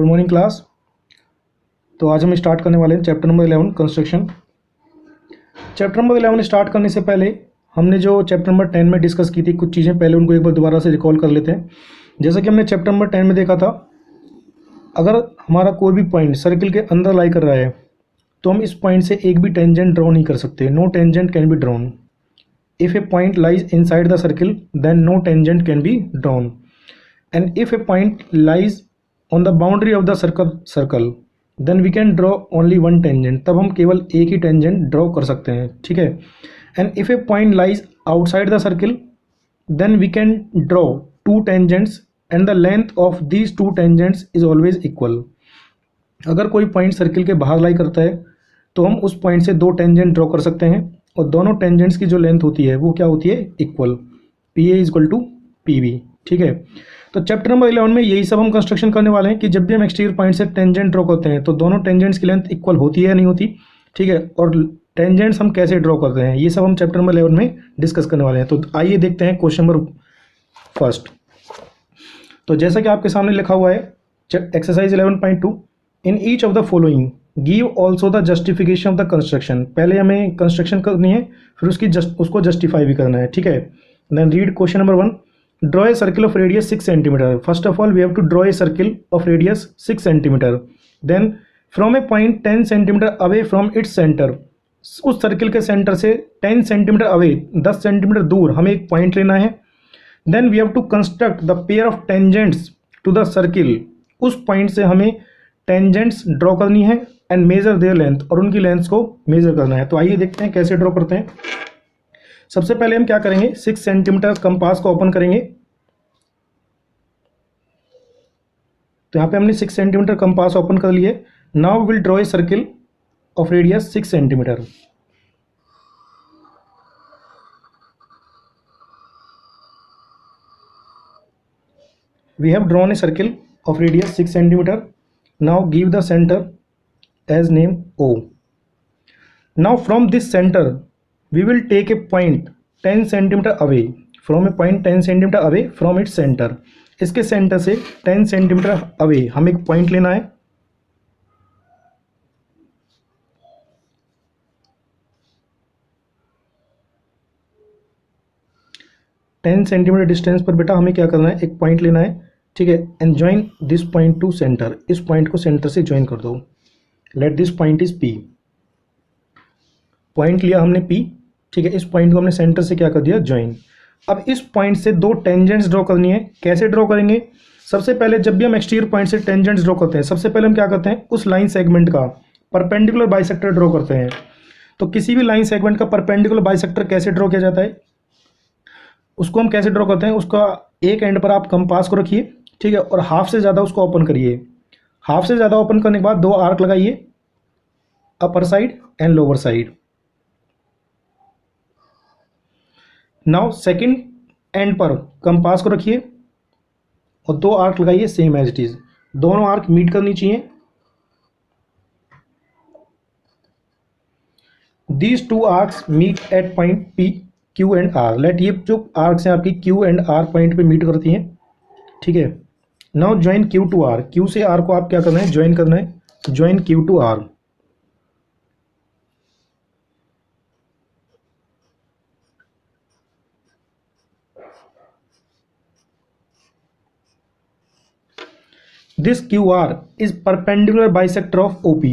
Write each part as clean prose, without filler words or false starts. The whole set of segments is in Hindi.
Morning class. तो आज हम स्टार्ट करने वाले हैं chapter number 11 construction. Chapter number 11 start करने से पहले हमने जो चैप्टर नंबर 10 में डिस्कस की थी कुछ चीज़ें, पहले उनको एक बार दोबारा से रिकॉल कर लेते हैं। जैसा कि हमने चैप्टर नंबर 10 में देखा था, अगर हमारा कोई भी पॉइंट सर्किल के अंदर लाई कर रहा है तो हम इस पॉइंट से एक भी टेंजेंट ड्रॉ नहीं कर सकते। No tangent can be drawn. If a point lies inside the circle then no tangent can be drawn, and if a point lies on the boundary of the circle then we can draw only one tangent. तब हम केवल एक ही टेंजेंट ड्रॉ कर सकते हैं, ठीक है। And if a point lies outside the circle then we can draw two tangents and the length of these two tangents is always equal. अगर कोई पॉइंट सर्किल के बाहर लाई करता है तो हम उस पॉइंट से दो टेंजेंट ड्रॉ कर सकते हैं और दोनों टेंजेंट्स की जो लेंथ होती है वो क्या होती है, equal. P A equal to P B, ठीक है। तो चैप्टर नंबर 11 में यही सब हम कंस्ट्रक्शन करने वाले हैं कि जब भी हम एक्सटीरियर पॉइंट से टेंजेंट ड्रॉ करते हैं तो दोनों टेंजेंट्स की लेंथ इक्वल होती है या नहीं होती, ठीक है, और टेंजेंट्स हम कैसे ड्रॉ करते हैं ये सब हम चैप्टर नंबर 11 में डिस्कस करने वाले हैं। तो आइए देखते हैं क्वेश्चन नंबर फर्स्ट। तो जैसा कि आपके सामने लिखा हुआ है exercise 11.2, in each of the following give also the justification of the construction. पहले हमें कंस्ट्रक्शन करनी है फिर उसको जस्टिफाई भी करना है, ठीक है। Then read question number 1, draw a circle of radius 6 centimeter. First of all we have to draw a circle of radius 6 centimeter. Then from a point 10 centimeter away from its center, उस सर्किल के सेंटर से 10 सेंटीमीटर अवे 10 सेंटीमीटर दूर हमें एक पॉइंट लेना है। Then we have to construct the pair of tangents to the circle. उस पॉइंट से हमें टेंजेंट्स ड्रॉ करनी है एंड मेजर देयर लेंथ, और उनकी लेंथ को मेजर करना है। तो आइए देखते हैं कैसे ड्रॉ करते हैं। सबसे पहले हम क्या करेंगे, 6 सेंटीमीटर कंपास को ओपन करेंगे। तो यहाँ पे हमने 6 सेंटीमीटर कंपास ओपन कर लिए। Now will draw a circle of radius 6 centimetre. We have drawn a circle of radius 6 centimetre. Now give the centre as name O. Now from this centre we will take a point 10 centimeter away from a point 10 centimeter away from its center. इसके सेंटर से 10 सेंटीमीटर अवे हमें एक पॉइंट लेना है। टेन सेंटीमीटर डिस्टेंस पर बेटा हमें क्या करना है, एक पॉइंट लेना है, ठीक है। And join this point to centre. इस पॉइंट को सेंटर से ज्वाइन कर दो। Late this point is P। Point लिया हमने P, ठीक है। इस पॉइंट को हमने सेंटर से क्या कर दिया, ज्वाइन। अब इस पॉइंट से दो टेंजेंट्स ड्रॉ करनी है। कैसे ड्रॉ करेंगे, सबसे पहले जब भी हम एक्सटीरियर पॉइंट से टेंजेंट्स ड्रॉ करते हैं सबसे पहले हम क्या करते हैं, उस लाइन सेगमेंट का परपेंडिकुलर बाइसेक्टर ड्रॉ करते हैं। तो किसी भी लाइन सेगमेंट का परपेंडिकुलर बाइसेक्टर कैसे ड्रॉ किया जाता है, उसको हम कैसे ड्रॉ करते हैं, उसका एक एंड पर आप कंपास को रखिए, ठीक है, और हाफ से ज़्यादा उसको ओपन करिए। हाफ से ज़्यादा ओपन करने के बाद दो आर्क लगाइए, upper side and lower side. Now second end पर कंपास को रखिए और दो आर्क लगाइए सेम एज इट इज। दोनों आर्क मीट करनी चाहिए। These two arcs meet at point P, Q and R। Let ये जो आर्क्स हैं आपकी Q एंड R पॉइंट पे मीट करती हैं, ठीक है। Now join Q to R। Q से R को आप क्या करना है, ज्वाइन करना है। Join Q to R। This QR is perpendicular bisector of OP।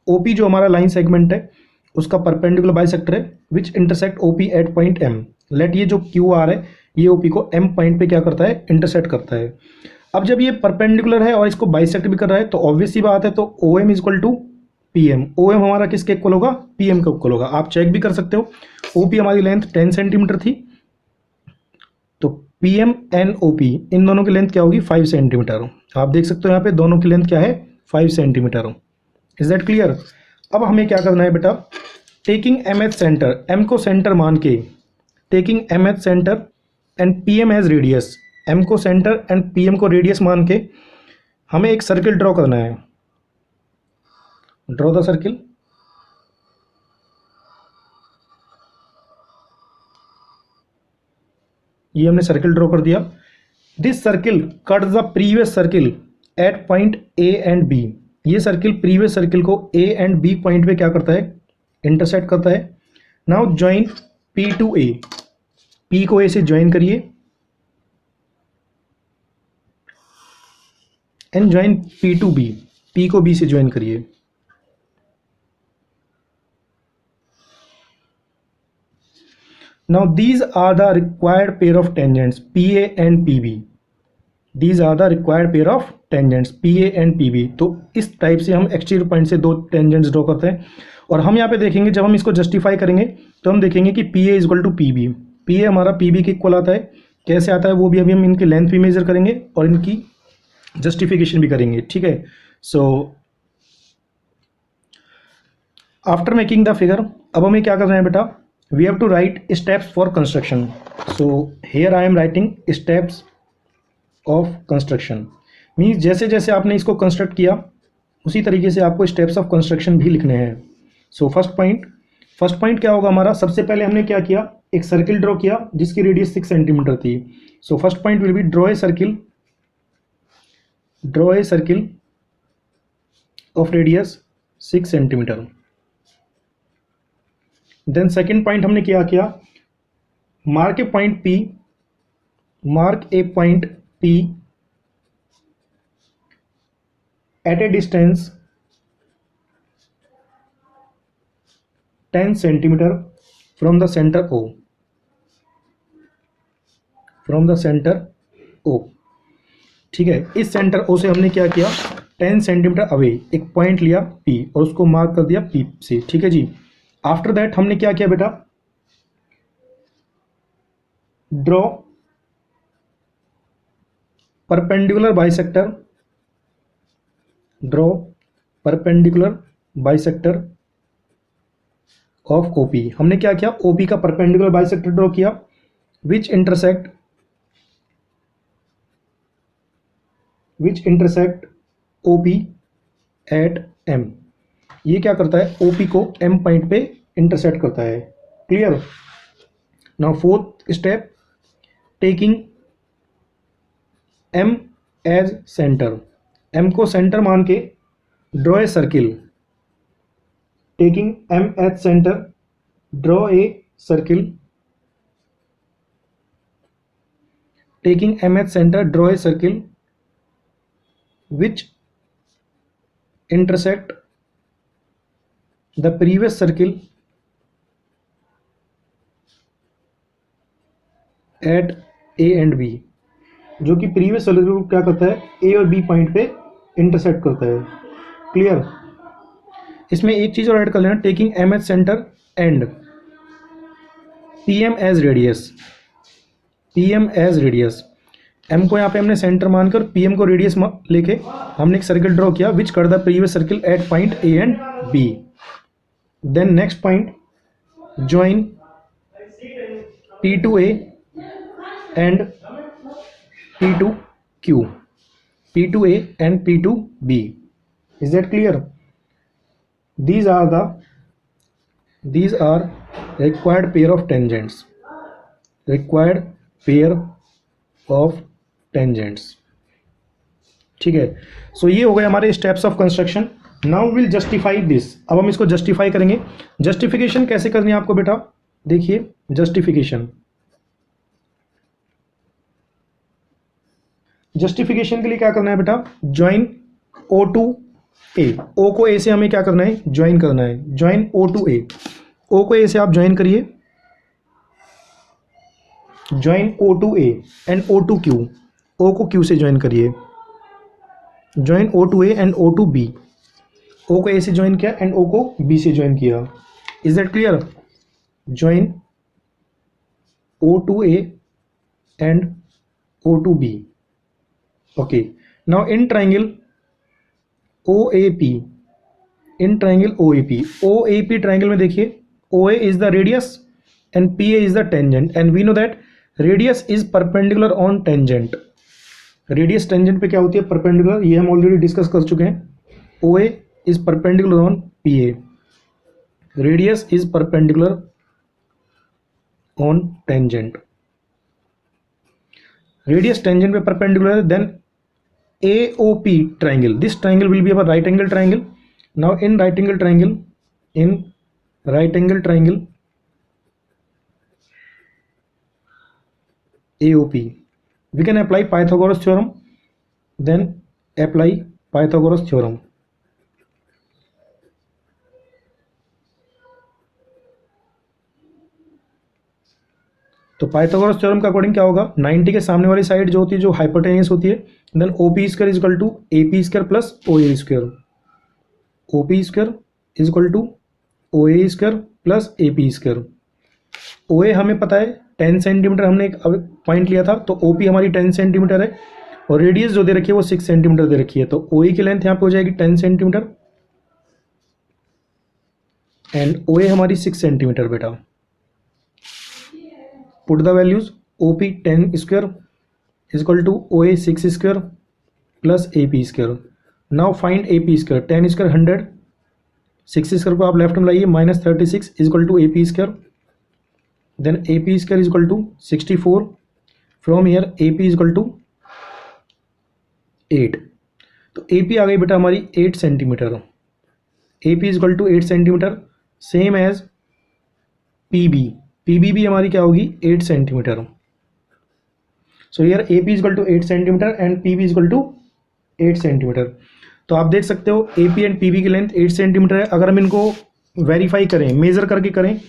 OP जो हमारा लाइन सेगमेंट है उसका परपेंडिकुलर बाइसेक्टर है which intersect OP at point M। Let ये जो QR है ये OP को M पॉइंट पे क्या करता है, इंटरसेक्ट करता है। अब जब ये परपेंडिकुलर है और इसको बाइसेक्ट भी कर रहा है तो ऑब्वियस सी बात है, तो OM equal to PM। OM हमारा किसके इक्वल होगा, PM के इक्वल होगा। आप चेक भी कर सकते हो। OP हमारी लेंथ 10 सेंटीमीटर थी, तो PM एंड OP इन दोनों की लेंथ क्या होगी, 5 सेंटीमीटर। आप देख सकते हो यहाँ पे दोनों की लेंथ क्या है, 5 सेंटीमीटर। Is that clear. अब हमें क्या करना है बेटा, taking M as centre, M को सेंटर मान के, taking M as centre and PM as radius, M को सेंटर एंड PM को रेडियस मान के हमें एक सर्किल ड्रॉ करना है। Draw the circle. ये हमने सर्किल ड्रॉ कर दिया। This circle cuts the previous circle at point A and B. ये सर्किल प्रीवियस सर्किल को ए एंड बी पॉइंट पे क्या करता है, इंटरसेक्ट करता है। Now join P to A, P को ए से ज्वाइन करिए and join P to B, P को बी से ज्वाइन करिए। Now these are the required pair of tangents PA and PB. These are the required pair of tangents PA and PB। तो इस टाइप से हम एक्सटीरियर पॉइंट से दो टेंजेंट्स ड्रॉ करते हैं। और हम यहाँ पे देखेंगे, जब हम इसको जस्टिफाई करेंगे तो हम देखेंगे कि PA equal to PB, PA हमारा PB के इक्वल आता है। कैसे आता है वो भी अभी हम इनकी लेंथ भी मेजर करेंगे और इनकी जस्टिफिकेशन भी करेंगे, ठीक है। So after making the figure, अब हमें क्या करना है बेटा, we have to write steps for construction। so here I am writing steps of construction, means जैसे जैसे आपने इसको कंस्ट्रक्ट किया उसी तरीके से आपको स्टेप्स ऑफ कंस्ट्रक्शन भी लिखने हैं। सो फर्स्ट पॉइंट क्या होगा हमारा, सबसे पहले हमने क्या किया, एक सर्किल ड्रॉ किया जिसकी रेडियस 6 सेंटीमीटर थी। So first point will be draw a circle of radius 6 centimetre. Then second point हमने क्या किया, mark a point P at a distance 10 centimetre from the centre O, ठीक है। इस सेंटर O से हमने क्या किया, 10 सेंटीमीटर अवे एक पॉइंट लिया P और उसको मार्क कर दिया P से, ठीक है जी। आफ्टर दैट हमने क्या किया बेटा, draw perpendicular bisector of OP। हमने क्या किया, OP का परपेंडिकुलर बाइसेक्टर ड्रॉ किया which intersect OP at M। ये क्या करता है, OP को M पॉइंट पे इंटरसेक्ट करता है, clear. Now fourth step, taking M as centre, M को सेंटर मान के draw a circle, taking M as centre draw a circle, taking M as centre draw a circle which intersect the previous circle at A and B, जो कि प्रीवियस सर्किल को क्या करता है, A और B पॉइंट पे इंटरसेक्ट करता है, क्लियर। इसमें एक चीज और ऐड कर लेना, taking M as centre and PM as radius. M को यहाँ पे हमने सेंटर मानकर PM को रेडियस लेके हमने एक सर्किल ड्रॉ किया which cut the previous circle at point A and B। Then next point, join P to A and P to Q, P to A and P to B। Is that clear? These are required pair of tangents, ठीक है। सो ये हो गए हमारे steps of construction. Now will justify this, अब हम इसको जस्टिफाई करेंगे। जस्टिफिकेशन कैसे करनी है आपको बेटा, देखिए जस्टिफिकेशन के लिए क्या करना है बेटा, join O to A, O को A से हमें क्या करना है, ज्वाइन करना है, join O to A, O को A से आप ज्वाइन करिए, join O to A and O to Q, O को Q से ज्वाइन करिए, join O to A and O to B, O को A से ज्वाइन किया एंड O को B से ज्वाइन किया। Is that clear, join O to A and O to B। Okay, now in triangle OAP, OAP triangle में देखिए OA is the radius and PA is the tangent and we know that radius is perpendicular on tangent. Radius tangent पे क्या होती है, परपेंडिकुलर, ये हम ऑलरेडी डिस्कस कर चुके हैं। OA is perpendicular on PA, radius is perpendicular on tangent, radius tangent पे परपेंडिकुलर है, then AOP triangle. This triangle will be a right angle triangle. Now in right angle triangle AOP, we can apply Pythagoras theorem. Then apply Pythagoras theorem. तो पाइथागोरस थ्योरम के अकॉर्डिंग क्या होगा, 90 के सामने वाली साइड जो होती है, जो हाइपोटेनियस होती है, then OP square is equal to AP square plus OA square. OP square is equal to OA square plus AP square. OA हमें पता है 10 सेंटीमीटर, हमने एक पॉइंट लिया था, तो OP हमारी 10 सेंटीमीटर है और रेडियस जो दे रखी है वो 6 सेंटीमीटर दे रखी है. तो OA की लेंथ यहाँ पे हो जाएगी 10 सेंटीमीटर एंड OA हमारी 6 सेंटीमीटर बेटा. Put the values. OP 10 square is equal to OA 6 square plus AP square. Now find AP square. 10 square 100, 6 square को आप लेफ्ट में लाइए, minus 36 is equal to AP square. Then AP square is equal to 64. From here AP is equal to 8. तो AP आ गई बेटा हमारी 8 centimetre. AP is equal to 8 centimetre, same as PB. PB भी हमारी क्या होगी 8 centimetre. So here AP is equal to 8 centimetre and PB is equal to 8 centimetre. तो आप देख सकते हो AP एंड PB की लेंथ 8 सेंटीमीटर है. अगर हम इनको वेरीफाई करें, मेजर करके करें,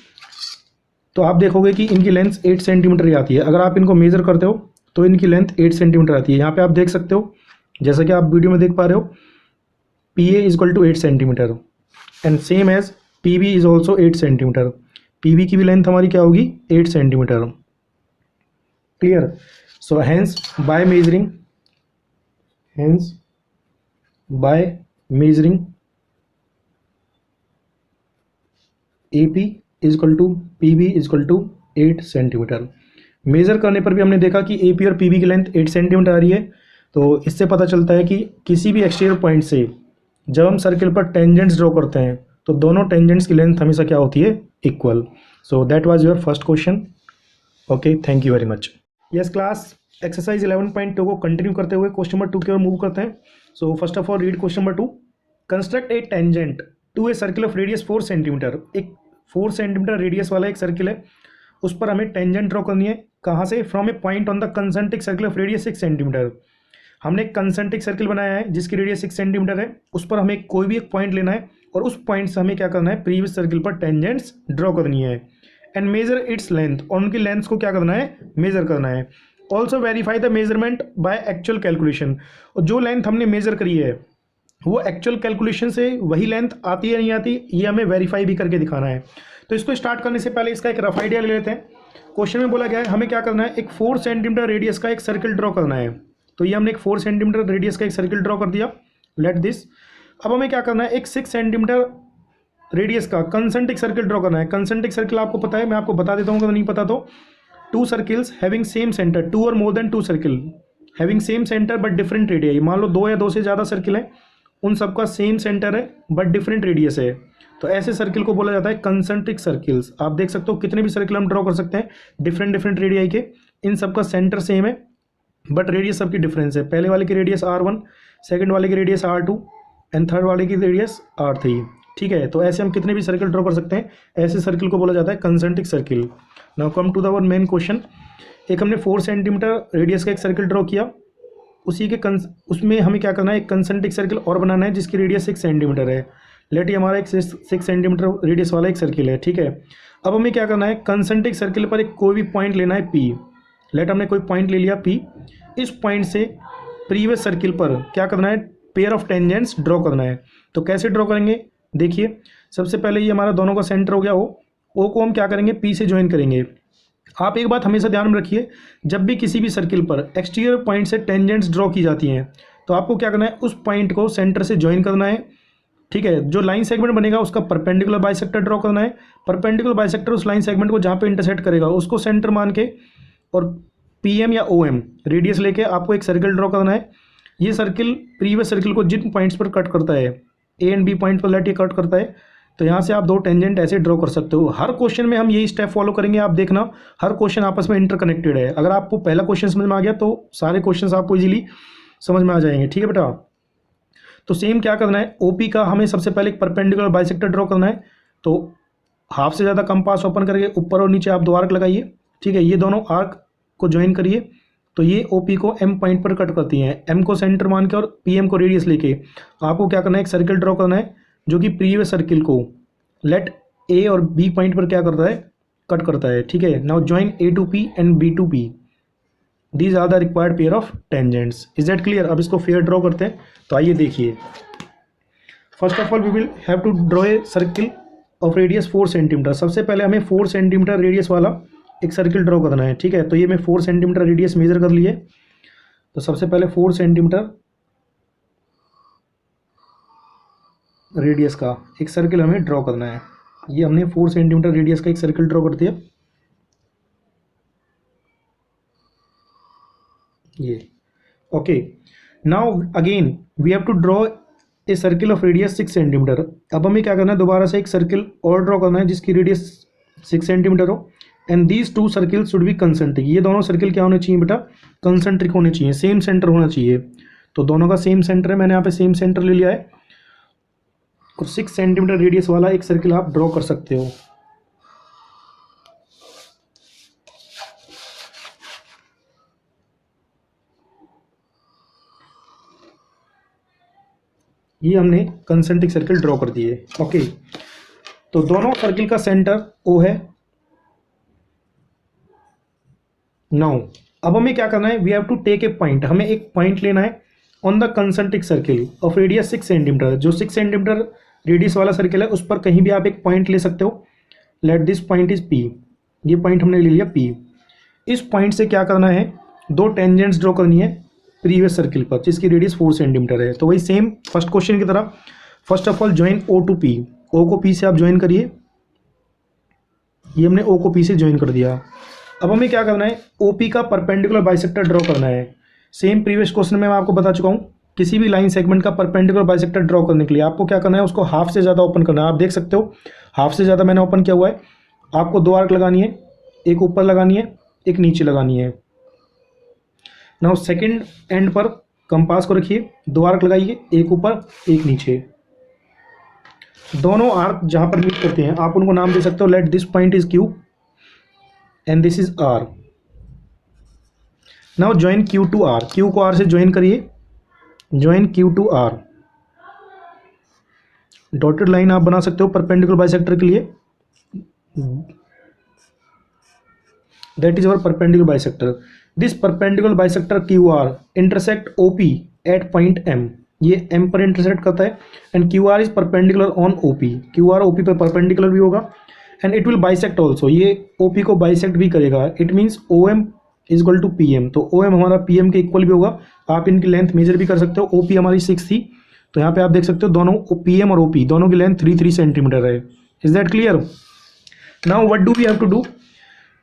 तो आप देखोगे कि इनकी लेंथ 8 सेंटीमीटर ही आती है. अगर आप इनको मेजर करते हो तो इनकी लेंथ 8 सेंटीमीटर आती है. यहाँ पे आप देख सकते हो, जैसा कि आप वीडियो में देख पा रहे हो, PA is equal to 8 centimetre and same as PB is also 8 centimetre. PB की भी लेंथ हमारी क्या होगी 8 centimetre. Clear. So hence by measuring AP is equal to PB is equal to 8 centimetre. Measure करने पर भी हमने देखा कि AP और PB की लेंथ 8 सेंटीमीटर आ रही है. तो इससे पता चलता है कि किसी भी एक्सटीरियर पॉइंट से जब हम सर्किल पर टेंजेंट्स ड्रॉ करते हैं तो दोनों टेंजेंट्स की लेंथ हमेशा क्या होती है, equal. So that was your first question. Okay, thank you very much. Yes class, exercise 11.2 को कंटिन्यू करते हुए क्वेश्चन नंबर 2 की ओर मूव करते हैं. So first of all read question number 2. Construct a tangent to a circle of radius 4 centimetre. एक 4 सेंटीमीटर रेडियस वाला एक सर्किल है, उस पर हमें टेंजेंट ड्रॉ करनी है. कहाँ से? From A point on the concentric circle of radius 6 centimetre. हमने एक कंसेंट्रिक सर्किल बनाया है जिसकी रेडियस 6 सेंटीमीटर है, उस पर हमें कोई भी एक पॉइंट लेना है और उस पॉइंट से हमें क्या करना है, प्रीवियस सर्किल पर टेंजेंट्स ड्रॉ करनी है एंड मेजर इट्स लेंथ. और उनकी लेंथ्स को क्या करना है, मेजर करना है. Also verify the measurement by actual calculation. और जो लेंथ हमने मेजर करी है वो एक्चुअल कैलकुलेशन से वही लेंथ आती है नहीं आती, ये हमें वेरीफाई भी करके दिखाना है. तो इसको स्टार्ट करने से पहले इसका एक रफ आइडिया ले लेते हैं. क्वेश्चन में बोला गया है हमें क्या करना है, एक 4 सेंटीमीटर रेडियस का एक सर्किल ड्रॉ करना है. तो ये हमने एक 4 सेंटीमीटर रेडियस का एक सर्किल ड्रॉ कर दिया. Let this. अब हमें क्या करना है, एक 6 सेंटीमीटर रेडियस का कंसेंट्रिक सर्किल ड्रॉ करना है. कंसेंट्रिक सर्किल आपको पता है, मैं आपको बता देता हूँ अगर नहीं पता तो. 2 सर्किल्स हैविंग सेम सेंटर, 2 और more than 2 circle having same centre but different radius. मान लो 2 या 2 से ज़्यादा सर्किल है, उन सबका सेम सेंटर है बट डिफरेंट रेडियस है, तो ऐसे सर्किल को बोला जाता है कंसेंट्रिक सर्किल्स. आप देख सकते हो कितने भी सर्किल हम ड्रॉ कर सकते हैं डिफरेंट डिफरेंट रेडियाई के, इन सबका सेंटर सेम है बट रेडियस सबकी डिफरेंस है. पहले वाले की रेडियस R1, सेकंड वाले की रेडियस R2 एंड थर्ड वाले की रेडियस R3. ठीक है, तो ऐसे हम कितने भी सर्किल ड्रॉ कर सकते हैं, ऐसे सर्किल को बोला जाता है concentric circle. Now come to the our main question. एक हमने 4 सेंटीमीटर रेडियस का एक सर्किल ड्रॉ किया, उसी के उसमें हमें क्या करना है, एक कंसेंट्रिक सर्किल और बनाना है जिसकी रेडियस 6 सेंटीमीटर है. लेट ये हमारा एक 6 सेंटीमीटर रेडियस वाला एक सर्किल है. ठीक है, अब हमें क्या करना है, कंसेंट्रिक सर्किल पर एक कोई भी पॉइंट लेना है P. लेट हमने कोई पॉइंट ले लिया P. इस पॉइंट से प्रीवियस सर्किल पर क्या करना है, पेयर ऑफ टेंजेंट्स ड्रॉ करना है. तो कैसे ड्रॉ करेंगे, देखिए सबसे पहले ये हमारा दोनों का सेंटर हो गया O को हम क्या करेंगे, P से ज्वाइन करेंगे. आप एक बात हमेशा ध्यान में रखिए, जब भी किसी भी सर्किल पर एक्सटीरियर पॉइंट से टेंजेंट्स ड्रॉ की जाती हैं तो आपको क्या करना है, उस पॉइंट को सेंटर से ज्वाइन करना है. ठीक है, जो लाइन सेगमेंट बनेगा उसका परपेंडिकुलर बाइसेक्टर ड्रॉ करना है. परपेंडिकुलर बाइसेक्टर उस लाइन सेगमेंट को जहाँ पे इंटरसेक्ट करेगा उसको सेंटर मान के और PM या OM रेडियस लेके आपको एक सर्किल ड्रॉ करना है. ये सर्किल प्रीवियस सर्किल को जिन पॉइंट्स पर कट करता है, A एंड B पॉइंट पर लेट ये कट करता है, तो यहाँ से आप 2 टेंजेंट ऐसे ड्रॉ कर सकते हो. हर क्वेश्चन में हम यही स्टेप फॉलो करेंगे. आप देखना हर क्वेश्चन आपस में इंटरकनेक्टेड है. अगर आपको पहला क्वेश्चन समझ में आ गया तो सारे क्वेश्चन आपको इजीली समझ में आ जाएंगे। ठीक है बेटा, तो सेम क्या करना है, ओपी का हमें सबसे पहले एक परपेंडिकुलर बाइसेक्टर ड्रॉ करना है। तो हाफ से ज़्यादा कंपास ओपन करके ऊपर और नीचे आप 2 आर्क लगाइए। ठीक है, ये दोनों आर्क को ज्वाइन करिए। तो ये ओपी को एम पॉइंट पर कट करती हैं, एम को सेंटर मान के और पीएम को रेडियस लेके आपको क्या करना है, एक सर्किल ड्रॉ करना है जो कि प्रीवियस सर्किल को लेट ए और बी पॉइंट पर क्या करता है, कट करता है। ठीक है, now join A to P and B to P, these are the required pair of tangents. Is that clear? अब इसको फेयर ड्रॉ करते हैं। तो आइए देखिए, first of all we will have to draw a circle of radius 4 centimetre. सबसे पहले हमें 4 सेंटीमीटर रेडियस वाला एक सर्किल ड्रॉ करना है। ठीक है, तो ये मैं 4 सेंटीमीटर रेडियस मेजर कर लिए। तो सबसे पहले 4 सेंटीमीटर रेडियस का एक सर्किल हमें ड्रॉ करना है। ये हमने 4 सेंटीमीटर रेडियस का एक सर्किल ड्रॉ कर दिया। ये okay, now again we have to draw a circle of radius 6 centimetre. अब हमें क्या करना है, दोबारा से एक सर्किल और ड्रॉ करना है जिसकी रेडियस 6 सेंटीमीटर हो। And these 2 circle should be concentric. ये दोनों सर्किल क्या होने चाहिए बेटा, कंसेंट्रिक होने चाहिए, सेम सेंटर होना चाहिए। तो दोनों का सेम सेंटर है, मैंने यहाँ पे सेम सेंटर ले लिया है। और 6 सेंटीमीटर रेडियस वाला एक सर्किल आप ड्रॉ कर सकते हो। ये हमने कंसेंट्रिक सर्किल ड्रॉ कर दिए। ओके, तो दोनों सर्किल का सेंटर ओ है। नाउ अब हमें क्या करना है, we have to take a point, हमें एक पॉइंट लेना है on the concentric circle of radius 6 centimetre. जो 6 सेंटीमीटर रेडियस वाला सर्किल है उस पर कहीं भी आप एक पॉइंट ले सकते हो। Let this point is P, ये पॉइंट हमने ले लिया पी। इस पॉइंट से क्या करना है, 2 टेंजेंट्स ड्रॉ करनी है प्रीवियस सर्किल पर जिसकी रेडियस 4 सेंटीमीटर है। तो वही सेम फर्स्ट क्वेश्चन की तरह, first of all join O to P, O को पी से आप ज्वाइन करिए। ये हमने ओ को पी से ज्वाइन कर दिया। अब हमें क्या करना है, ओपी का परपेंडिकुलर बाइसेक्टर ड्रॉ करना है। सेम प्रीवियस क्वेश्चन में मैं आपको बता चुका हूँ, किसी भी लाइन सेगमेंट का परपेंडिकुलर बाइसेक्टर ड्रॉ करने के लिए आपको क्या करना है, उसको हाफ से ज़्यादा ओपन करना है। आप देख सकते हो हाफ से ज़्यादा मैंने ओपन किया हुआ है। आपको 2 आर्क लगानी है, एक ऊपर लगानी है, एक नीचे लगानी है। नाउ सेकेंड एंड पर कंपास को रखिए, 2 आर्क लगाइए, एक ऊपर एक नीचे। दोनों आर्क जहाँ पर मीट करते हैं आप उनको नाम दे सकते हो। Let this point is Q and this is R. Now join Q to R, Q को आर से ज्वाइन करिए, join Q to R. Dotted line आप बना सकते हो परपेंडिकुलर बाइसेक्टर के लिए। That is our perpendicular bisector. This perpendicular bisector Q R intersect OP at point M. ये एम पर इंटरसेक्ट करता है and Q R is perpendicular on OP. Q R OP पर परपेंडिकुलर भी होगा and it will bisect also, ये ओपी को बाइसेक्ट भी करेगा। It means O M is equal to P M. तो ओ एम हमारा पी एम के इक्वल भी होगा। आप इनकी लेंथ मेजर भी कर सकते हो। ओ पी हमारी 6 थी, तो यहाँ पे आप देख सकते हो दोनों पी एम और ओ पी दोनों की लेंथ 3 सेंटीमीटर है। Is that clear? Now what do we have to do,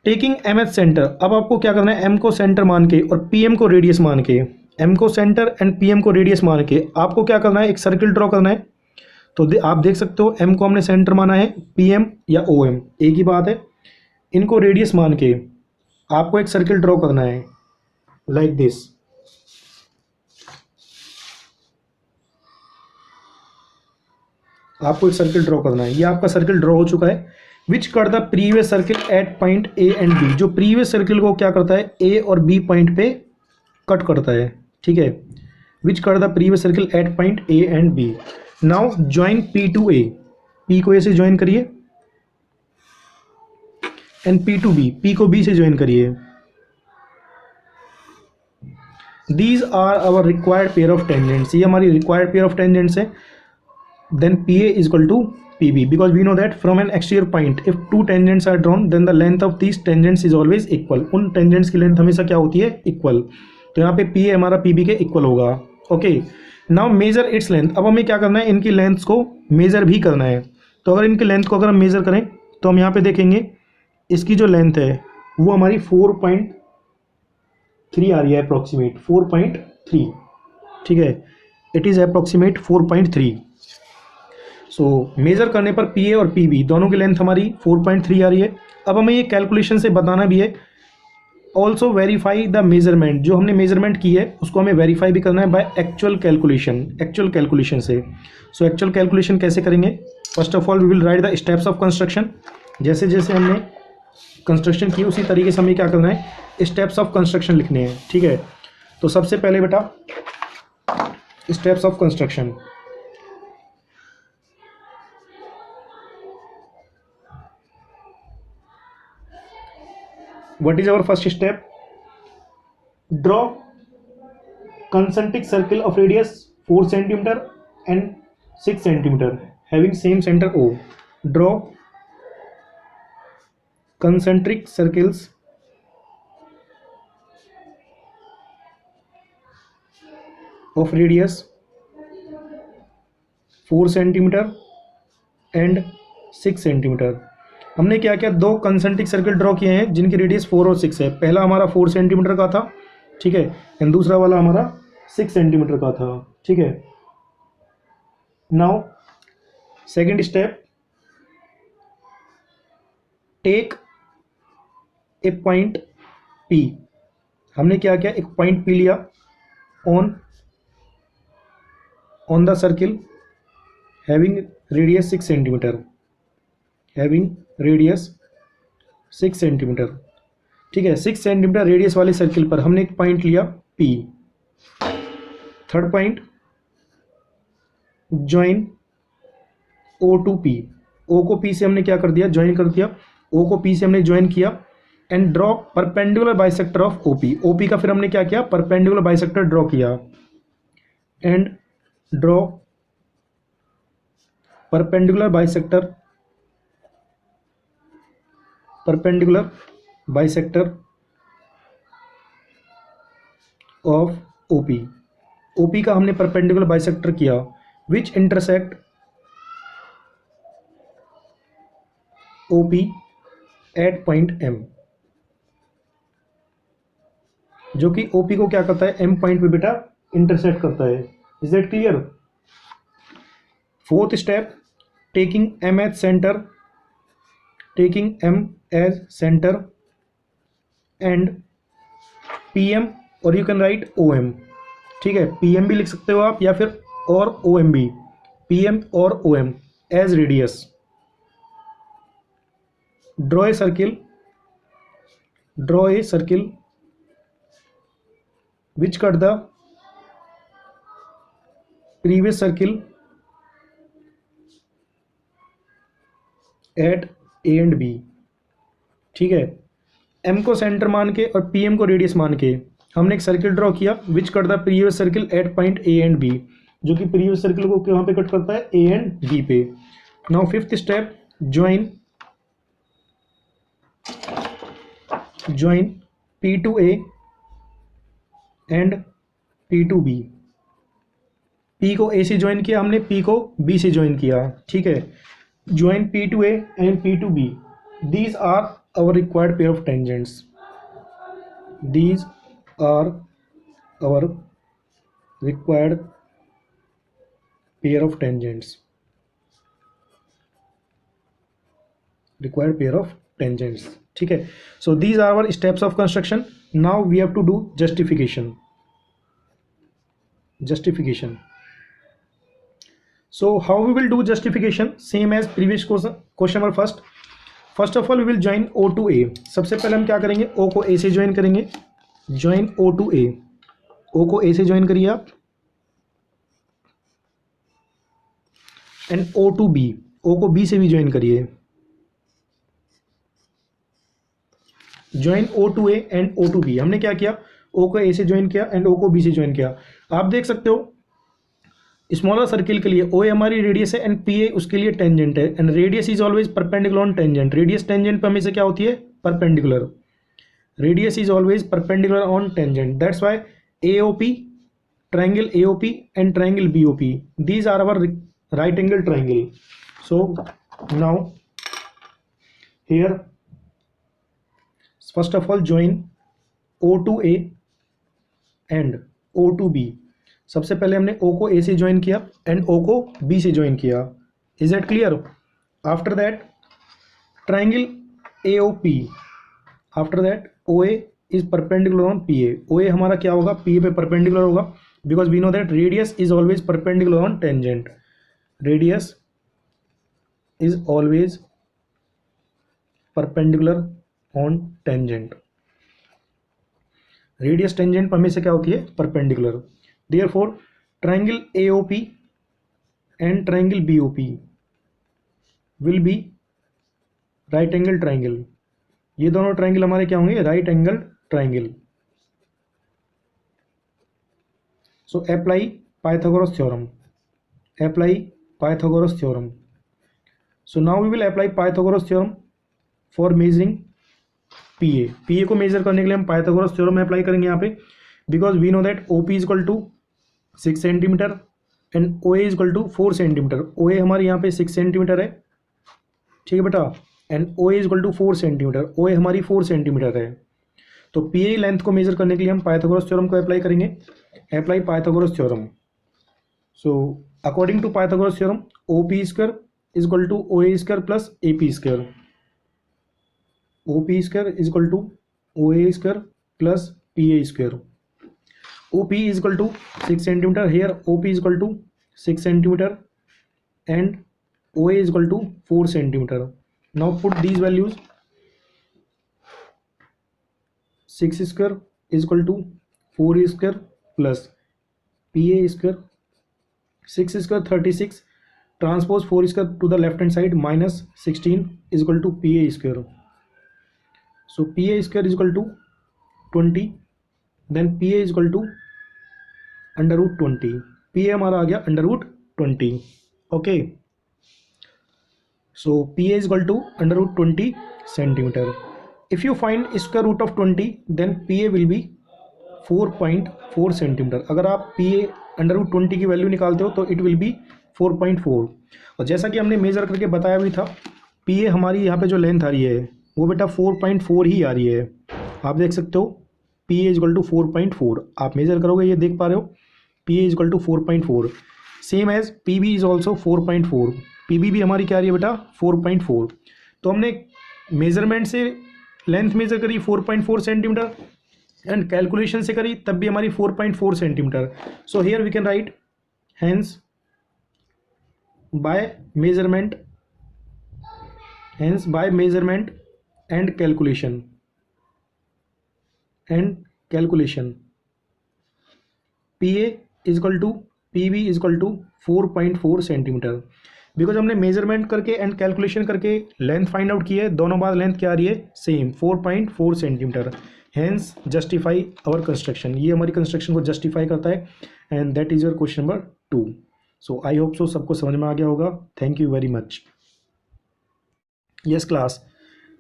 taking M H centre. अब आपको क्या करना है, एम को सेंटर मान के और पी एम को रेडियस मान के, एम को सेंटर एंड पी एम को रेडियस मान के आपको क्या करना है, एक सर्किल ड्रॉ करना है। तो आप देख सकते हो एम को हमने सेंटर माना है, पी एम या ओ एम एक ही बात है। इनको रेडियस मान के आपको एक सर्किल ड्रॉ करना है लाइक दिस। आपको एक सर्किल ड्रॉ करना है, ये आपका सर्किल ड्रॉ हो चुका है। Which cut the previous circle at point A and B, जो प्रीवियस सर्किल को क्या करता है, ए और बी पॉइंट पे कट करता है। ठीक है, which cut the previous circle at point A and B. Now join P to A, P को ए से ज्वाइन करिए and P to B, P को बी से ज्वाइन करिए। These are our required pair of tangents, ये हमारी रिक्वायर्ड पेयर ऑफ टेंजेंट्स है। Then P A is equal to P B, because we know that from an exterior point if 2 tangents are drawn then the length of these tangents is always equal. उन टेंजेंट्स की लेंथ हमेशा क्या होती है, इक्वल। तो यहाँ पे पी ए हमारा पी बी के इक्वल होगा। Okay, now measure its length. अब हमें क्या करना है, इनकी लेंथ को मेजर भी करना है। तो अगर इनकी लेंथ को अगर हम मेजर करें तो हम यहाँ पे देखेंगे इसकी जो लेंथ है वो हमारी 4.3 आ रही है, अप्रॉक्सीमेट 4.3। ठीक है, it is approximate 4.3। So measure करने पर पी ए और पी बी दोनों की लेंथ हमारी 4.3 आ रही है। अब हमें ये कैलकुलेशन से बताना भी है ऑल्सो वेरीफाई द मेजरमेंट, जो हमने मेजरमेंट की है उसको हमें वेरीफाई भी करना है बाय एक्चुअल कैलकुलेशन से। सो एक्चुअल कैलकुलेशन कैसे करेंगे? First of all we will write the steps of construction. जैसे जैसे हमने कंस्ट्रक्शन की उसी तरीके से हमें क्या करना है, स्टेप्स ऑफ कंस्ट्रक्शन लिखने हैं। ठीक है, तो सबसे पहले बेटा steps of construction. What is our first step? Draw concentric circle of radius 4 cm and 6 cm having same center O. Draw concentric circles of radius 4 cm and 6 cm। हमने क्या किया, दो कंसेंट्रिक सर्किल ड्रॉ किए हैं जिनकी रेडियस 4 और 6 है। पहला हमारा 4 सेंटीमीटर का था, ठीक है, एंड दूसरा वाला हमारा 6 सेंटीमीटर का था। ठीक है, now second step, take a point P। हमने क्या किया, एक पॉइंट P लिया on the circle having radius 6 centimetre, having radius 6 centimetre. ठीक है, 6 सेंटीमीटर रेडियस वाले सर्किल पर हमने एक पॉइंट लिया P। Third point, join O to P। O को P से हमने क्या कर दिया, ज्वाइन कर दिया। O को P से हमने ज्वाइन किया and draw perpendicular bisector of OP। OP का फिर हमने क्या किया, परपेंडिकुलर बाइसेक्टर ड्रॉ किया and draw perpendicular bisector of OP। OP का हमने परपेंडिकुलर बाइसेक्टर किया which intersect OP at point M, जो कि OP को क्या करता है, M पॉइंट पे बेटा इंटरसेक्ट करता है। Is that clear? Fourth step, taking M as centre and PM or you can write OM। ठीक है, PM भी लिख सकते हो आप या फिर और OM भी, PM or OM as radius. Draw a circle which cut the previous circle at A and B। ठीक है, M को सेंटर मान के और PM को रेडियस मान के हमने एक सर्किल ड्रॉ किया विच cut the previous circle at point A and B, जो कि प्रीवियस सर्किल को कहाँ पे कट करता है, A and B पे। Now fifth step, join P to A and P to B। P को A से ज्वाइन किया हमने, P को B से ज्वाइन किया। ठीक है, join P to A and P to B। These are our required pair of tangents. These are our required pair of tangents. ठीक है, so these are our steps of construction. Now we have to do justification। So how we will do justification? Same as previous question number first. First of all we will join O to A। सबसे पहले हम क्या करेंगे, O को A से ज्वाइन करेंगे। Join O to A, O को A से ज्वाइन करिए आप and O to B, O को B से भी ज्वाइन करिए। Join O to A and O to B। हमने क्या किया, O को A से ज्वाइन किया एंड O को B से ज्वाइन किया। आप देख सकते हो स्मॉलर सर्किल के लिए O हमारी रेडियस है एंड PA उसके लिए टेंजेंट है and radius is always perpendicular on tangent. Radius tangent पे हमेशा क्या होती है, perpendicular. Radius is always perpendicular on tangent, that's why AOP, triangle AOP and triangle BOP, these are our right angle triangle. So now here first of all join O to A and O to B। सबसे पहले हमने O को A से ज्वाइन किया एंड O को B से ज्वाइन किया। Is that clear? After that triangle AOP, after that OA is perpendicular on P A. O A हमारा क्या होगा, पी ए पे परपेंडिकुलर होगा, because we know that radius is always perpendicular on tangent. Radius is always perpendicular on tangent. Radius tangent पर हमेशा क्या होती है, perpendicular. Therefore triangle AOP and triangle BOP will be right angle triangle. ये दोनों ट्रायंगल हमारे क्या होंगे, right angle triangle. So apply Pythagoras theorem, apply Pythagoras theorem. So now we will apply Pythagoras theorem for measuring P A. P A को मेजर करने के लिए हम पाइथागोरस थ्योरम अप्लाई करेंगे यहाँ पे, because we know that O P is equal to 6 centimetre and O A is equal to 4 centimetre. O A हमारे यहाँ पे 6 सेंटीमीटर है, ठीक है बेटा, and O A is equal to 4 centimetre. O A हमारी 4 सेंटीमीटर है। तो पी ए लेंथ को मेजर करने के लिए हम पाइथागोरस थ्योरम को अप्लाई करेंगे, apply Pythagoras theorem. So according to Pythagoras theorem O P square is equal to O A square plus A P square. O P square is equal to O A square plus P A square. O P is equal to 6 centimetre, here O P is equal to 6 centimetre and O A is equal to 4 centimetre. Now put these values, 6 square is equal to 4 square plus P A square. 6 square 36, transpose 4 square to the left hand side, minus 16 is equal to P A square. So P A square is equal to 20, then P A is equal to under root 20। P A हमारा आ गया under root 20। Okay, so P A is equal to under root 20 centimetre. If you find square root of 20 then P A will be 4.4 centimetre. अगर आप पी ए अंडर रूट 20 की वैल्यू निकालते हो तो इट विल बी 4.4। और जैसा कि हमने मेजर करके बताया भी था, पी ए हमारी यहाँ पे जो लेंथ आ रही है वो बेटा 4.4 ही आ रही है। आप देख सकते हो पी ए इजक्वल टू 4.4, आप मेजर करोगे ये देख पा रहे हो, P A is equal to 4.4। Same as P B is also 4.4, P B भी हमारी क्या आ रही है बेटा 4.4। तो हमने मेजरमेंट से लेंथ मेजर करी 4.4 सेंटीमीटर एंड कैलकुलेशन से करी तब भी हमारी 4.4 centimetre. So here we can write hence by measurement and calculation P A is equal to P B is equal to 4.4 centimetre. Because हमने मेजरमेंट करके एंड कैलकुलेशन करके लेंथ फाइंड आउट की है, दोनों बार लेंथ क्या आ रही है same 4.4 centimetre. Hence justify our construction, ये हमारी कंस्ट्रक्शन को जस्टिफाई करता है and that is your question number 2। So I hope so सबको समझ में आ गया होगा। Thank you very much. Yes class,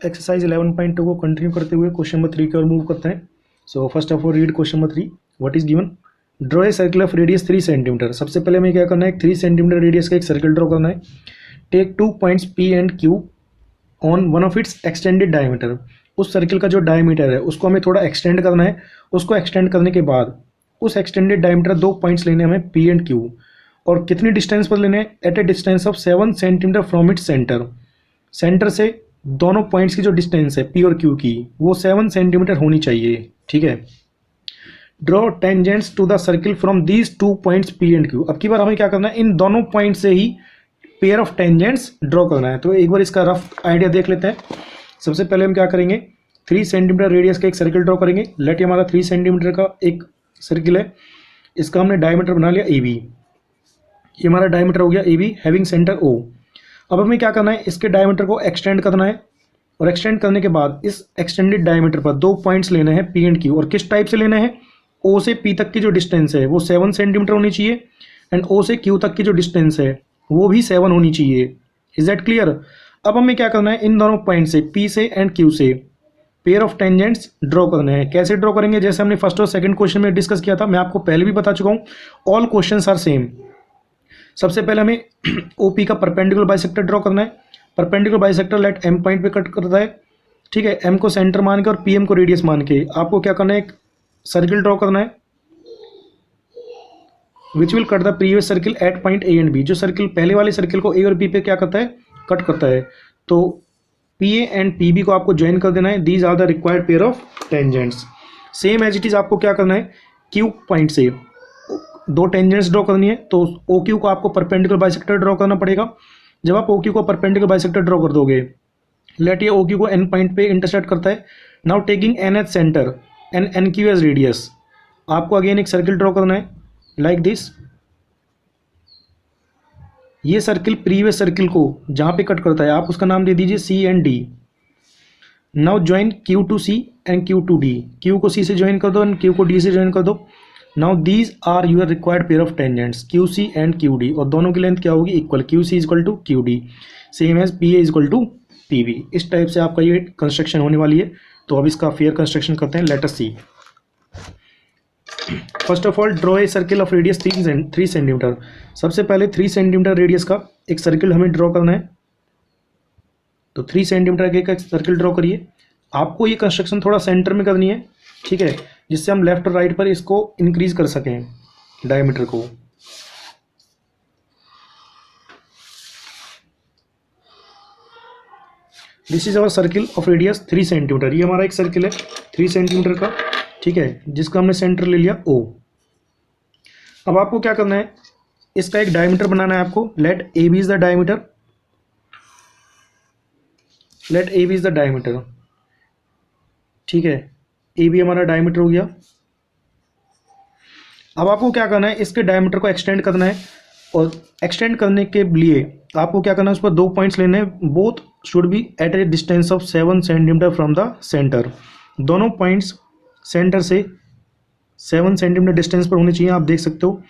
exercise 11.2 को कंटिन्यू करते हुए क्वेश्चन नंबर 3 की ओर मूव करते हैं। So first of all read question number 3। What is given, draw a circle of radius 3 centimetre. सबसे पहले हमें क्या करना है, 3 सेंटीमीटर रेडियस का एक सर्किल ड्रॉ करना है। Take 2 points P and Q on one of its extended diameter. उस सर्किल का जो डायमीटर है उसको हमें थोड़ा एक्सटेंड करना है। उसको एक्सटेंड करने के बाद उस एक्सटेंडेड डायमीटर 2 पॉइंट्स लेने हमें पी एंड क्यू, और कितनी डिस्टेंस पर लेने हैं, at a distance of 7 centimetre from its centre. Centre से दोनों पॉइंट्स की जो डिस्टेंस है पी और क्यू की वो 7 सेंटीमीटर होनी चाहिए, ठीक है। Draw tangents to the circle from these 2 points P and Q. अब की बार हमें क्या करना है, इन दोनों पॉइंट से ही पेयर ऑफ टेंजेंट्स ड्रॉ करना है। तो एक बार इसका रफ आइडिया देख लेते हैं। सबसे पहले हम क्या करेंगे, 3 सेंटीमीटर रेडियस का एक सर्किल ड्रॉ करेंगे। लेट ये हमारा 3 सेंटीमीटर का एक सर्किल है, इसका हमने डायमीटर बना लिया ए बी। ये हमारा डायमीटर हो गया A B having centre O. अब हमें क्या करना है, इसके डायमीटर को एक्सटेंड करना है, और एक्सटेंड करने के बाद इस एक्सटेंडेड डायमीटर पर 2 पॉइंट्स लेने हैं पी एंड क्यू। और किस टाइप से लेना है, ओ से पी तक की जो डिस्टेंस है वो 7 सेंटीमीटर होनी चाहिए, एंड ओ से क्यू तक की जो डिस्टेंस है वो भी 7 होनी चाहिए। Is that clear. अब हमें क्या करना है, इन दोनों पॉइंट से पी से एंड क्यू से पेयर ऑफ टेंजेंट्स ड्रॉ करने हैं। कैसे ड्रॉ करेंगे, जैसे हमने फर्स्ट और सेकंड क्वेश्चन में डिस्कस किया था, मैं आपको पहले भी बता चुका हूँ, ऑल क्वेश्चंस आर सेम। सबसे पहले हमें ओपी का परपेंडिकुलर बाइसेक्टर ड्रॉ करना है। Perpendicular bisector let M point पे कट करता है, ठीक है। एम को सेंटर मान के और पी एम को रेडियस मान के आपको क्या करना है, एक सर्किल ड्रॉ करना है which will cut the previous circle at point A and B. जो सर्किल पहले वाले सर्किल को ए और बी पे क्या करता है, कट करता है। तो P A and P B को आपको ज्वाइन कर देना है। These are the required pair of tangents. Same as it is आपको क्या करना है, क्यू पॉइंट से दो टेंजेंट्स ड्रॉ करनी है, तो ओ क्यू को आपको परपेंडिकुलर बाइसेक्टर ड्रॉ करना पड़ेगा। जब आप ओ क्यू को परपेंडिकुलर बाइसेक्टर ड्रॉ कर दोगे, लेट ये ओ क्यू को एन पॉइंट पे इंटरसेक्ट करता है। Now taking N as centre and N Q as radius, आपको अगेन एक सर्किल ड्रॉ करना है लाइक दिस। ये सर्किल प्रीवियस सर्किल को जहाँ पे कट करता है आप उसका नाम दे दीजिए C and D. Now join Q to C and Q to D, Q को सी से ज्वाइन कर दो एंड क्यू को डी से ज्वाइन कर दो। Now these are your required pair of tangents Q C and Q D, और दोनों की लेंथ क्या होगी, equal, Q C equal to Q D, same as P A equal to P V. इस टाइप से आपका ये कंस्ट्रक्शन होने वाली है। तो अब इसका फेयर कंस्ट्रक्शन करते हैं, let us see. First of all draw a circle of radius 3 centimetre. सबसे पहले 3 सेंटीमीटर रेडियस का एक सर्किल हमें ड्रॉ करना है। तो 3 सेंटीमीटर का एक सर्किल ड्रॉ करिए। आपको ये कंस्ट्रक्शन थोड़ा सेंटर में करनी है, ठीक है, जिससे हम लेफ्ट और राइट पर इसको इंक्रीज कर सकें डायमीटर को। This is our circle of radius 3 centimetre. ये हमारा एक सर्किल है 3 सेंटीमीटर का, ठीक है, जिसका हमने सेंटर ले लिया O। अब आपको क्या करना है, इसका एक डायमीटर बनाना है आपको। Let A B is the diameter, let A B is the diameter, ठीक है, ए बी हमारा डायमीटर हो गया। अब आपको क्या करना है, इसके डायमीटर को एक्सटेंड करना है, और एक्सटेंड करने के लिए आपको क्या करना है, उस पर 2 पॉइंट्स लेने हैं। Both should be at a distance of 7 centimetre from the centre. दोनों पॉइंट्स सेंटर से 7 सेंटीमीटर डिस्टेंस पर होने चाहिए। आप देख सकते हो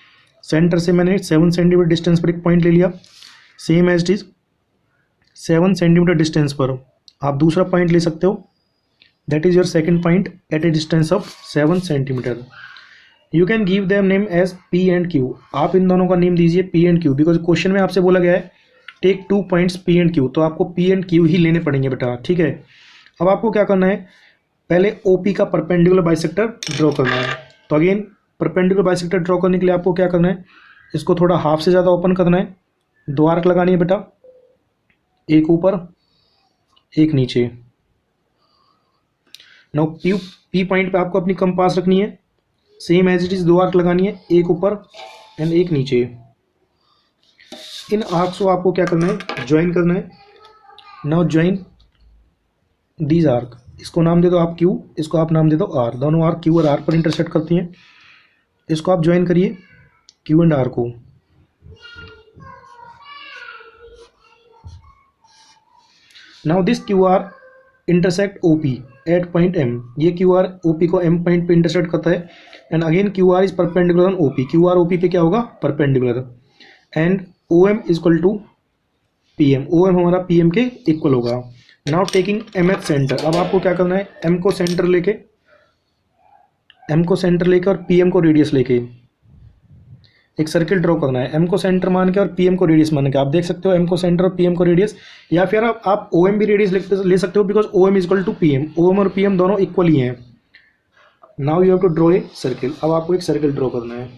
सेंटर से मैंने 7 सेंटीमीटर डिस्टेंस पर एक पॉइंट ले लिया। Same as it is 7 centimetre distance पर आप दूसरा पॉइंट ले सकते हो, that is your second point at a distance of 7 centimetre. You can give them name as P and Q. आप इन दोनों का नेम दीजिए P and Q, because question में आपसे बोला गया है take 2 points P and Q, तो आपको पी एंड क्यू ही लेने पड़ेंगे बेटा, ठीक है। अब आपको क्या करना है, पहले ओ पी का परपेंडिकुलर बाइसेक्टर ड्रॉ करना है। तो अगेन परपेंडिकुलर बाइसेक्टर ड्रॉ करने के लिए आपको क्या करना है, इसको थोड़ा हाफ से ज़्यादा ओपन करना है, 2 आर्क लगानी है बेटा, एक ऊपर एक नीचे। नाउ पी पॉइंट पे आपको अपनी कंपास रखनी है, same as it is 2 arc लगानी है, एक ऊपर एंड एक नीचे। इन आर्क्स को आपको क्या करना है, ज्वाइन करना है। नाउ ज्वाइन दीज आर्क, इसको नाम दे दो आप Q, इसको आप नाम दे दो R। दोनों आर्क Q और R पर इंटरसेक्ट करती हैं। इसको आप ज्वाइन करिए Q एंड R को। Now this QR intersect OP at point M। ये QR OP को M पॉइंट पे इंटरसेक्ट करता है, and again QR is perpendicular on OP। QR OP पे क्या होगा, perpendicular, and OM is equal to PM। OM हमारा PM के इक्वल होगा। नाउ टेकिंग MH सेंटर, अब आपको क्या करना है, M को सेंटर लेके और PM को रेडियस लेके एक सर्किल ड्रॉ करना है। M को सेंटर मान के और PM को रेडियस मान के। आप देख सकते हो M को सेंटर और PM को रेडियस, या फिर आप OM भी रेडियस ले सकते हो, because OM is equal to PM। OM और PM दोनों इक्वल ही हैं। Now you have to draw a circle. अब आपको एक सर्किल ड्रॉ करना है,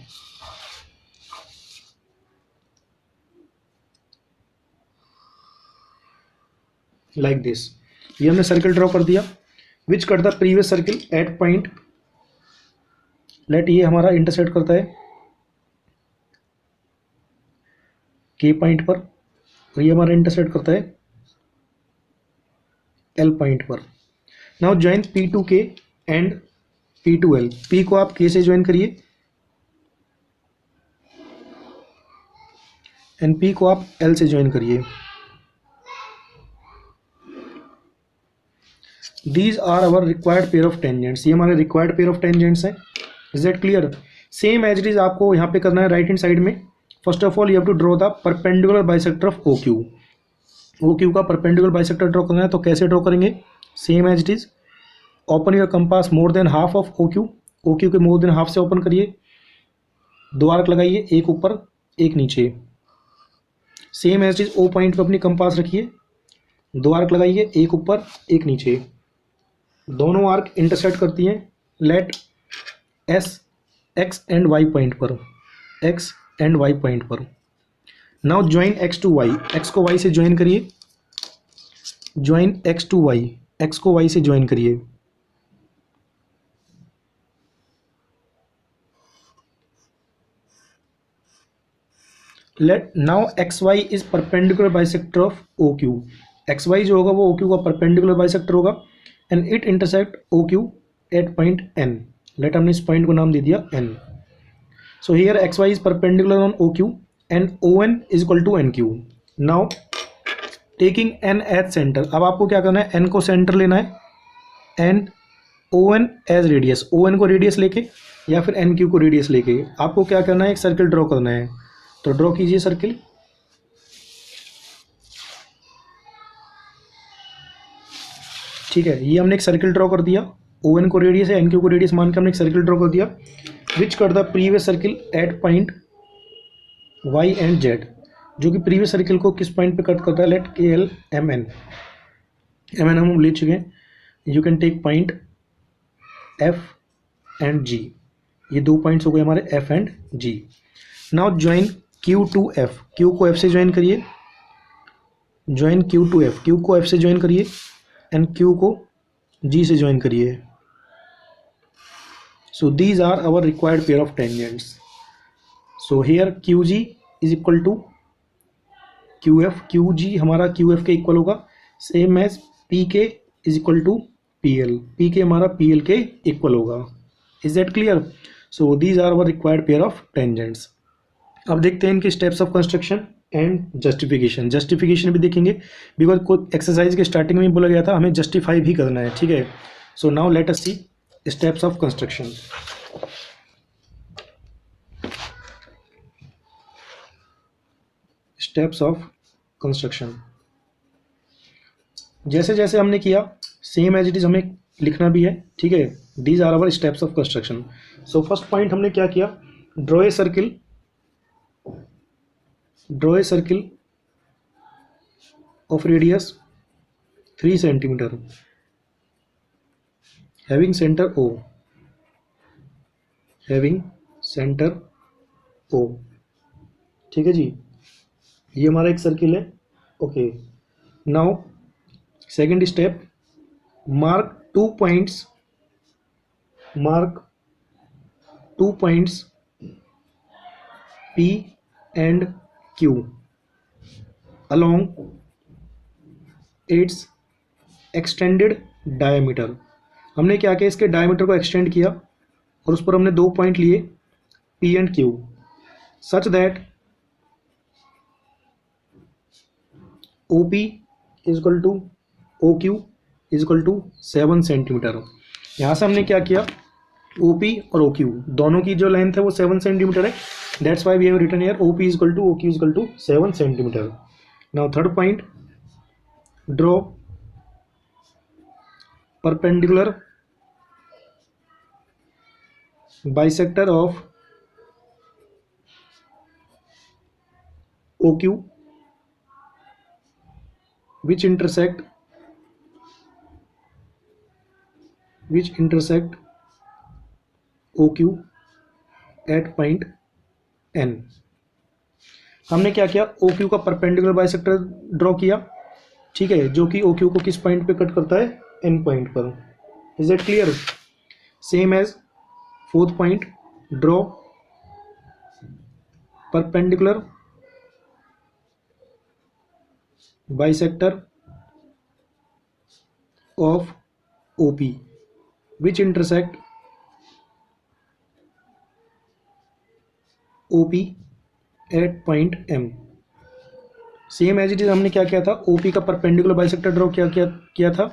लाइक दिस। ये हमने सर्किल ड्रॉ कर दिया, which cut the previous circle at point, let ये हमारा इंटरसेक्ट करता है K पॉइंट पर, और ये हमारा इंटरसेक्ट करता है L पॉइंट पर। Now join P2K and P2L। P को आप K से ज्वाइन करिए एंड P को आप L से ज्वाइन करिए। These are our required pair of tangents। ये हमारे required pair of tangents हैं। Is that clear? Same as it is आपको यहाँ पे करना है राइट हैंड साइड में। First of all you have to draw the perpendicular bisector of OQ। OQ का परपेंडिकुलर बाइसेक्टर ड्रॉ करना है, तो कैसे ड्रॉ करेंगे, same as it is. Open your compass more than half of OQ। OQ के मोर देन हाफ से ओपन करिए, 2 आर्क लगाइए, एक ऊपर एक नीचे। Same as it is O point पर अपनी कंपास रखिए, 2 आर्क लगाइए, एक ऊपर एक नीचे। दोनों आर्क इंटरसेक्ट करती हैं let X and Y point पर, X एंड Y पॉइंट पर। Now join X to Y। X को Y से ज्वाइन करिए, join X to Y, X को Y से ज्वाइन करिए। Let now X Y is perpendicular bisector of O Q. X Y जो होगा वो ओ क्यू का परपेंडिकुलर बाइसेक्टर होगा and it intersect O Q at point N. Let हमने इस पॉइंट को नाम दे दिया N. So here X Y is perpendicular on O Q and O N is equal to N Q. Now taking N as centre, अब आपको क्या करना है, एन को सेंटर लेना है and O N as radius, O N को रेडियस लेके या फिर एन क्यू को रेडियस लेके आपको क्या करना है, एक सर्किल ड्रॉ करना है। तो ड्रॉ कीजिए सर्किल। ठीक है, ये हमने एक सर्किल ड्रॉ कर दिया, ओ एन को रेडियस है, एन क्यू को रेडियस मान के हमने एक सर्किल ड्रॉ कर दिया which cut the previous circle at point Y and Z, जो कि प्रीवियस सर्किल को किस पॉइंट पे कट करता है, let K L M N. M N हम ले चुके हैं। You can take point F and G, ये दो पॉइंट्स हो गए हमारे F and G. Now join Q to F, Q को एफ से ज्वाइन करिए, join Q to F, Q को एफ से ज्वाइन करिए एंड क्यू को जी से ज्वाइन करिए। So these are our required pair of tangents. So here Q G is equal to Q F, Q G हमारा क्यू एफ के इक्वल होगा, same as P K is equal to P L, P K हमारा पी एल के इक्वल होगा। Is that clear? So these are our required pair of tangents. अब देखते हैं इनके steps of construction and justification. Justification भी देखेंगे बिकॉज कोई एक्सरसाइज के स्टार्टिंग में बोला गया था हमें जस्टिफाई भी करना है। ठीक है, so now let us see steps of construction. Steps of construction जैसे जैसे हमने किया सेम एज इट इज हमें लिखना भी है। ठीक है, these are our steps of construction. So first point हमने क्या किया, draw a circle, draw a circle of radius 3 centimeter having center O, having center O। ठीक है जी, ये हमारा एक सर्किल है। Okay, now second step, mark 2 points, mark 2 points P and Q along its extended diameter। हमने क्या किया, इसके डायमीटर को एक्सटेंड किया और उस पर हमने 2 पॉइंट लिए P and Q such that OP is equal to OQ is equal to 7 centimetre. यहाँ से हमने क्या किया, OP और OQ दोनों की जो लेंथ है वो 7 सेंटीमीटर है, that's why we have written here OP is equal to OQ is equal to 7 centimetre. Now third point, draw perpendicular bisector of OQ which intersect OQ at point N। हमने क्या किया, OQ का परपेंडिकुलर बाइसेक्टर ड्रॉ किया। ठीक है, जो कि OQ को किस पॉइंट पे कट करता है, N पॉइंट पर। Is it clear? Same as fourth point, draw perpendicular bisector of OP which intersect OP at point M। Same as it is हमने क्या किया था, OP का परपेंडिकुलर बाइसेक्टर ड्रॉ किया था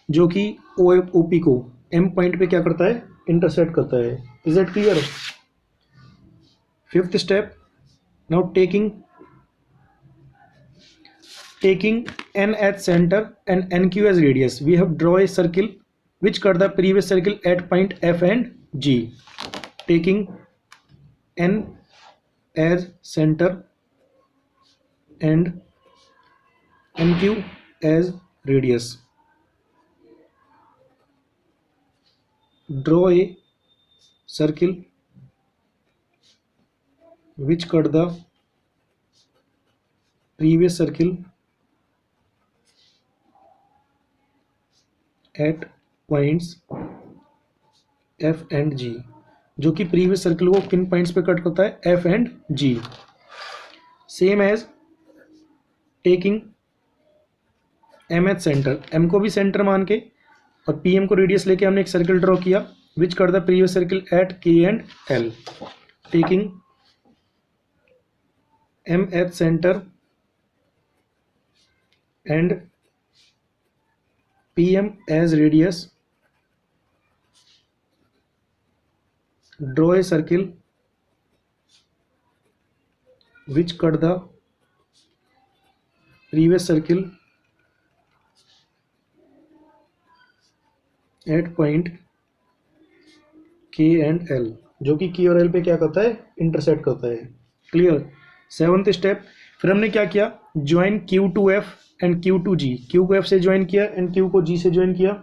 जो कि OP को M पॉइंट पे क्या करता है, इंटरसेक्ट करता है। Is it clear? Fifth step, now taking N as center and NQ as radius, we have draw a circle which cut the previous circle at point F and G. Taking N as center and NQ as radius, draw a circle which cut the previous circle at points F and G, जो कि प्रीवियस सर्किल को किन पॉइंट्स पे कट करता है, F and G। Same as taking M H centre, M को भी सेंटर मान के और पी एम को रेडियस लेके हमने एक सर्किल ड्रॉ किया which cut the previous circle at K and L, taking M H centre and P M as radius, draw a circle which cut the previous circle at point K and L, जो कि K और L पे क्या करता है, इंटरसेक्ट करता है। क्लियर। सेवंथ स्टेप, फिर हमने क्या किया, join Q to F and Q to G, Q को F से ज्वाइन किया एंड Q को G से ज्वाइन किया।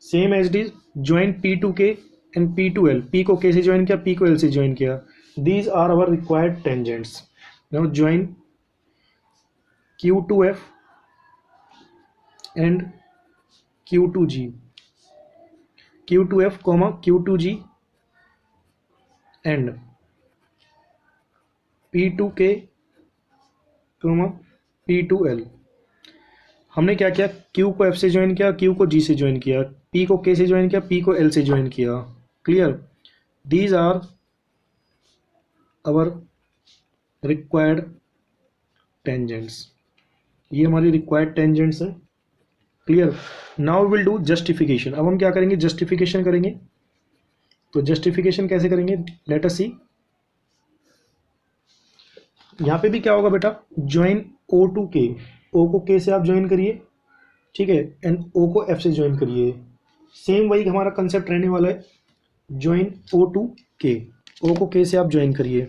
Same as it is join P to K and P to L, P को K से ज्वाइन किया, P को L से ज्वाइन किया। These are our required tangents. Now join Q to F and Q to G, Q to F comma Q to G and P to K comma P to L। हमने क्या किया, Q को F से ज्वाइन किया, Q को G से ज्वाइन किया, P को K से ज्वाइन किया, P को L से ज्वाइन किया। Clear. These are our required tangents, ये हमारी रिक्वायर्ड टेंजेंट्स है। Clear. Now will do justification. अब हम क्या करेंगे, जस्टिफिकेशन करेंगे। तो जस्टिफिकेशन कैसे करेंगे, लेट अस सी। यहाँ पे भी क्या होगा बेटा, join O to K, O को K से आप ज्वाइन करिए, ठीक है, एंड O को F से ज्वाइन करिए। सेम वही हमारा कंसेप्ट रहने वाला है, join O to K, O को K से आप ज्वाइन करिए,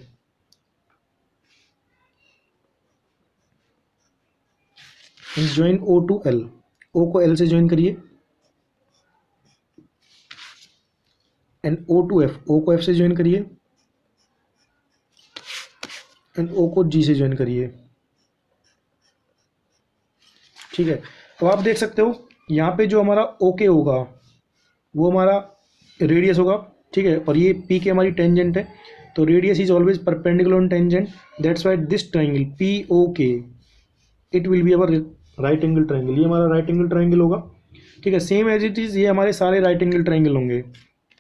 and join O to L, O को L से ज्वाइन करिए, and O to F, O को F से ज्वाइन करिए, एंड O को G से ज्वाइन करिए। ठीक है। अब आप देख सकते हो यहाँ पे जो हमारा OK होगा वो हमारा रेडियस होगा, ठीक है, और ये P के हमारी टेंजेंट है, तो radius is always perpendicular on tangent, that's why this triangle POK it will be our right angle triangle, ये हमारा राइट एंगल ट्राइंगल होगा। ठीक है, सेम एज इट इज ये हमारे सारे राइट एंगल ट्राइंगल होंगे,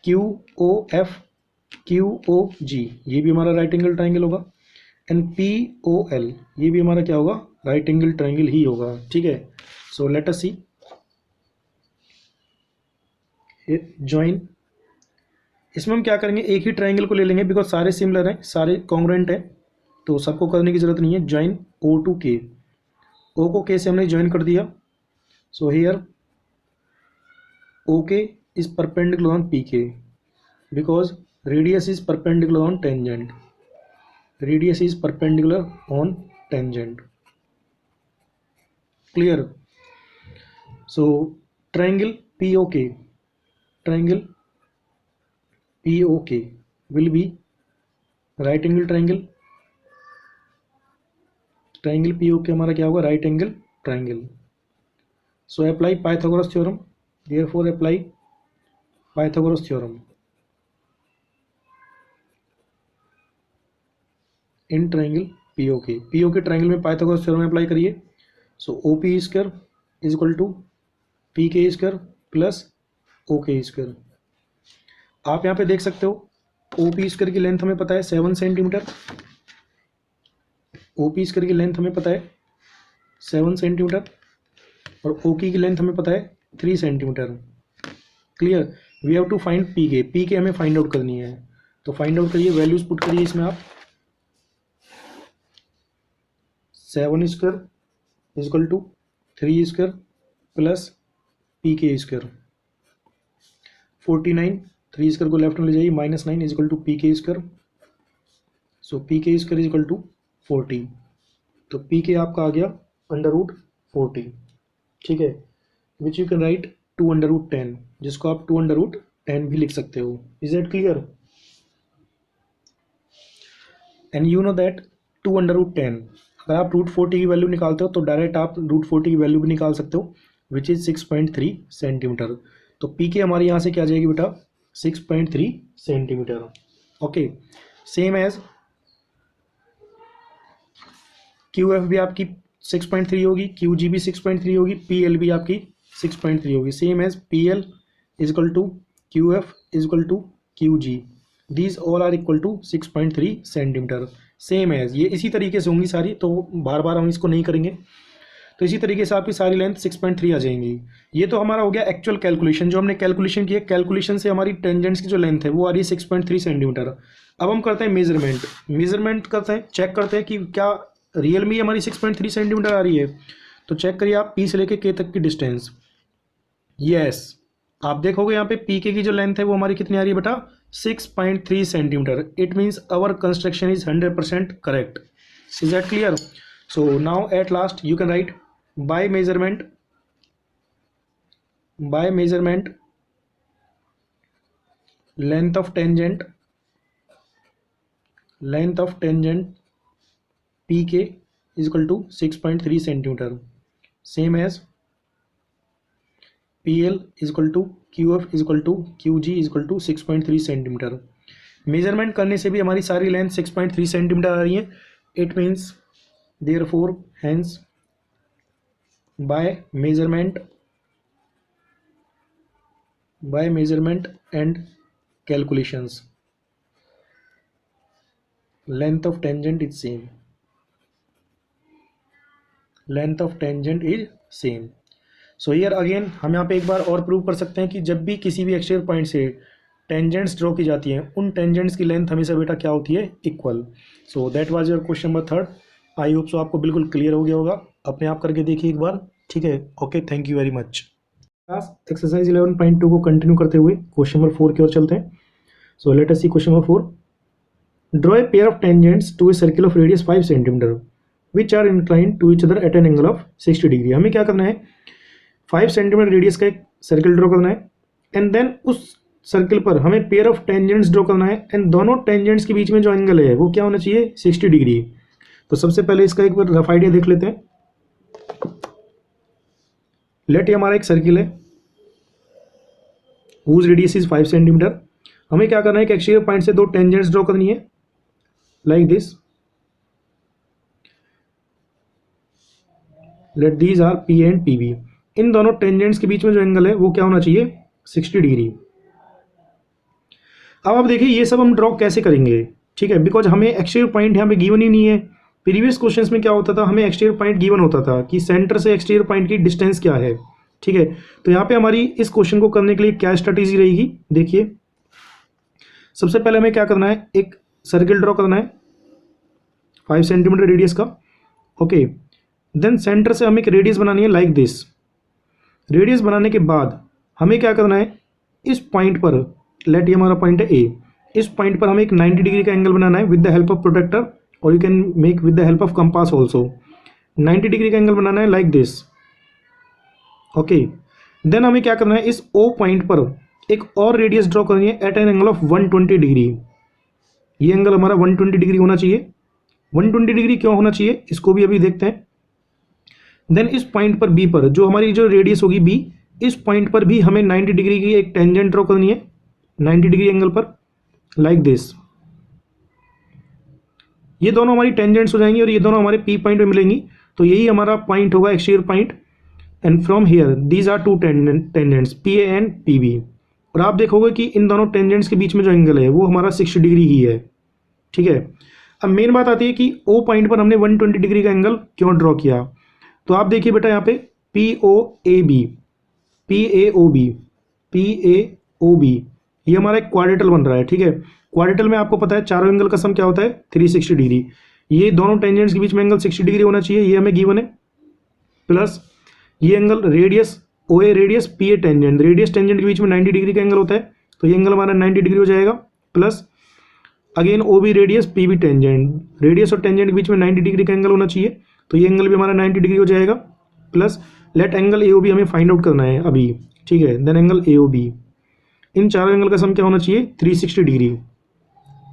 QOF QOG ये भी हमारा राइट एंगल ट्राइंगल होगा, एंड POL ये भी हमारा क्या होगा, राइट एंगल ट्राइंगल ही होगा। ठीक है, so let us see join. इसमें हम क्या करेंगे, एक ही ट्राइंगल को ले लेंगे बिकॉज सारे सिमिलर हैं, सारे कॉन्ग्रुएंट हैं, तो सबको करने की जरूरत नहीं है। Join O to K, O को K से हमने ज्वाइन कर दिया, so here OK is perpendicular on PK because radius is perpendicular on tangent, radius is perpendicular on tangent. Clear. So triangle POK, triangle POK will be right angle triangle, triangle POK हमारा क्या होगा, right angle triangle। So apply Pythagoras theorem, therefore apply Pythagoras theorem in triangle POK। POK triangle में Pythagoras theorem अप्लाई करिए। So OP square is equal to PK square plus OK square. आप यहाँ पे देख सकते हो OP स्क्वायर की लेंथ हमें पता है 7 सेंटीमीटर, OP स्क्वायर की लेंथ हमें पता है 7 सेंटीमीटर और OK की लेंथ हमें पता है 3 centimetre. Clear. We have to find PK, PK हमें फाइंड आउट करनी है, तो फाइंड आउट करिए, वैल्यूज पुट करिए इसमें आप। 7 square is equal to 3 square plus PK square, 49, 3 square को लेफ्ट में ले जाइए, -9 is equal to PK square, so PK square is equal to 40, तो PK आपका आ गया √40। ठीक है, विच यू कैन राइट 2√10, जिसको आप 2√10 भी लिख सकते हो। Is that clear. And you know that 2√10 अगर आप √40 की वैल्यू निकालते हो तो डायरेक्ट आप √40 की वैल्यू भी निकाल सकते हो, विच इज 6.3 सेंटीमीटर। तो PK हमारी यहाँ से क्या जाएगी बेटा, 6.3 centimetre. Okay, same as Q F भी आपकी 6.3 होगी, क्यू जी भी 6.3 होगी, पी एल भी आपकी 6.3 होगी, same as P L is equal to Q F is equal to Q G, these all are equal to 6.3 centimetre, same as. ये इसी तरीके से होंगी सारी, तो बार बार हम इसको नहीं करेंगे। तो इसी तरीके से आपकी सारी लेंथ 6.3 आ जाएंगी। ये तो हमारा हो गया एक्चुअल कैलकुलेशन, जो हमने कैलकुलेशन की है, कैलकुलेशन से हमारी टेंजेंट्स की जो लेंथ है वो आ रही है 6.3 सेंटीमीटर। अब हम करते हैं मेजरमेंट, मेजरमेंट करते हैं, चेक करते हैं कि क्या रियल में हमारी 6.3 सेंटीमीटर आ रही है। तो चेक करिए आप पी से लेके के तक की डिस्टेंस। यस, आप देखोगे यहाँ पे पी के की जो लेंथ है वो हमारी कितनी आ रही है बेटा, 6.3 centimetre. It means our construction is 100% correct. Is that clear? So now at last you can write by measurement length of tangent pk is equal to 6.3 centimeter, same as pl is equal to qf is equal to qg is equal to 6.3 centimetre. Measurement करने से भी हमारी सारी लेंथ 6.3 सेंटीमीटर आ रही है। It means therefore hence by measurement and calculations length of tangent is same, so here again हम यहाँ पे एक बार और प्रूव कर सकते हैं कि जब भी किसी भी एक्सटीरियर पॉइंट से टेंजेंट्स ड्रॉ की जाती हैं, उन टेंजेंट्स की लेंथ हमेशा बेटा क्या होती है, equal. So that was your question number 3। I hope सो आपको बिल्कुल क्लियर हो गया होगा। अपने आप करके देखिए एक बार, ठीक है? Okay, thank you very much. Class exercise 11.2 को कंटिन्यू करते हुए क्वेश्चन नंबर 4 की ओर चलते हैं। So let us see question number 4। Draw a pair of tangents to a circle of radius 5 centimetre which are inclined to each other at an angle of 60 degree. हमें क्या करना है, 5 सेंटीमीटर रेडियस का एक सर्किल ड्रॉ करना है, एंड देन उस सर्किल पर हमें पेयर ऑफ टेंजेंट्स ड्रॉ करना है, एंड दोनों टेंजेंट्स के बीच में जो एंगल है वो क्या होना चाहिए, 60 डिग्री। तो सबसे पहले इसका एक बार रफ आइडिया देख लेते हैं। लेट ये हमारा एक सर्किल है whose रेडियस इज 5 सेंटीमीटर। हमें क्या करना है, एक एक्सटीरियर पॉइंट से दो टेंजेंट्स ड्रॉ करनी है like this. Let these are P and P B. इन दोनों टेंजेंट्स के बीच में जो एंगल है वो क्या होना चाहिए, 60 डिग्री। अब आप देखिए ये सब हम ड्रॉ कैसे करेंगे, ठीक है? बिकॉज हमें एक्सटीरियर पॉइंट यहाँ पे गिवन ही नहीं है। प्रीवियस क्वेश्चंस में क्या होता था, हमें एक्सटीरियर पॉइंट गिवन होता था कि सेंटर से एक्सटीरियर पॉइंट की डिस्टेंस क्या है, ठीक है? तो यहाँ पे हमारी इस क्वेश्चन को करने के लिए क्या स्ट्रेटेजी रहेगी, देखिए। सबसे पहले हमें क्या करना है, एक सर्किल ड्रॉ करना है 5 सेंटीमीटर रेडियस का, ओके। देन सेंटर से हमें एक रेडियस बनानी है लाइक दिस। रेडियस बनाने के बाद हमें क्या करना है, इस पॉइंट पर, लेट ये हमारा पॉइंट है ए, इस पॉइंट पर हमें एक 90 डिग्री का एंगल बनाना है with the help of protractor, और you can make with the help of compass also. 90 degree का एंगल बनाना है लाइक दिस, ओके। देन हमें क्या करना है, इस ओ पॉइंट पर एक और रेडियस ड्रॉ करनी है at an angle of 120 degree. ये एंगल हमारा 120 डिग्री होना चाहिए। 120 डिग्री क्यों होना चाहिए, इसको भी अभी देखते हैं। देन इस पॉइंट पर बी पर, जो हमारी जो रेडियस होगी बी, इस पॉइंट पर भी हमें 90 डिग्री की एक टेंजेंट ड्रॉ करनी है 90 डिग्री एंगल पर लाइक दिस। ये दोनों हमारी टेंजेंट्स हो जाएंगी और ये दोनों हमारे पी पॉइंट में मिलेंगी, तो यही हमारा पॉइंट होगा exterior point. And from here these are two tangents P A and P B. और आप देखोगे कि इन दोनों टेंजेंट्स के बीच में जो एंगल है वो हमारा 60 डिग्री ही है, ठीक है? अब मेन बात आती है कि ओ पॉइंट पर हमने 120 डिग्री का एंगल क्यों ड्रॉ किया। तो आप देखिए बेटा यहाँ पे P O A B, P A O B, P A O B, ये हमारा एक क्वाड्रेटल बन रहा है, ठीक है? क्वाड्रेटल में आपको पता है चारों एंगल का सम क्या होता है, 360 डिग्री। ये दोनों टेंजेंट्स के बीच में एंगल 60 डिग्री होना चाहिए, ये हमें गिवन है। प्लस ये angle radius O A radius P A tangent, radius tangent के बीच में 90 डिग्री का एंगल होता है, तो ये एंगल हमारा 90 डिग्री हो जाएगा। Plus again O B radius P B tangent, radius और टेंजेंट के बीच में 90 डिग्री का एंगल होना चाहिए, तो ये एंगल भी हमारा 90 डिग्री हो जाएगा। Plus let angle A O B हमें फाइंड आउट करना है अभी, ठीक है? Then angle A O B, इन चारों एंगल का सम क्या होना चाहिए, 360 डिग्री,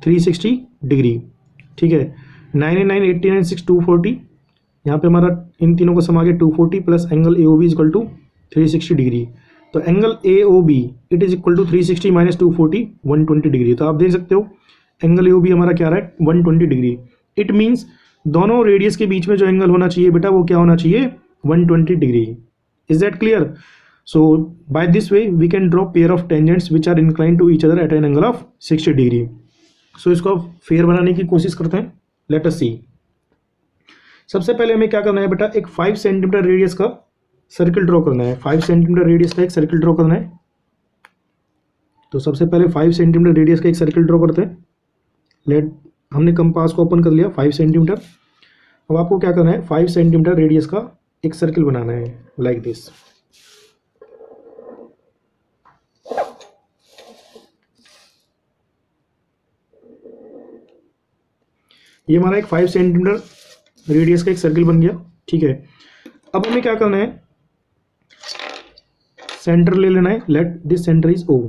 360 डिग्री, ठीक है? 99, 89, 6, 240, यहाँ पे हमारा इन तीनों का सम आ गया 240 plus angle A O B equal to 360 degree. तो angle A O B it is equal to 360 minus 240, 120 degree. तो आप देख सकते हो एंगल ए ओ बी हमारा क्या आ रहा है, 120 डिग्री। इट मीन्स दोनों रेडियस के बीच में जो एंगल होना चाहिए बेटा वो क्या होना चाहिए, 120 degree. Is that clear? So by this way we can draw pair of tangents which are inclined to each other at an angle of 60 degree. So इसको फेयर बनाने की कोशिश करते हैं। Let us see. सबसे पहले हमें क्या करना है बेटा, एक 5 सेंटीमीटर रेडियस का सर्किल ड्रॉ करना है। 5 सेंटीमीटर रेडियस का एक सर्किल ड्रॉ करना है। तो सबसे पहले 5 सेंटीमीटर रेडियस का एक सर्किल ड्रॉ करते हैं। हमने कंपास को ओपन कर लिया 5 सेंटीमीटर। अब आपको क्या करना है, 5 सेंटीमीटर रेडियस का एक सर्किल बनाना है लाइक दिस। ये हमारा एक 5 सेंटीमीटर रेडियस का एक सर्किल बन गया। ठीक है, अब हमें क्या करना है, सेंटर ले लेना है। लेट दिस सेंटर इज ओ।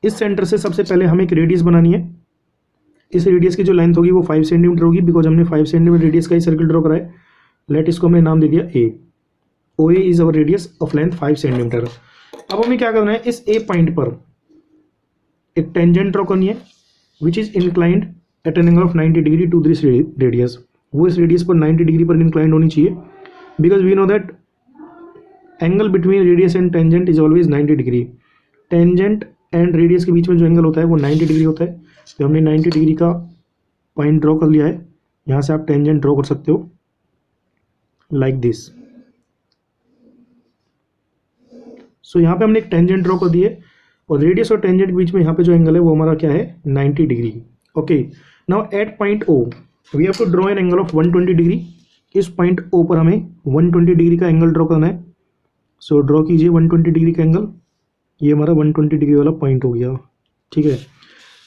इस सेंटर से सबसे पहले हमें एक रेडियस बनानी है। इस रेडियस की जो लेंथ होगी वो 5 सेंटीमीटर होगी, बिकॉज हमने 5 सेंटीमीटर रेडियस का ही सर्किल ड्रॉ करा है। लेट इसको हमने नाम दे दिया A. O A is our radius of length 5 centimetre. अब हमें क्या करना है, इस ए पॉइंट पर एक टेंजेंट ड्रॉ करनी है which is inclined at an angle of 90 degree to this radius. वो इस रेडियस पर 90 डिग्री पर इंक्लाइंड होनी चाहिए, because we know that angle between radius and tangent is always 90 degree. Tangent and radius के बीच में जो एंगल होता है वो 90 डिग्री होता है। तो हमने 90 डिग्री का पॉइंट ड्रॉ कर लिया है। यहाँ से आप टेंजेंट ड्रॉ कर सकते हो लाइक दिस। सो यहाँ पे हमने एक टेंजेंट ड्रॉ कर दी है और रेडियस और टेंजेंट के बीच में यहाँ पे जो एंगल है वो हमारा क्या है, 90 degree. Okay, now at point O we have to draw an angle of 120 degree. इस पॉइंट ओ पर हमें 120 डिग्री का एंगल ड्रॉ करना है। सो ड्रॉ कीजिए 120 डिग्री का एंगल। ये हमारा 120 डिग्री वाला पॉइंट हो गया। ठीक है,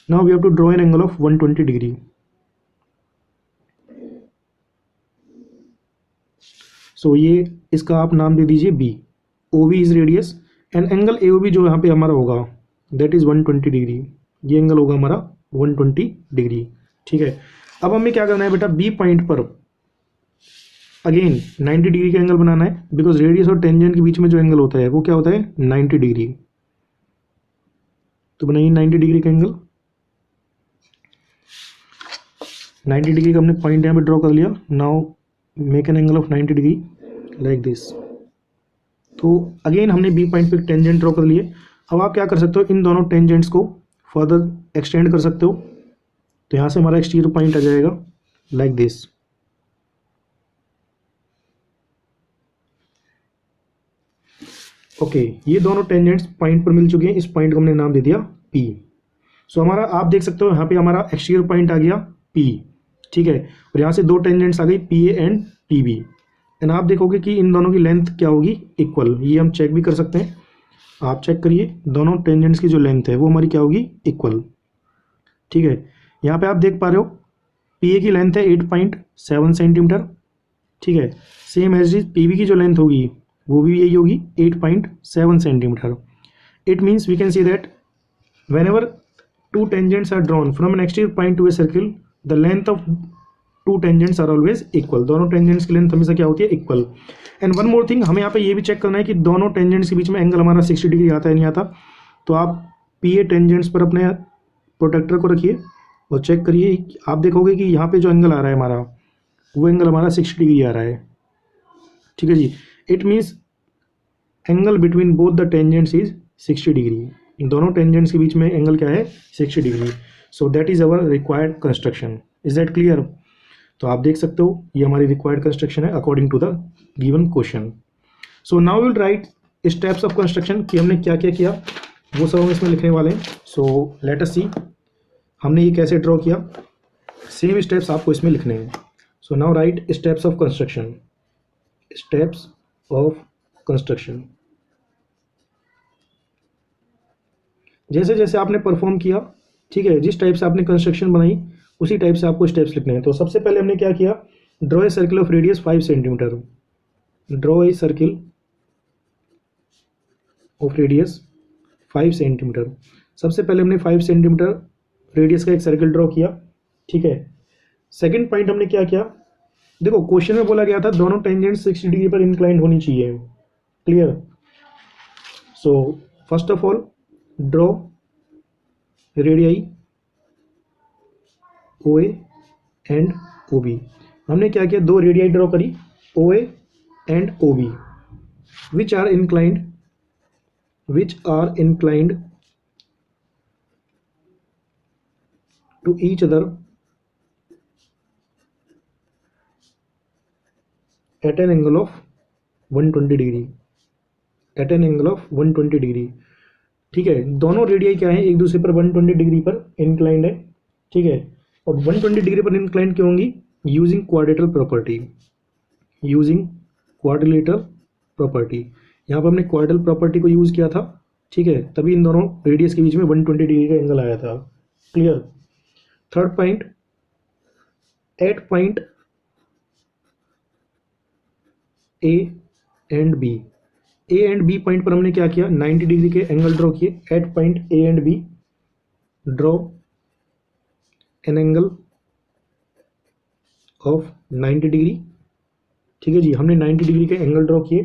now we have to draw an angle of 120 degree. So ये इसका आप नाम दे दीजिए B. O B is radius and angle A O B जो यहाँ पे हमारा होगा दैट इज 120 डिग्री। ये एंगल होगा हमारा 120 डिग्री। ठीक है, अब हमें क्या करना है बेटा, बी पॉइंट पर अगेन 90 डिग्री का एंगल बनाना है, बिकॉज रेडियस और टेंजेंट के बीच में जो एंगल होता है वो क्या होता है, 90 डिग्री। तो बनाइए 90 डिग्री का एंगल। 90 डिग्री का हमने पॉइंट यहाँ पे ड्रॉ कर लिया। Now make an angle of 90 degree like this. तो अगेन हमने बी पॉइंट पे टेंजेंट ड्रॉ कर लिए। अब आप क्या कर सकते हो, इन दोनों टेंजेंट्स को फर्दर एक्सटेंड कर सकते हो। तो यहाँ से हमारा एक्सटीरियर पॉइंट आ जाएगा लाइक दिस। ओके, ये दोनों टेंजेंट्स पॉइंट पर मिल चुके हैं। इस पॉइंट को हमने नाम दे दिया पी। सो हमारा आप देख सकते हो यहाँ पे हमारा एक्सटीरियर पॉइंट आ गया पी। ठीक है, और यहाँ से दो टेंजेंट्स आ गई P A and P B. And आप देखोगे कि इन दोनों की लेंथ क्या होगी, इक्वल। ये हम चेक भी कर सकते हैं, आप चेक करिए दोनों टेंजेंट्स की जो लेंथ है वो हमारी क्या होगी, इक्वल। ठीक है, यहाँ पे आप देख पा रहे हो पी ए की लेंथ है 8.7 सेंटीमीटर। ठीक है, same as is P B की जो लेंथ होगी वो भी यही होगी 8.7 centimetre. It means we can see that whenever two tangents are drawn from an exterior point to a circle, the length of two tangents are always equal। दोनों tangents की लेंथ हमेशा क्या होती है, equal. And one more thing, हमें यहाँ पे ये भी चेक करना है कि दोनों tangents के बीच में एंगल हमारा 60 डिग्री आता है नहीं आता। तो आप पी ए टेंजेंट्स पर अपने प्रोटेक्टर को रखिए और चेक करिए। आप देखोगे कि यहाँ पे जो एंगल आ रहा है हमारा वो एंगल हमारा 60 डिग्री आ रहा है। ठीक है जी, it means angle between both the tangents is 60 degree. दोनों टेंजेंट्स के बीच में एंगल क्या है, 60 degree. So that is our required construction. Is that clear? तो आप देख सकते हो ये हमारी रिक्वायर्ड कंस्ट्रक्शन है according to the given question. So now will write steps of construction कि हमने क्या क्या किया, वो सब हम इसमें लिखने वाले हैं। सो लेट अस सी हमने ये कैसे ड्रॉ किया, सेम स्टेप्स आपको इसमें लिखने हैं। So now right steps of construction. Steps of construction, जैसे जैसे आपने परफॉर्म किया, ठीक है, जिस टाइप से आपने कंस्ट्रक्शन बनाई उसी टाइप से आपको स्टेप्स लिखने हैं। तो सबसे पहले हमने क्या किया, draw a circle of radius 5 centimetre. Draw a circle of radius 5 centimetre. सबसे पहले हमने 5 सेंटीमीटर रेडियस का एक सर्किल ड्रॉ किया। ठीक है, सेकंड पॉइंट हमने क्या किया, देखो क्वेश्चन में बोला गया था दोनों टेंजेंट 60 डिग्री पर इंक्लाइंड होनी चाहिए। Clear? So first of all draw radii O A and O B. हमने क्या किया, दो रेडियाई ड्रॉ करी, O A and O B, which are inclined to each other at an angle of 120 degree, at an angle of 120 degree. ठीक है, दोनों रेडियाई क्या है, एक दूसरे पर 120 डिग्री पर इंक्लाइंड है। ठीक है, और 120 डिग्री पर इंक्लाइंड क्यों होंगी, using quadrilateral property, using quadrilateral property. यहाँ पर हमने क्वाड्रेटल प्रॉपर्टी को यूज किया था। ठीक है, तभी इन दोनों रेडियस के बीच में 120 डिग्री का एंगल आया था। Clear. Third point, at point A and B, A and B point पर हमने क्या किया, 90 डिग्री के एंगल ड्रॉ किए। At point A and B draw an angle of 90 degree. ठीक है जी, हमने 90 डिग्री के एंगल ड्रॉ किए।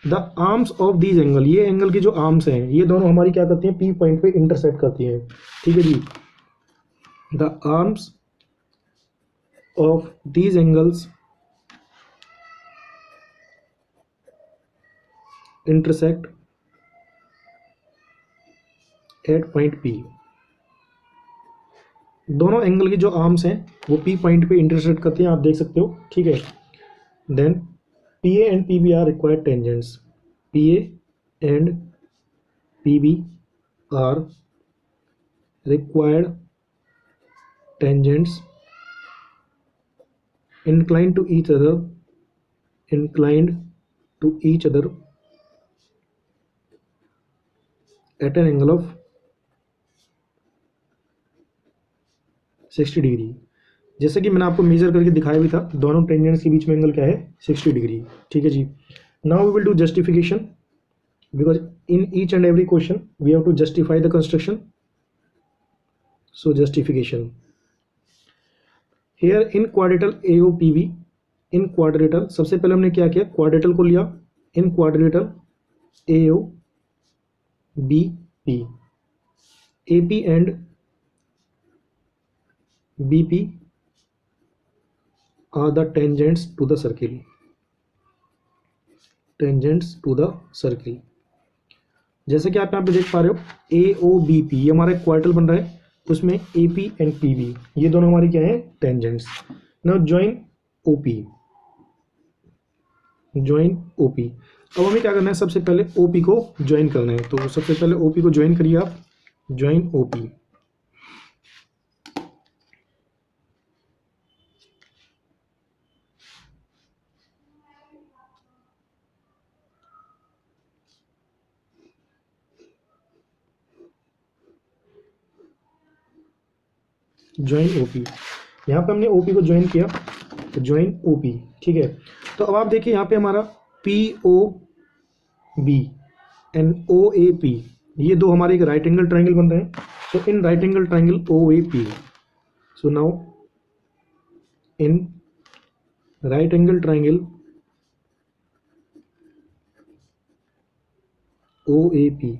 The arms of these angle, ये एंगल के जो आर्म्स हैं ये दोनों हमारी क्या करती हैं, पी पॉइंट पे इंटरसेक्ट करती हैं। ठीक है जी, the arms of these angles intersect at point P. दोनों एंगल के जो आर्म्स हैं वो पी पॉइंट पे इंटरसेक्ट करते हैं, आप देख सकते हो। ठीक है, then P A and P B are required tangents, P A and P B are required tangents inclined to each other at an angle of 60 degree. जैसे कि मैंने आपको मेजर करके दिखाया भी था, दोनों टेंजेंट्स के बीच में एंगल क्या है, 60 डिग्री। ठीक है जी, now we will do justification, because in each and every question we have to justify the construction. So justification here in quadrilateral AOPB, in quadrilateral सबसे पहले हमने क्या किया, क्वाड्रेटल को लिया। In quadrilateral AOBP, AP and BP are the tangents to the circle, tangents to the circle. जैसे कि आप यहाँ पे देख पा रहे हो, AOBP ये हमारा क्वाड्रेटल बन रहा है, उसमें AP एंड PB ये दोनों हमारे क्या है, tangents. Now join OP, join OP। अब हमें क्या करना है, सबसे पहले OP को ज्वाइन करना है। तो सबसे पहले OP को ज्वाइन करिए आप, ज्वाइन OP। ज्वाइन OP, यहाँ पे हमने OP को ज्वाइन किया, तो ज्वाइन OP। ठीक है, तो अब आप देखिए यहाँ पे हमारा POB एंड OAP ये दो हमारे एक राइट एंगल ट्राइंगल बन रहे हैं। तो in right angle triangle OAP, so now in right angle triangle OAP,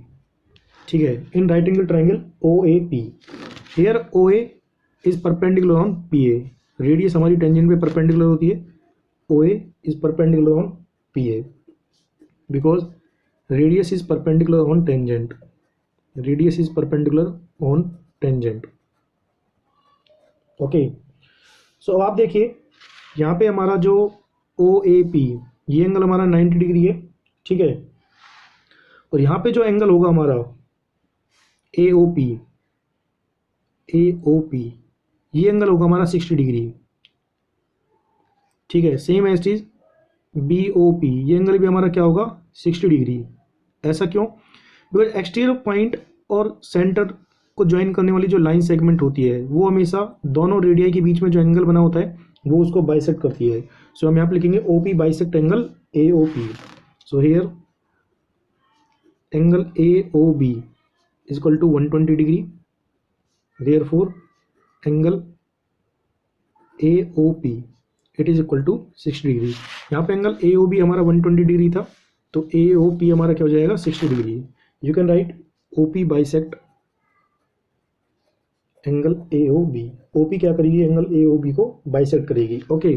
ठीक है, in right angle triangle OAP, here OA is perpendicular on PA, radius हमारी टेंजेंट पे परपेंडिकुलर होती है। OA is perpendicular on PA because radius is perpendicular on tangent, radius is perpendicular on tangent. Okay, so अब आप देखिए यहाँ पे हमारा जो OAP ये एंगल हमारा 90 डिग्री है। ठीक है, और यहाँ पे जो एंगल होगा हमारा AOP ये एंगल होगा हमारा 60 डिग्री। ठीक है, सेम एज इज BOP ये एंगल भी हमारा क्या होगा, 60 डिग्री। ऐसा क्यों, बिकॉज एक्सटीरियर पॉइंट और सेंटर को ज्वाइन करने वाली जो लाइन सेगमेंट होती है वो हमेशा दोनों रेडियाई के बीच में जो एंगल बना होता है वो उसको बाइसेक्ट करती है। सो हम यहाँ पे लिखेंगे OP bisect angle AOP। So here angle AOB is equal to 120 degree, therefore angle AOP it is equal to 60 degree. यहाँ पे एंगल AOB हमारा 120 डिग्री था, तो AOP हमारा क्या हो जाएगा, 60 degree. You can write OP bisect angle AOB। OP क्या करेगी, एंगल AOB को बाइसेक्ट करेगी। Okay,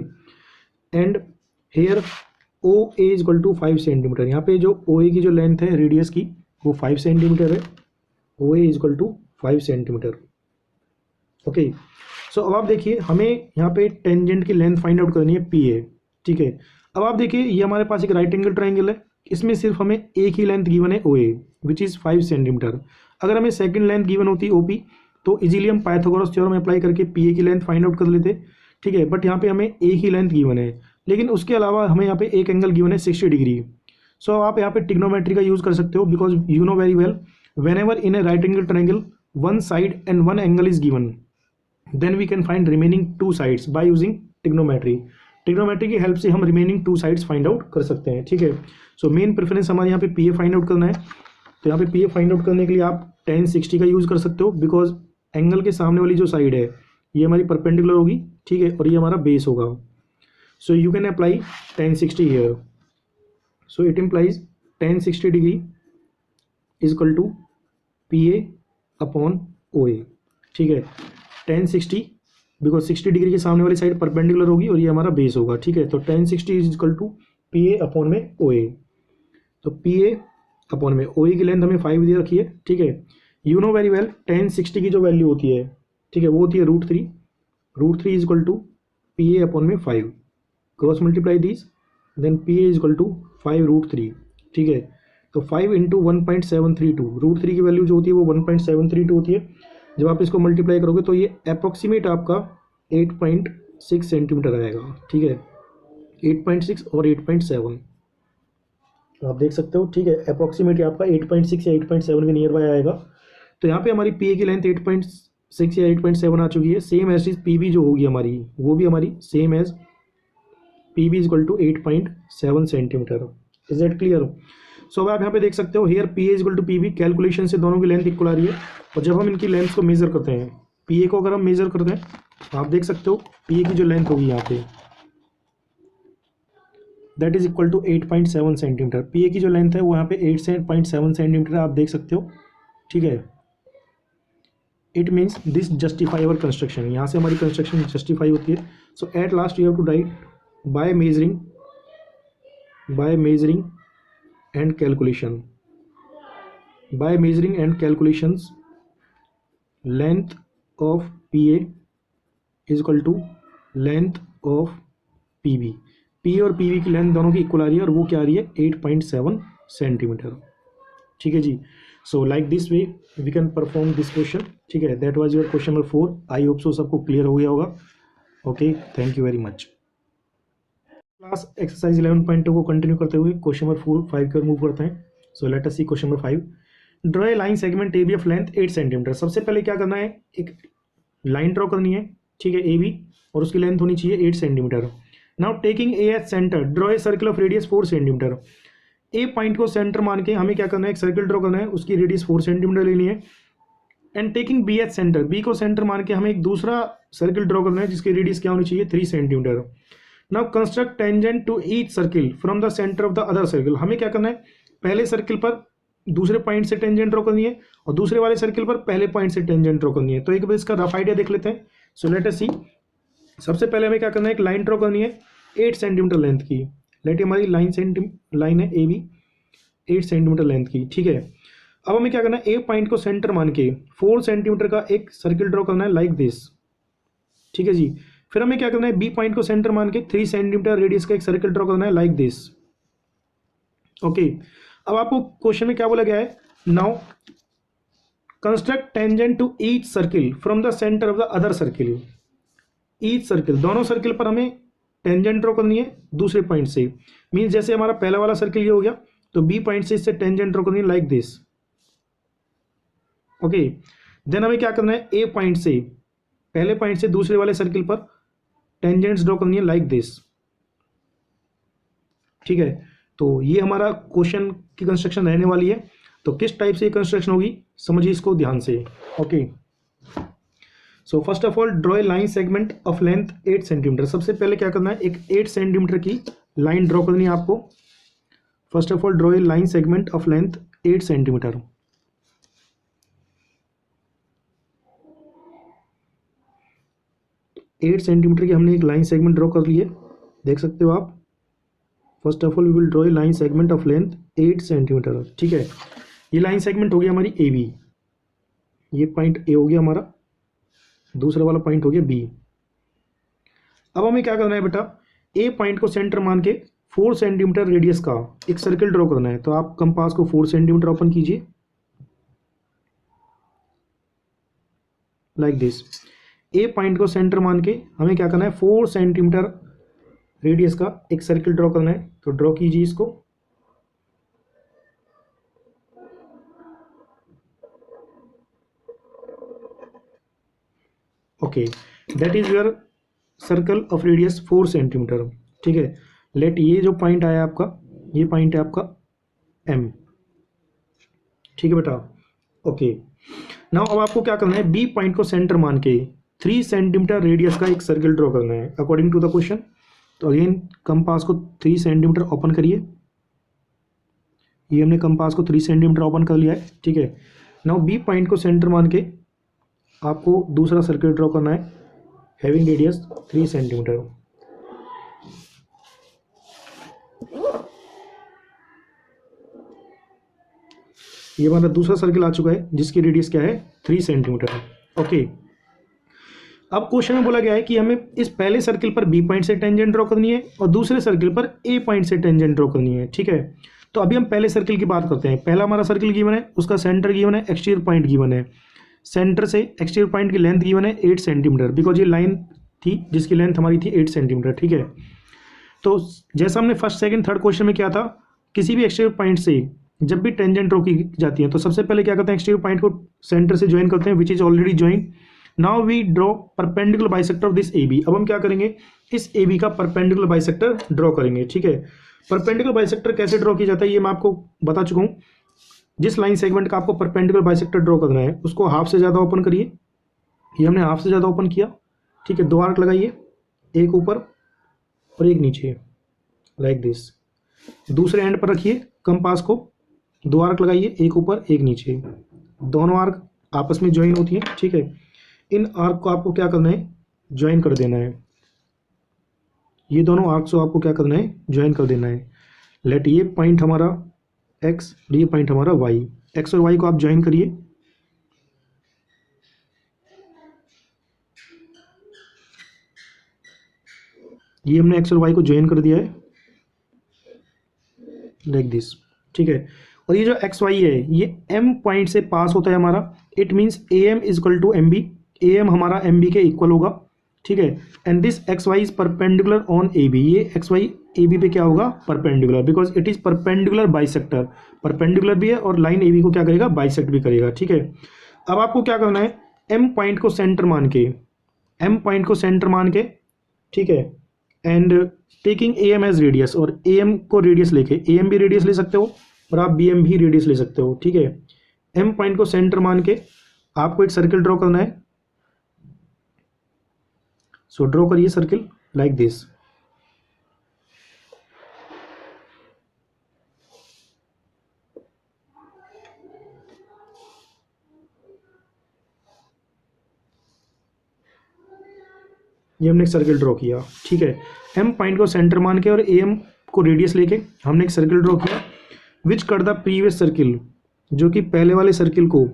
and here O A is equal to 5 centimetre. यहाँ पे जो ओ ए की जो लेंथ है रेडियस की वो 5 सेंटीमीटर है, O A is equal to 5 centimetre. Okay, so अब आप देखिए हमें यहाँ पे टेंजेंट की लेंथ फाइंड आउट करनी है पी ए। ठीक है, अब आप देखिए ये हमारे पास एक राइट एंगल ट्राइंगल है, इसमें सिर्फ हमें एक ही लेंथ गिवन है O A which is 5 centimetre. अगर हमें सेकंड लेंथ गिवन होती ओ पी तो इजीली हम पाइथागोरस थ्योरम अप्लाई करके पी ए की लेंथ फाइंड आउट कर लेते। ठीक है, बट यहाँ पे हमें एक ही लेंथ गिवन है, लेकिन उसके अलावा हमें यहाँ पे एक एंगल गिवन है 60 डिग्री। सो आप यहाँ पे ट्रिग्नोमेट्री का यूज़ कर सकते हो because you know very well whenever in a right angle triangle one side and one angle is given then we can find remaining to sides by using trigonometry. Trigonometry की हेल्प से हम रिमेनिंग टू साइड्स फाइंड आउट कर सकते हैं। ठीक है, सो मेन प्रेफरेंस हमारे यहाँ पे पी ए फाइंड आउट करना है, तो यहाँ पे पी ए फाइंड आउट करने के लिए आप tan 60 का यूज़ कर सकते हो बिकॉज एंगल के सामने वाली जो साइड है ये हमारी परपेंडिकुलर होगी। ठीक है, और ये हमारा बेस होगा। So you can apply tan 60 here. So it implies tan 60 degree is equal to P A upon O A. ठीक है, tan 60 बिकॉज 60 डिग्री के सामने वाली साइड परपेंडिकुलर होगी और ये हमारा बेस होगा। ठीक है, तो tan 60 is equal to P A upon में ओ ए। तो पी ए अपॉन में ओ ए की लेंथ हमें 5 दे रखी है। ठीक है, you know very well tan 60 की जो वैल्यू होती है, ठीक है, वो होती है √3। √3 is equal to P A upon में 5। Cross multiply this then P A is equal to 5√3। ठीक है, तो 5 इंटू 1.732, √3 की वैल्यू जो होती है वो 1.732 होती है। जब आप इसको मल्टीप्लाई करोगे तो ये अप्रॉक्सीमेट आपका 8.6 सेंटीमीटर आएगा। ठीक है, 8.6 और 8.7 आप देख सकते हो। ठीक है, अप्रॉक्सीमेटली आपका 8.6 या 8.7 के नियर बाय आएगा। तो यहाँ पे हमारी पी ए की लेंथ 8.6 या 8.7 आ चुकी है। सेम एज पी बी जो होगी हमारी वो भी हमारी same as P B is equal to 8.7 centimetre. Is that clear? So अब आप यहाँ पे देख सकते हो here P A is equal to P B, calculation से दोनों की लेंथ इक्वल आ रही है। और जब हम इनकी लेंथ को मेजर करते हैं, पी ए को अगर हम मेजर करते हैं तो आप देख सकते हो पी ए की जो लेंथ होगी यहाँ पे that is equal to 8.7 centimetre. P A की जो लेंथ है वो यहाँ पे 8.7 सेंटीमीटर आप देख सकते हो। ठीक है, it means this justify our construction, यहाँ से हमारी कंस्ट्रक्शन जस्टिफाई होती है। So at last you have to write by measuring and calculation, by measuring and calculations length of P A is equal to length of P B. P और पी वी की लेंथ दोनों की इक्वल आ रही है और वो क्या आ रही है 8.7 सेंटीमीटर। ठीक है जी, so like this way we can perform this question. ठीक है, that was your question number 4। I hope so सबको क्लियर हो गया होगा। Okay, thank you very much. Class exercise 11.2 को कंटिन्यू करते हुए क्वेश्चन नंबर 5 की ओर मूव करते हैं। So let us see question number 5। Draw a line segment A B of length 8 centimetre. सबसे पहले क्या करना है, एक लाइन ड्रॉ करनी है। ठीक है, ए बी, और उसकी लेंथ होनी चाहिए 8 centimetre. Now taking A as centre draw a circle of radius 4 centimetre. A point को सेंटर मान के हमें क्या करना है, एक सर्कल ड्रॉ करना है, उसकी रेडियस 4 सेंटीमीटर लेनी है। And taking B as centre, B को सेंटर मान के हमें एक दूसरा सर्कल ड्रॉ करना है जिसकी रेडियस क्या होनी चाहिए 3 centimetre. Now construct tangent to each circle from the centre of the other circle. हमें क्या करना है, पहले सर्किल पर दूसरे पॉइंट से टेंजेंट ड्रॉ करनी है और दूसरे वाले सर्किल पर पहले पॉइंट से टेंजेंट ड्रॉ करनी है। तो एक बार इसका रफ आइडिया देख लेते हैं। सो लेट अस सी, सबसे पहले हमें क्या करना है, एक लाइन ड्रॉ करनी है 8 सेंटीमीटर लेंथ की। लेट हमारी लाइन है ए बी 8 सेंटीमीटर लेंथ की। ठीक है, अब हमें क्या करना है, ए पॉइंट को सेंटर मान के 4 सेंटीमीटर का एक सर्किल ड्रॉ करना है लाइक दिस। ठीक है जी, फिर हमें क्या करना है, बी पॉइंट को सेंटर मान के 3 सेंटीमीटर रेडियस का एक सर्किल ड्रॉ करना है लाइक दिस। ओके, अब आपको क्वेश्चन में क्या बोला गया है, now construct tangent to each circle from the centre of the other circle. Each circle, दोनों सर्किल पर हमें टेंजेंट ड्रॉ करनी है दूसरे पॉइंट से। मीन्स जैसे हमारा पहला वाला सर्किल ये हो गया, तो बी पॉइंट से इससे टेंजेंट ड्रॉ करनी है लाइक दिस। ओके, देन हमें क्या करना है, ए पॉइंट से पहले पॉइंट से दूसरे वाले सर्किल पर टेंजेंट्स ड्रॉ करनी है लाइक दिस। ठीक है, तो ये हमारा क्वेश्चन की कंस्ट्रक्शन रहने वाली है। तो किस टाइप से कंस्ट्रक्शन होगी समझिए इसको ध्यान से। Okay, so first of all draw a line segment of length 8 centimetre. सबसे पहले क्या करना है, एक 8 सेंटीमीटर की लाइन ड्रॉ करनी है आपको। First of all draw a line segment of length 8 centimetre. Eight centimetre की हमने एक लाइन सेगमेंट ड्रॉ कर ली है। देख सकते हो आप। First of all we will draw a line segment of length 8 centimetre. ठीक है, ये लाइन सेगमेंट हो गया हमारी ए बी, ये पॉइंट ए हो गया हमारा, दूसरा वाला पॉइंट हो गया बी। अब हमें क्या करना है बेटा, ए पॉइंट को सेंटर मान के 4 सेंटीमीटर रेडियस का एक सर्किल ड्रॉ करना है। तो आप कंपास को 4 सेंटीमीटर ओपन कीजिए लाइक दिस। ए पॉइंट को सेंटर मान के हमें क्या करना है, 4 सेंटीमीटर रेडियस का एक सर्किल ड्रॉ करना है। तो ड्रॉ कीजिए इसको। Okay, that is your circle of radius 4 centimetre. ठीक है, लेट ये जो पॉइंट आया आपका, ये पॉइंट है आपका एम। ठीक है बेटा, ओके। नाउ अब आपको क्या करना है, बी पॉइंट को सेंटर मान के 3 सेंटीमीटर रेडियस का एक सर्किल ड्रॉ करना है अकॉर्डिंग टू द क्वेश्चन। तो अगेन कंपास को 3 सेंटीमीटर ओपन करिए। ये हमने कंपास को 3 सेंटीमीटर ओपन कर लिया है। ठीक है, नाउ बी पॉइंट को सेंटर मान के आपको दूसरा सर्किल ड्रॉ करना है हैविंग रेडियस 3 सेंटीमीटर। ये हमारा दूसरा सर्किल आ चुका है जिसकी रेडियस क्या है, 3 सेंटीमीटर। ओके, अब क्वेश्चन में बोला गया है कि हमें इस पहले सर्किल पर बी पॉइंट से टेंजेंट ड्रॉ करनी है और दूसरे सर्किल पर ए पॉइंट से टेंजेंट ड्रॉ करनी है। ठीक है, तो अभी हम पहले सर्किल की बात करते हैं। पहला हमारा सर्किल गिवन है, उसका सेंटर गिवन है, एक्सटीरियर पॉइंट गिवन है। सेंटर से एक्सटीरियर पॉइंट की लेंथ गिवन है 8 सेंटीमीटर, बिकॉज ये लाइन थी जिसकी लेंथ हमारी थी 8 सेंटीमीटर। ठीक है, तो जैसा हमने फर्स्ट सेकंड थर्ड क्वेश्चन में किया था, किसी भी एक्सटीरियर पॉइंट से जब भी टेंजेंट ड्रॉ की जाती है तो सबसे पहले क्या करते हैं, एक्सटीरियर पॉइंट को सेंटर से ज्वाइन करते हैं, which is already join. Now we draw perpendicular bisector of this A B. अब हम क्या करेंगे, इस ए बी का परपेंडिकुलर बाइसेक्टर ड्रॉ करेंगे। ठीक है, परपेंडिकुलर बाइसेक्टर कैसे ड्रॉ किया जाता है ये मैं आपको बता चुका हूँ। जिस लाइन सेगमेंट का आपको परपेंडिकुलर बाइसेक्टर ड्रॉ करना है उसको हाफ से ज़्यादा ओपन करिए। ये हमने हाफ से ज़्यादा ओपन किया। ठीक है, 2 आर्क लगाइए, एक ऊपर और एक नीचे लाइक दिस। दूसरे एंड पर रखिए कंपास को, 2 आर्क लगाइए, एक ऊपर एक नीचे, दोनों आर्क आपस में ज्वाइन होती है। ठीक है, इन आर्क को आपको क्या करना है, ज्वाइन कर देना है। ये दोनों आर्क्स को आपको क्या करना है, ज्वाइन कर देना है। लेट ये पॉइंट हमारा x और ये पॉइंट हमारा y, x और y को आप ज्वाइन करिए। ये हमने x और y को ज्वाइन कर दिया है लाइक दिस। ठीक है, और ये जो एक्स वाई है ये m पॉइंट से पास होता है हमारा। It means A M is equal to M B, A M हमारा एम बी के इक्वल होगा। ठीक है, and this X Y is perpendicular on A B. ये एक्स वाई ए बी पे क्या होगा, perpendicular, because it is perpendicular bisector. Perpendicular भी है और लाइन ए बी को क्या करेगा, बाइसेक्ट भी करेगा। ठीक है, अब आपको क्या करना है, एम पॉइंट को सेंटर मान के, एम पॉइंट को सेंटर मान के, ठीक है, and taking A M as radius, और ए एम को रेडियस लेके, ए एम भी रेडियस ले सकते हो और आप बी एम भी रेडियस ले सकते हो। ठीक है, एम पॉइंट को सेंटर मान के आपको एक सर्किल ड्रॉ करना है। सो ड्रॉ करिए सर्किल लाइक दिस। ये हमने एक सर्किल ड्रॉ किया। ठीक है, एम पॉइंट को सेंटर मान के और ए एम को रेडियस लेके हमने एक सर्किल ड्रॉ किया विच कट द प्रीवियस सर्किल, जो कि पहले वाले सर्किल को,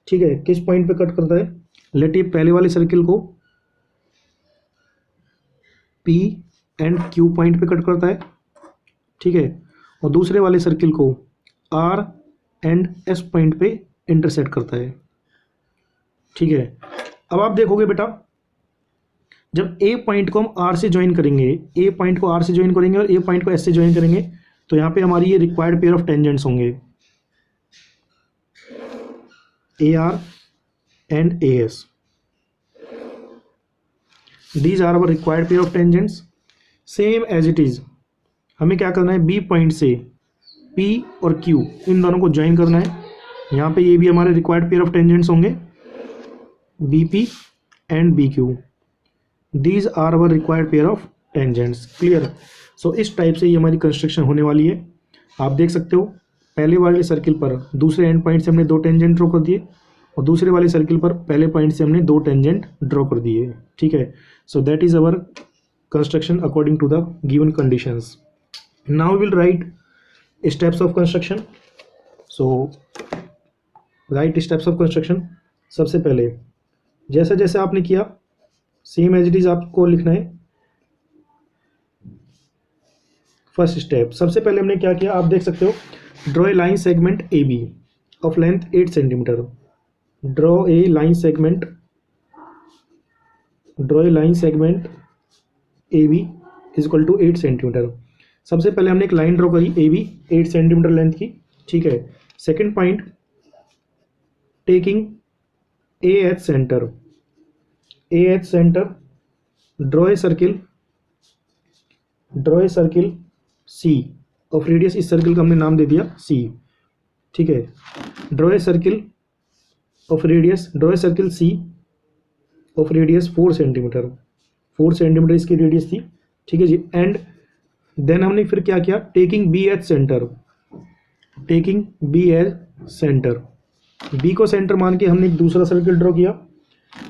ठीक है, किस पॉइंट पे कट करता है, लेट ये पहले वाले सर्किल को P एंड Q पॉइंट पे कट करता है। ठीक है, और दूसरे वाले सर्किल को R एंड S पॉइंट पे इंटरसेक्ट करता है। ठीक है, अब आप देखोगे बेटा, जब A पॉइंट को हम R से ज्वाइन करेंगे, A पॉइंट को R से ज्वाइन करेंगे और A पॉइंट को S से ज्वाइन करेंगे, तो यहाँ पे हमारी ये रिक्वायर्ड पेयर ऑफ टेंजेंट्स होंगे AR and AS। These are our required pair of tangents. Same as it is, हमें क्या करना है, B पॉइंट से P और Q इन दोनों को ज्वाइन करना है। यहाँ पे ये भी हमारे रिक्वायर्ड पेयर ऑफ टेंजेंट्स होंगे BP and BQ। These are our required pair of tangents. Clear? So इस टाइप से ये हमारी कंस्ट्रक्शन होने वाली है। आप देख सकते हो पहले वाले सर्किल पर दूसरे एंड पॉइंट से हमने 2 टेंजेंट ड्रॉ कर दिए और दूसरे वाले सर्किल पर पहले पॉइंट से हमने 2 टेंजेंट ड्रॉ कर दिए। ठीक है, सो that is our construction according to the given conditions. Now we will write steps of construction. So write steps of construction. सबसे पहले जैसा जैसे आपने किया सेम एज इट इज आपको लिखना है. फर्स्ट स्टेप, सबसे पहले हमने क्या किया आप देख सकते हो. Draw a line segment A B of length 8 centimetre. Draw a line segment A B is equal to 8 centimetre. सबसे पहले हमने एक लाइन ड्रॉ करी ए बी 8 सेंटीमीटर लेंथ की. ठीक है. Second point, taking A as centre draw a circle C of radius. इस सर्किल का हमने नाम दे दिया सी. ठीक है. Draw a circle C of radius 4 centimetre. 4 centimetre इसकी रेडियस थी. ठीक है जी. एंड देन हमने फिर क्या किया, taking B as centre. B को सेंटर मान के हमने एक दूसरा सर्किल ड्रॉ किया.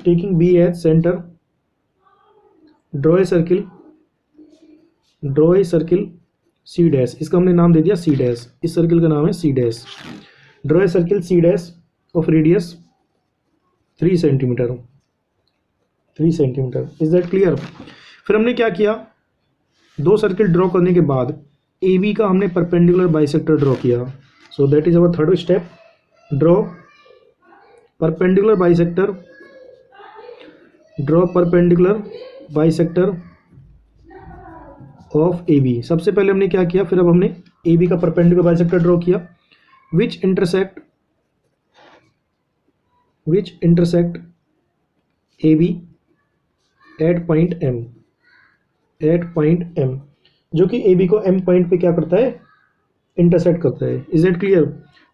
Taking B as centre draw a circle C dash. इसका हमने नाम दे दिया सी डैश. इस सर्किल का नाम है C dash. Draw a circle C dash of radius 3 centimetre. Is that clear. फिर हमने क्या किया, 2 सर्किल ड्रॉ करने के बाद ए बी का हमने परपेंडिकुलर बाइसेक्टर ड्रॉ किया. So that is our third step. Draw perpendicular bisector of A B. सबसे पहले हमने क्या किया, फिर अब हमने ए बी का परपेंडिकुलर बाइसेक्टर ड्रॉ किया which intersect A B at point M, जो कि ए बी को एम पॉइंट पे क्या करता है, इंटरसेक्ट करता है. Is that clear.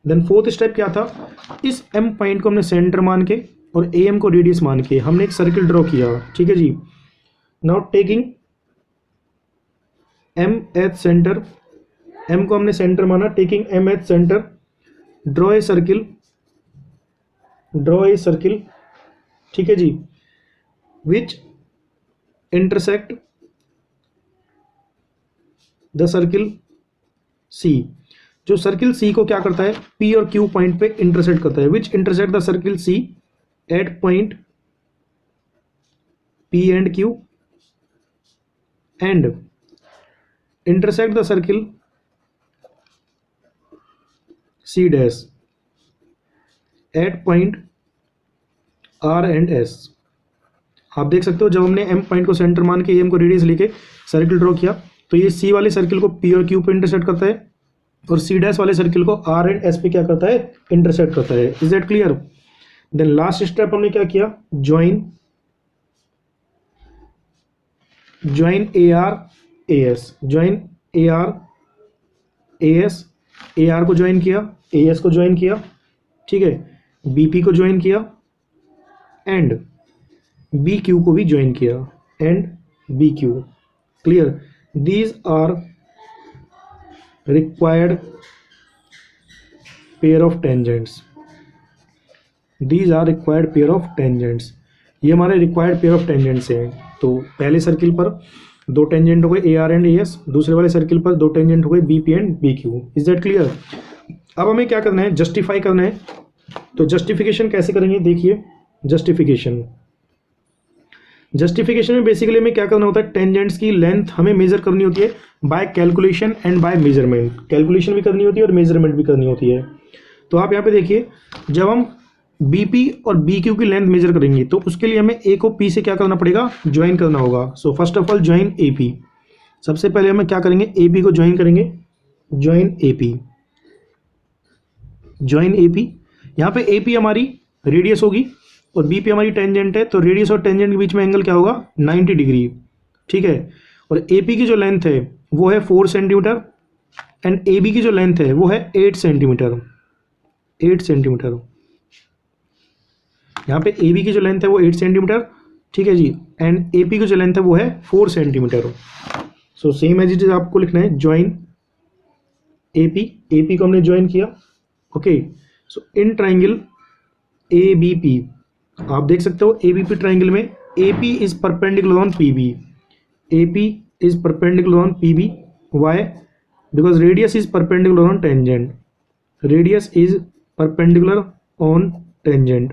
Then fourth step क्या था, इस एम पॉइंट को हमने सेंटर मान के और ए एम को रेडियस मान के हमने एक सर्किल ड्रॉ किया. ठीक है जी. Now taking M H centre, M को हमने सेंटर माना. Taking M H centre draw a circle. ठीक है जी. Which intersect the circle C, जो सर्किल सी को क्या करता है, पी और क्यू पॉइंट पे इंटरसेक्ट करता है. Which intersect the circle C at point P and Q and intersect the circle C dash at point R and S. आप देख सकते हो जब हमने एम पॉइंट को सेंटर मान के एम को रेडियस लेके सर्किल ड्रॉ किया तो ये सी वाले सर्किल को पी और क्यू पे इंटरसेक्ट करता है और सी डैश वाले सर्किल को आर एंड एस पे क्या करता है, इंटरसेक्ट करता है. Is that clear. Then last step हमने क्या किया, join A R A S. A R को ज्वाइन किया, ए एस को ज्वाइन किया. ठीक है. बीपी को ज्वाइन किया एंड बी क्यू को भी ज्वाइन किया and B Q. Clear. These are required pair of tangents. ये हमारे रिक्वायर्ड पेयर ऑफ टेंजेंट्स हैं. तो पहले सर्किल पर 2 टेंजेंट हो गए A R and A S, दूसरे वाले सर्किल पर 2 टेंजेंट हो गए B P and B Q. Is that clear. अब हमें क्या करना है, जस्टिफाई करना है. तो जस्टिफिकेशन कैसे करेंगे, देखिए. जस्टिफिकेशन में बेसिकली हमें क्या करना होता है, टेंजेंट्स की लेंथ हमें मेजर करनी होती है by calculation and by measurement. Calculation भी करनी होती है और मेजरमेंट भी करनी होती है. तो आप यहाँ पे देखिए, जब हम बीपी और बी क्यू की लेंथ मेजर करेंगे तो उसके लिए हमें ए को पी से क्या करना पड़ेगा, ज्वाइन करना होगा. सो first of all join A P. सबसे पहले हमें क्या करेंगे, ए पी को ज्वाइन करेंगे. Join A P. यहाँ पे ए पी हमारी रेडियस होगी और बी पी हमारी टेंजेंट है. तो रेडियस और टेंजेंट के बीच में एंगल क्या होगा, 90 डिग्री. ठीक है. और ए पी की जो लेंथ है वो है 4 सेंटीमीटर एंड ए बी की जो लेंथ है वो है 8 सेंटीमीटर. यहाँ पे ए बी की जो लेंथ है वो 8 सेंटीमीटर. ठीक है जी. एंड ए पी की जो लेंथ है वो है 4 centimetre. So same as it is आपको लिखना है ज्वाइन ए पी को हमने ज्वाइन किया. Okay. So in triangle A B P आप देख सकते हो ए बी पी ट्राइंगल में A P is perpendicular on P B. AP is perpendicular on PB. Why? Because radius is perpendicular on tangent. Radius is perpendicular on tangent.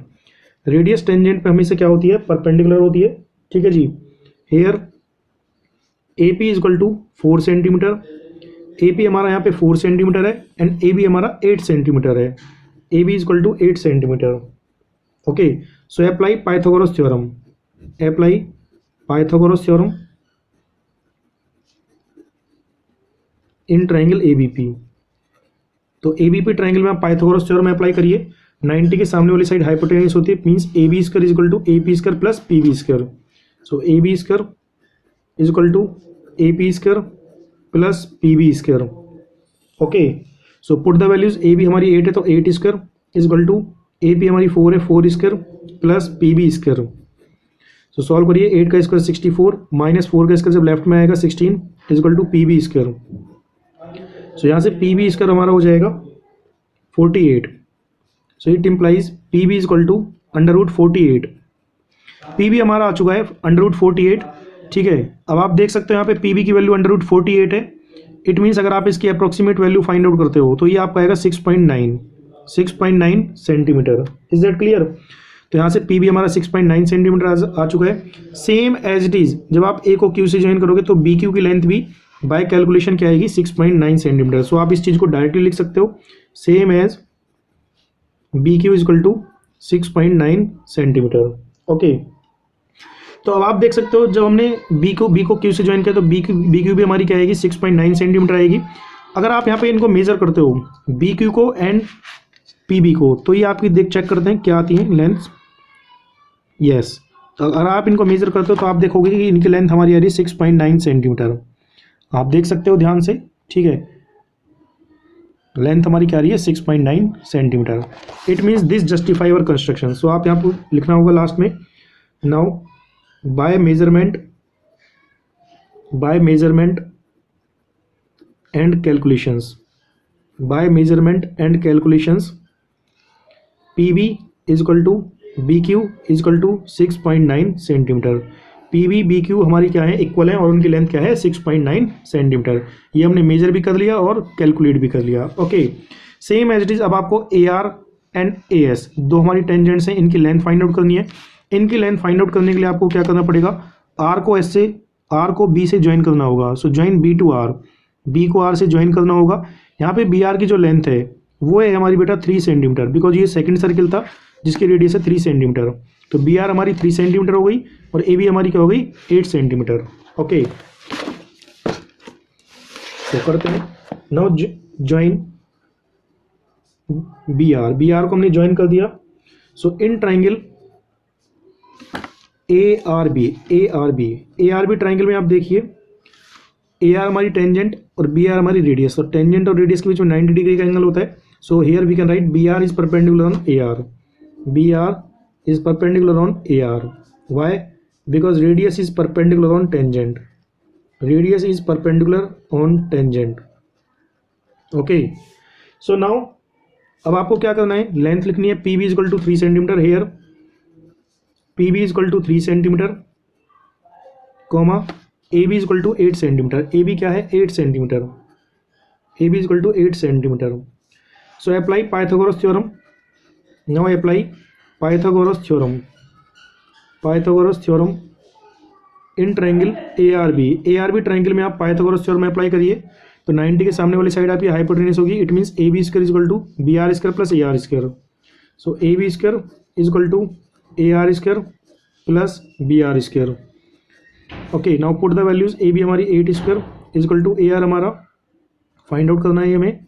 Radius tangent पे हमेशा क्या होती है? परपेंडिकुलर होती है। ठीक है जी। Here AP is equal to 4 centimetre. AP हमारा यहाँ पे 4 सेंटीमीटर है एंड AB हमारा 8 सेंटीमीटर है। AB is equal to 8 centimetre. Okay, so apply Pythagoras theorem. Apply Pythagoras theorem in triangle ABP। तो ABP ट्राइंगल में आप पाइथागोरस थ्योरम अप्लाई करिए। 90 के सामने वाली साइड हाइपोटेन्यूस होती है, means AB square is equal to AP square plus PB square. So AB square is equal to AP square plus PB square. Okay, so put the values. AB हमारी 8 है तो 8 square is equal to AP हमारी 4 है 4 square plus PB square. So solve करिए। 8 का स्क्वायर 64 माइनस 4 का स्क्वायर जब लेफ्ट में आएगा 16 is equal to PB square. So यहाँ से PB स्क्वायर हमारा हो जाएगा 48। So it implies PB is equal to under root 48। PB हमारा आ चुका है अंडर रूट 48। ठीक है, अब आप देख सकते हो यहाँ पे PB की वैल्यू अंडर रूट 48 है। इट मीन्स अगर आप इसकी अप्रोक्सीमेट वैल्यू फाइंड आउट करते हो तो ये आपका आएगा 6.9 सेंटीमीटर। Is that clear? तो यहाँ से PB हमारा 6.9 सेंटीमीटर आ चुका है। सेम एज इट इज जब आप A को Q से ज्वाइन करोगे तो BQ की लेंथ भी बाय कैलकुलेशन क्या आएगी? 6.9 सेंटीमीटर। सो आप इस चीज को डायरेक्टली लिख सकते हो, same as BQ is equal to 6.9 centimetre. Okay, तो अब आप देख सकते हो जब हमने B को Q से ज्वाइन किया तो BQ भी हमारी क्या आएगी? 6.9 सेंटीमीटर आएगी। अगर आप यहाँ पे इनको मेजर करते हो BQ को एंड PB को, तो ये आपकी देख चेक करते हैं क्या आती है लेंथ। यस, अगर आप इनको मेजर करते हो तो आप देखोगे कि इनकी लेंथ हमारी आ रही है 6.9 सेंटीमीटर। आप देख सकते हो ध्यान से। ठीक है, लेंथ हमारी क्या आ रही है? 6.9 centimetre. It means this justify our construction. So आप यहाँ पर लिखना होगा लास्ट में, now by measurement and calculations, PB is equal to BQ is equal to 6.9 centimetre. PB BQ हमारी क्या है? इक्वल है और उनकी लेंथ क्या है? 6.9 सेंटीमीटर। ये हमने मेजर भी कर लिया और कैलकुलेट भी कर लिया। Okay, same as it is अब आपको AR एंड AS दो हमारी टेंजेंट्स हैं, इनकी लेंथ फाइंड आउट करनी है। इनकी लेंथ फाइंड आउट करने के लिए आपको क्या करना पड़ेगा? R को B से ज्वाइन करना होगा। So join B to R, B को R से ज्वाइन करना होगा। यहाँ पे BR की जो लेंथ है वो है हमारी बेटा 3 सेंटीमीटर, बिकॉज ये सेकंड सर्किल था जिसकी रेडियस है 3 सेंटीमीटर। तो BR हमारी 3 सेंटीमीटर हो गई और AB हमारी क्या हो गई? 8 सेंटीमीटर। ओके, तो करते हैं नाउ ज्वाइन BR को हमने ज्वाइन कर दिया। सो इन ट्राइंगल ARB ट्राइंगल में आप देखिए AR हमारी टेंजेंट और BR हमारी रेडियस, और टेंजेंट और रेडियस के बीच में 90 डिग्री का एंगल होता है। So here we can write BR is perpendicular on AR। BR is perpendicular on AR. Why? Because radius is perpendicular on tangent. Okay. So now अब आपको क्या करना है? लेंथ लिखनी है। PB is equal to 3 centimetre. Here PB is equal to 3 centimetre, comma AB is equal to 8 centimetre. AB क्या है? 8 centimetre. AB is equal to 8 centimetre. So apply Pythagoras theorem. Now apply Pythagoras theorem in triangle ARB triangle में आप पाइथागोरस थ्योरम अप्लाई करिए। तो 90 के सामने वाली साइड आपकी हाइपोटेन्यूस होगी। It means AB square is equal to BR square plus AR square. So AB square is equal to AR square plus BR square. Okay, now put the values. AB हमारी 8 square is equal to AR हमारा फाइंड आउट करना है हमें,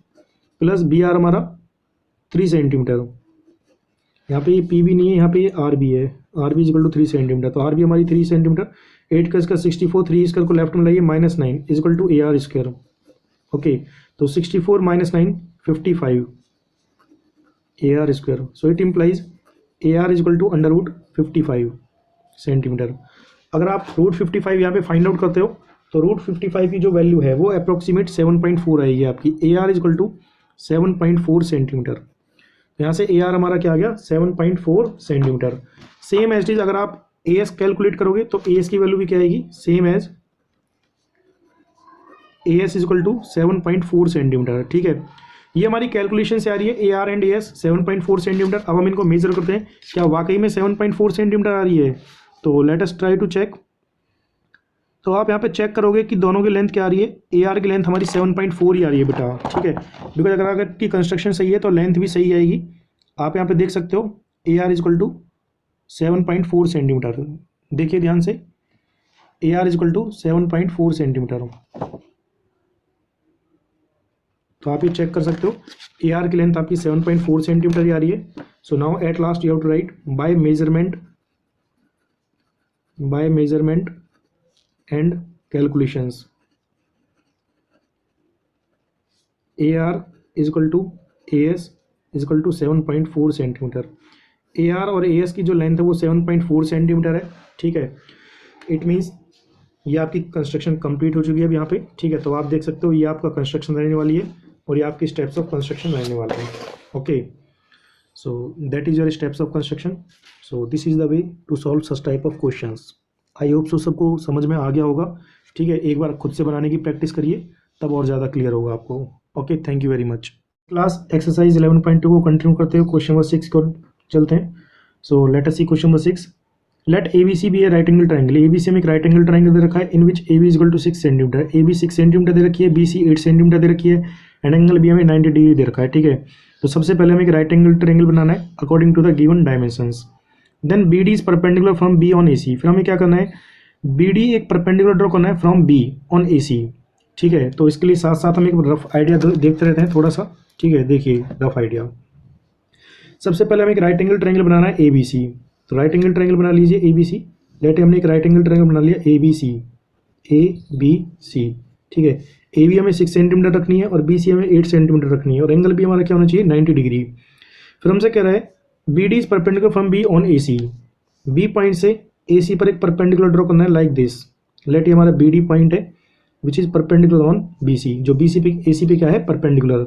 प्लस BR हमारा 3 सेंटीमीटर। यहाँ पे ये PB नहीं है, यहाँ पे ये RB है। RB is equal to 3 centimetre. तो RB हमारी 3 सेंटीमीटर। 8 का इसका 64, 3 स्क्वायर को लेफ्ट में लाइए, -9 is equal to AR square. Okay, तो 64 - 9 55 AR square. So it implies AR is equal to under root 55 centimetre. अगर आप रूट 55 यहाँ पे फाइंड आउट करते हो तो रूट 55 की जो वैल्यू है वो अप्रोक्सीमेट 7.4 आएगी आपकी। AR is equal to 7.4 centimetre. यहाँ से AR हमारा क्या आ गया? 7.4 सेंटीमीटर। सेम एज इज अगर आप AS कैलकुलेट करोगे तो AS की वैल्यू भी क्या आएगी? Same as A S is equal to 7.4 centimetre, ठीक है। ये हमारी कैलकुलेशन से आ रही है A R and A S 7.4 centimetre. अब हम इनको मेजर करते हैं, क्या वाकई में 7.4 सेंटीमीटर आ रही है? तो let us try to check. तो आप यहाँ पे चेक करोगे कि दोनों की लेंथ क्या आ रही है। ए आर की लेंथ हमारी 7.4 ही आ रही है बेटा, ठीक है, बिकॉज अगर की कंस्ट्रक्शन सही है तो लेंथ भी सही आएगी। आप यहाँ पे देख सकते हो A R is equal to 7.4 centimetre. देखिए ध्यान से, A R is equal to 7.4 centimetre. तो आप ये चेक कर सकते हो, ए आर की लेंथ आपकी 7.4 सेंटीमीटर ही आ रही है। So now at last you have to write by measurement and calculations A R is equal to A S is equal to 7.4 centimetre. A R और ए एस की जो लेंथ है वो 7.4 सेंटीमीटर है, ठीक है। इट मीन्स ये आपकी कंस्ट्रक्शन कंप्लीट हो चुकी है अब यहाँ पे, ठीक है। तो आप देख सकते हो ये आपका कंस्ट्रक्शन रहने वाली है और ये आपकी स्टेप्स ऑफ कंस्ट्रक्शन रहने वाले हैं। Okay, so that is your steps of construction. So this is the way to solve such type of questions. I hope so सबको समझ में आ गया होगा, ठीक है। एक बार खुद से बनाने की प्रैक्टिस करिए, तब और ज़्यादा क्लियर होगा आपको। Okay, thank you very much. Class exercise 11.2 को कंटिन्यू करते हुए क्वेश्चन नंबर 6 को चलते हैं। So let us see question number 6। Let A B C B A right angle triangle. A B C में एक राइट एंगल ट्राइंगल दे रखा है in which A B is equal to 6 centimetre. A B 6 centimetre दे रखी है, बी सी 8 सेंटीमीटर दे रखी है एंड एंगल बी हमें 90 डिग्री दे रखा है, ठीक है। तो सबसे पहले हमें एक राइट एंगल ट्राइंगल बनाना है according to the given dimensions. Then B D is perpendicular from B on A C. फिर हमें क्या करना है, बी डी एक परपेंडिकुलर ड्रॉ करना है from B on A C, ठीक है। तो इसके लिए साथ साथ हम एक रफ आइडिया देखते रहते हैं थोड़ा सा, ठीक है। देखिए रफ आइडिया, सबसे पहले हमें एक राइट एंगल ट्रायंगल बनाना है ए बी सी। तो राइट एंगल ट्रायंगल बना लीजिए ए बी सी। लेट हमने एक राइट एंगल ट्रायंगल बना लिया ए बी सी, ठीक है। ए बी हमें 6 सेंटीमीटर रखनी है और बी सी हमें 8 सेंटीमीटर रखनी है और एंगल भी हमारा क्या होना चाहिए 90 डिग्री। फिर हमसे कह रहा है B D is perpendicular from B on A C. B point से ए सी पर एक परपेंडिकुलर ड्रॉ करना है लाइक दिस। लेट ये हमारा बी डी पॉइंट है which is perpendicular on B C, जो बी सी पे ए सी पे क्या है perpendicular.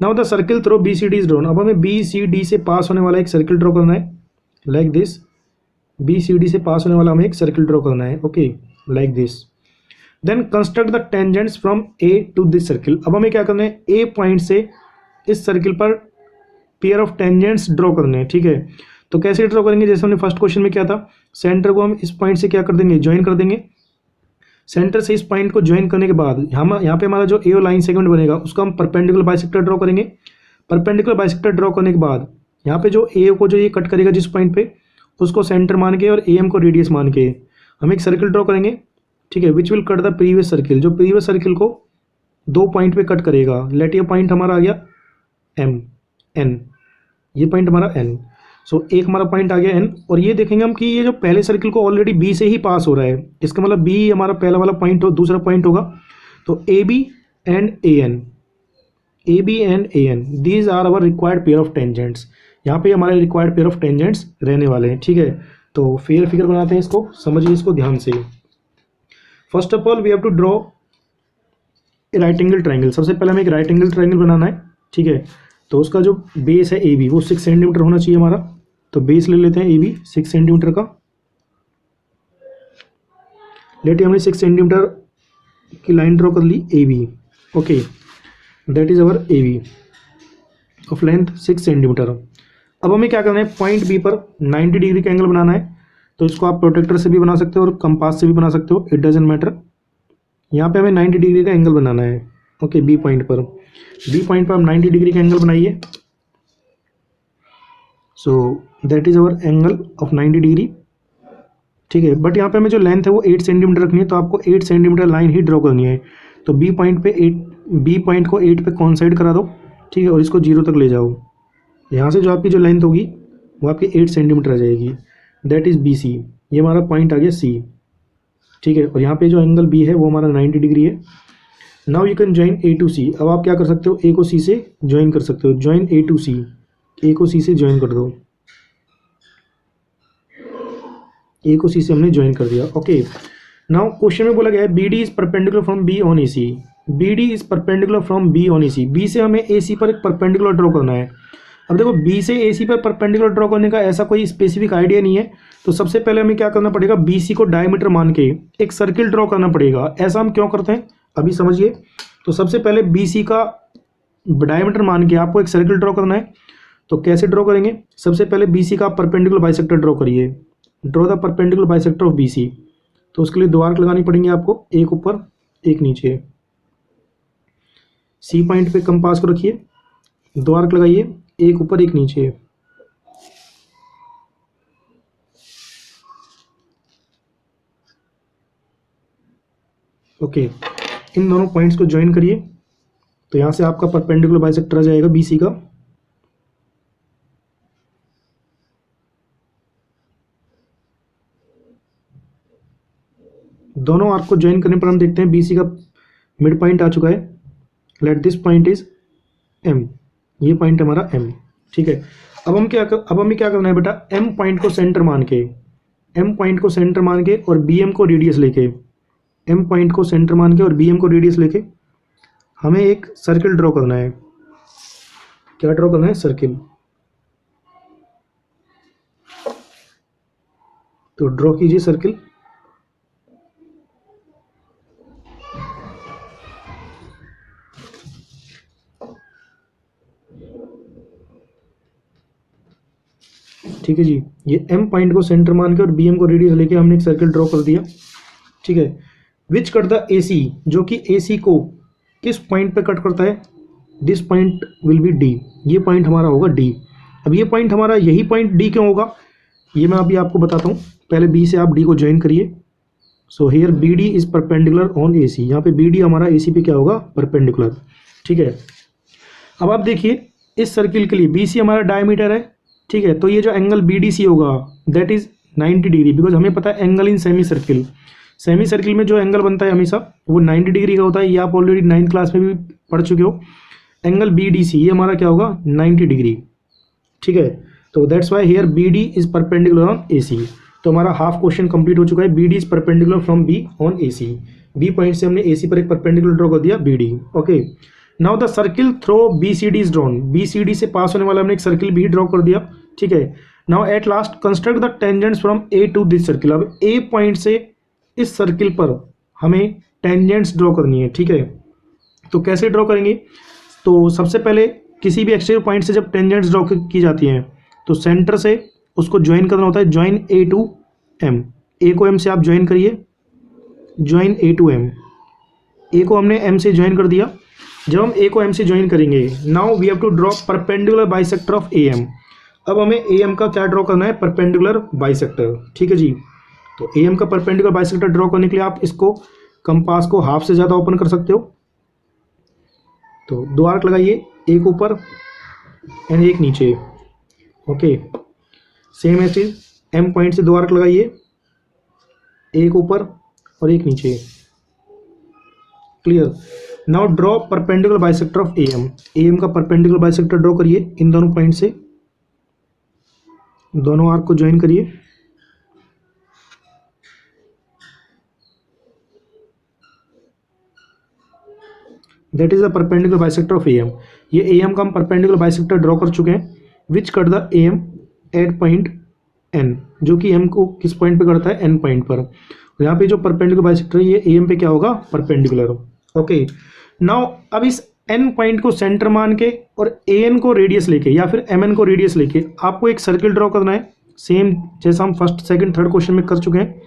Now the circle through B C D is drawn. अब हमें बी सी डी से पास होने वाला एक सर्किल ड्रॉ करना है like this. B C D से पास होने वाला हमें एक सर्किल ड्रॉ करना है, okay, like this. Then construct the tangents from A to this circle. अब हमें क्या करना है, ए पॉइंट से इस सर्किल पर पेयर ऑफ टेंजेंट्स ड्रॉ करने हैं, ठीक है। तो कैसे ड्रॉ करेंगे, जैसे हमने फर्स्ट क्वेश्चन में किया था, सेंटर को हम इस पॉइंट से क्या कर देंगे, ज्वाइन कर देंगे। सेंटर से इस पॉइंट को ज्वाइन करने के बाद यहाँ पे हमारा जो ए लाइन सेगमेंट बनेगा उसका हम परपेंडिकुलर बाइसेक्टर ड्रॉ करेंगे। परपेंडिकुलर बाइसेक्टर ड्रॉ करने के बाद यहाँ पे जो ए को जो ये कट करेगा जिस पॉइंट पे, उसको सेंटर मान के और ए एम को रेडियस मान के हम एक सर्किल ड्रॉ करेंगे, ठीक है, which will cut the previous circle, जो प्रीवियस सर्किल को 2 पॉइंट पे कट करेगा। लेट ये पॉइंट हमारा आ गया एम एन, ये पॉइंट हमारा एन। सो एक हमारा पॉइंट आ गया एन। और ये देखेंगे हम कि ये जो पहले सर्किल को ऑलरेडी बी से ही पास हो रहा है, इसका मतलब बी हमारा पहला वाला पॉइंट हो, दूसरा पॉइंट होगा। तो A B and A N, A B and A N, these are our required pair of tangents. यहाँ पे हमारे रिक्वायर्ड पेयर ऑफ टेंजेंट्स रहने वाले हैं, ठीक है। तो फिगर बनाते हैं इसको, समझिए इसको ध्यान से। First of all we have to draw a right angle triangle. सबसे पहले हमें एक राइट एंगल ट्रायंगल बनाना है, ठीक है। तो उसका जो बेस है ए बी वो 6 सेंटीमीटर होना चाहिए हमारा। तो बेस ले लेते हैं ए बी 6 सेंटीमीटर का। लेट हमने 6 सेंटीमीटर की लाइन ड्रॉ कर ली A B, okay, that is our A B of length 6 centimetre. अब हमें क्या करना है, पॉइंट बी पर 90 डिग्री का एंगल बनाना है। तो इसको आप प्रोटेक्टर से भी बना सकते हो और कंपास से भी बना सकते हो, इट डजंट मैटर। यहाँ पे हमें 90 डिग्री का एंगल बनाना है, ओके। बी पॉइंट पर हम 90 डिग्री का एंगल बनाइए। सो that is our angle of 90 degree, ठीक है। बट यहाँ पे हमें जो लेंथ है वो 8 सेंटीमीटर रखनी है, तो आपको 8 सेंटीमीटर लाइन ही ड्रॉ करनी है। तो बी पॉइंट को 8 पे कॉन्साइड करा दो, ठीक है, और इसको 0 तक ले जाओ। यहाँ से जो आपकी जो लेंथ होगी वो आपकी 8 सेंटीमीटर आ जाएगी, दैट इज़ बी सी। ये हमारा पॉइंट आ गया सी, ठीक है। और यहाँ पे जो एंगल बी है वो हमारा 90 डिग्री है। Now you can join A to C. अब आप क्या कर सकते हो, ए को सी से ज्वाइन कर सकते हो। ज्वाइन ए टू सी, ए को सी से ज्वाइन कर दो। ए को सी से हमने ज्वाइन कर दिया, ओके। नाउ क्वेश्चन में बोला गया है B D is perpendicular from B on A C. B D is perpendicular from B on A C. B से हमें ए सी पर एक परपेंडिकुलर ड्रॉ करना है। अब देखो बी से ए सी पर परपेंडिकुलर ड्रॉ करने का ऐसा कोई स्पेसिफिक आइडिया नहीं है। तो सबसे पहले हमें क्या करना पड़ेगा, बी सी को डायमीटर मान के एक सर्किल ड्रॉ करना पड़ेगा। ऐसा हम क्यों करते हैं, अभी समझिए। तो सबसे पहले बी सी का डायमीटर मान के आपको एक सर्किल ड्रॉ करना है। तो कैसे ड्रॉ करेंगे, सबसे पहले बी सी का परपेंडिकुलर बाइसेक्टर ड्रॉ करिए। Draw the perpendicular bisector of B C. तो उसके लिए दो आर्क लगानी पड़ेंगे आपको, एक ऊपर एक नीचे। सी पॉइंट पे कंपास को रखिए, दो आर्क लगाइए, एक ऊपर एक नीचे। ओके, इन दोनों पॉइंट्स को ज्वाइन करिए। तो यहां से आपका परपेंडिकुलर बाइसेक्टर आ जाएगा बी सी का। दोनों आर्क को ज्वाइन करने पर हम देखते हैं बी सी का मिड पॉइंट आ चुका है। Let this point is M, ये पॉइंट हमारा एम। ठीक है, अब हमें क्या करना है बेटा, एम पॉइंट को सेंटर मान के, एम पॉइंट को सेंटर मान के और बी एम को रेडियस लेके, एम पॉइंट को सेंटर मान के और बी एम को रेडियस लेके हमें एक सर्किल ड्रॉ करना है। क्या ड्रॉ करना है, सर्किल। तो ड्रॉ कीजिए सर्किल। ठीक है जी, ये एम पॉइंट को सेंटर मान के और बी एम को रेडियस लेके हमने एक सर्किल ड्रॉ कर दिया। ठीक है, विच कट द ए सी, जो कि ए सी को किस पॉइंट पे कट करता है, this point will B D, ये पॉइंट हमारा होगा डी। अब ये पॉइंट हमारा, यही पॉइंट डी क्यों होगा, ये मैं अभी आपको बताता हूँ। पहले बी से आप डी को ज्वाइन करिए। So here B D is perpendicular on A C, यहाँ पे बी डी हमारा ए सी पे क्या होगा, परपेंडिकुलर। ठीक है, अब आप देखिए इस सर्किल के लिए बी सी हमारा डायमीटर है। ठीक है, तो ये जो एंगल बी डी सी होगा दैट इज 90 डिग्री, बिकॉज हमें पता है angle in semi circle, semi circle में जो एंगल बनता है हमेशा वो 90 डिग्री का होता है। ये आप ऑलरेडी 9th क्लास में भी पढ़ चुके हो। एंगल बी डी सी ये हमारा क्या होगा, 90 डिग्री। ठीक है, तो that's why here B D is perpendicular on A C. तो हमारा हाफ क्वेश्चन कंप्लीट हो चुका है। B D is perpendicular from B on A C, B point से हमने ए सी पर एक परपेंडिकुलर ड्रॉ कर दिया B D. Okay, now the circle through B C D is drawn, B C D से पास होने वाला हमने एक सर्किल भी ड्रॉ कर दिया। ठीक है, now at last construct the tangents from A to this circle. अब ए पॉइंट से इस सर्किल पर हमें टेंजेंट्स ड्रॉ करनी है। ठीक है, तो कैसे ड्रॉ करेंगे, तो सबसे पहले किसी भी एक्सटीरियर पॉइंट से जब टेंजेंट्स ड्रॉ की जाती हैं तो सेंटर से उसको ज्वाइन करना होता है, join A to M. A को एम से आप ज्वाइन करिए, join A to M. A को हमने एम से ज्वाइन कर दिया। जब हम ए को एम से ज्वाइन करेंगे, now we have to draw perpendicular bisector of A M. अब हमें ए एम का क्या ड्रॉ करना है, परपेंडिकुलर बाइसेक्टर। ठीक है जी, तो ए एम का परपेंडिकुलर बाइसेक्टर ड्रॉ करने के लिए आप इसको कंपास को हाफ से ज़्यादा ओपन कर सकते हो। तो दो आर्क लगाइए, एक ऊपर एंड एक नीचे। Okay, same as is M point से दो आर्क लगाइए, एक ऊपर और एक नीचे। Clear, now draw perpendicular bisector of A M. A M का परपेंडिकुलर बाइसेक्टर ड्रॉ करिए इन दोनों पॉइंट से, दोनों आर्क को ज्वाइन करिए। That is the perpendicular bisector of A M. ये ए एम का हम परपेंडिकुलर बाइसेक्टर ड्रॉ कर चुके हैं। Which cut the A M at point N, जो कि एम को किस पॉइंट पे करता है, एन पॉइंट पर। यहाँ पे जो परपेंडिकुलर बाइसेक्टर है ये ए एम पे क्या होगा, परपेंडिकुलर। ओके, नाउ अब इस एन पॉइंट को सेंटर मान के और ए एन को रेडियस लेके या फिर एम एन को रेडियस लेके आपको एक सर्किल ड्रॉ करना है, सेम जैसा हम फर्स्ट सेकंड थर्ड क्वेश्चन में कर चुके हैं।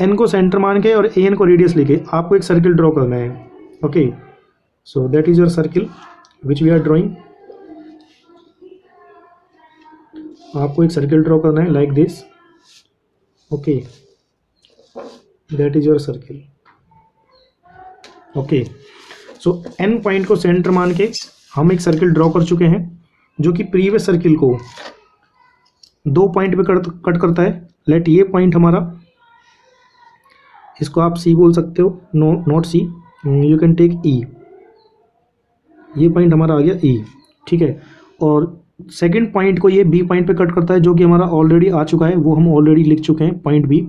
एन को सेंटर मान के और ए एन को रेडियस लेके आपको एक सर्किल ड्रॉ करना है। Okay, so that is your circle which we are drawing. आपको एक सर्किल ड्रॉ करना है like this. Okay, that is your circle. Okay, so N point को सेंटर मान के हम एक सर्किल ड्रॉ कर चुके हैं जो कि प्रीवियस सर्किल को दो पॉइंट पे कट करता है। लेट ये पॉइंट हमारा, इसको आप सी बोल सकते हो, not C, you can take E. ये पॉइंट हमारा आ गया ई। ठीक है, और सेकंड पॉइंट को ये बी पॉइंट पे कट करता है जो कि हमारा ऑलरेडी आ चुका है, वो हम ऑलरेडी लिख चुके हैं point B.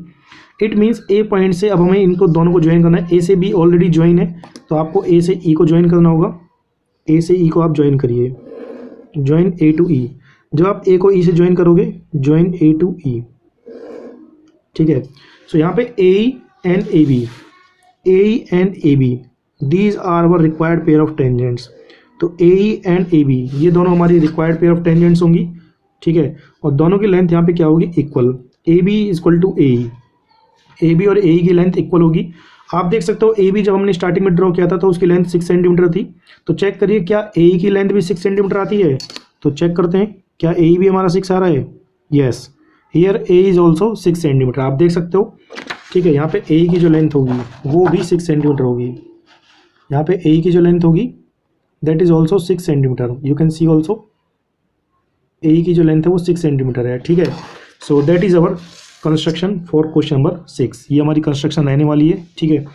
It means A point से अब हमें इनको दोनों को ज्वाइन करना है। ए से बी ऑलरेडी ज्वाइन है तो आपको ए से ई को ज्वाइन करना होगा। ए से ई को आप ज्वाइन करिए, ज्वाइन ए टू ई। जब आप ए को ई से ज्वाइन करोगे, ज्वाइन ए टू ई। ठीक है, सो यहाँ पे A and A B, A and A B these are our required pair of tangents. तो A E and A B ये दोनों हमारी रिक्वायर्ड पेयर ऑफ टेंजेंट्स होंगी, ठीक है। और दोनों की लेंथ यहाँ पे क्या होगी, equal. A B equal to A E, A B और ए ई की लेंथ इक्वल होगी। आप देख सकते हो ए बी जब हमने स्टार्टिंग में ड्रॉ किया था तो उसकी लेंथ 6 सेंटीमीटर थी। तो चेक करिए क्या ए ई की लेंथ भी 6 सेंटीमीटर आती है। तो चेक करते हैं क्या ए ई भी हमारा 6 आ रहा है। Yes, here A is also 6 centimetre, आप देख सकते हो, ठीक है। यहाँ पे ए ई की जो लेंथ होगी वो भी 6 सेंटीमीटर होगी। यहाँ पे ए ई की जो लेंथ होगी that is also 6 centimetre. You can see also A E की जो लेंथ है वो 6 सेंटीमीटर है, ठीक है। सो that is our construction for question number 6। ये हमारी कंस्ट्रक्शन रहने वाली है, ठीक है।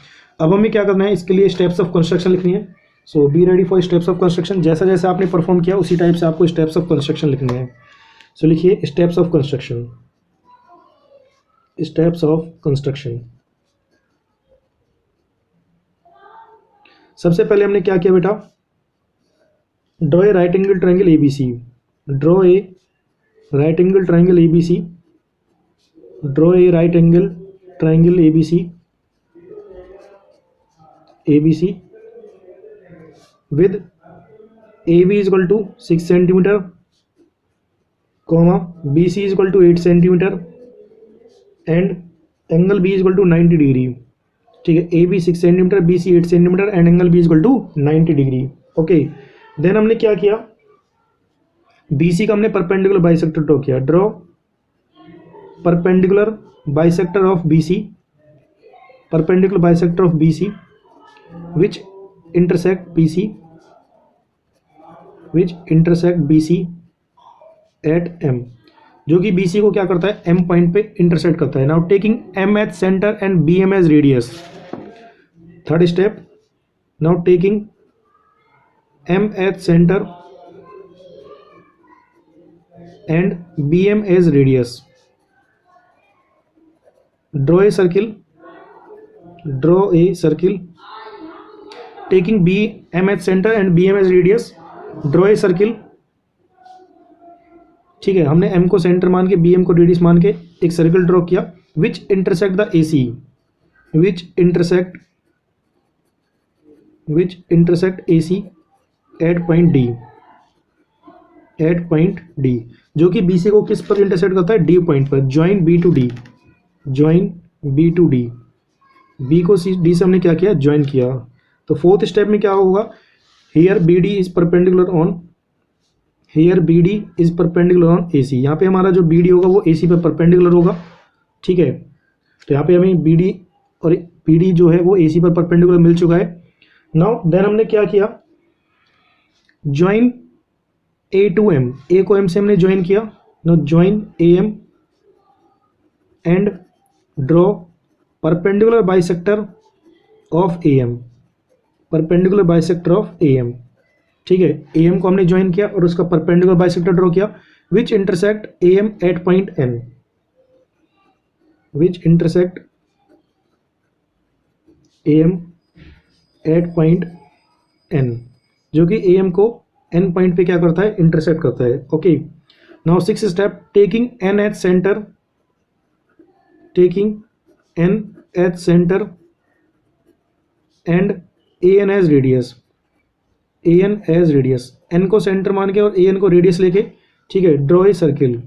अब हमें क्या करना है, इसके लिए स्टेप्स ऑफ कंस्ट्रक्शन लिखनी है। So be ready for steps of construction. जैसा जैसा आपने परफॉर्म किया उसी टाइप से आपको स्टेप्स ऑफ कंस्ट्रक्शन लिखने हैं। सो लिखिए steps of construction, steps of construction. सबसे पहले हमने क्या किया बेटा, draw a right angle triangle ABC. Draw a right angle triangle ABC. Draw a right angle triangle ABC, ABC with AB is equal to 6 centimeter, comma BC is equal to 8 centimeter and angle B is equal to 90 degree, ठीक है। AB 6 centimetre, BC 8 centimetre and angle B is equal to 90 degree, okay. Then हमने क्या किया, BC का हमने परपेंडिकुलर बाइसेक्टर ड्रॉ किया। Draw perpendicular bisector of BC, perpendicular bisector of BC which intersect BC, which intersect BC at M, जो कि BC को क्या करता है, M पॉइंट पे इंटरसेक्ट करता है। Now taking M as centre and BM as radius. Third step, now taking M as centre and BM as radius, draw a circle, draw a circle taking M as center and BM as radius, draw a circle, ठीक है। हमने M को सेंटर मान के BM को रेडियस मान के एक सर्कल ड्रॉ किया which intersect the AC, which intersect AC at point D, at point D, जो कि BC को किस पर इंटरसेक्ट करता है, D पॉइंट पर। join B to D, join B to D, B को D से हमने क्या किया, ज्वाइन किया। तो फोर्थ स्टेप में क्या होगा, here B D is perpendicular on, here B D is perpendicular on A C. यहाँ पे हमारा जो बी डी होगा वो ए सी पर परपेंडिकुलर होगा, ठीक है। तो यहाँ पे हमें बी डी और बी डी जो है वो ए सी पर परपेंडिकुलर मिल चुका है। नाउ देन हमने क्या किया, join A to M, A को एम से हमने ज्वाइन किया। Now join A M and draw perpendicular bisector of A M, perpendicular bisector of A M, ठीक है। ए एम को हमने ज्वाइन किया और उसका परपेंडिकुलर बाइसेक्टर ड्रॉ किया which intersect A M at point N, which intersect A M at point N, जो कि ए एम को एन पॉइंट पे क्या करता है, इंटरसेक्ट करता है, okay. Now six step, taking N at centre, taking N at centre and A N as radius, A N as radius, N को सेंटर मान के और ए एन को रेडियस लेके, ठीक है। Draw a circle,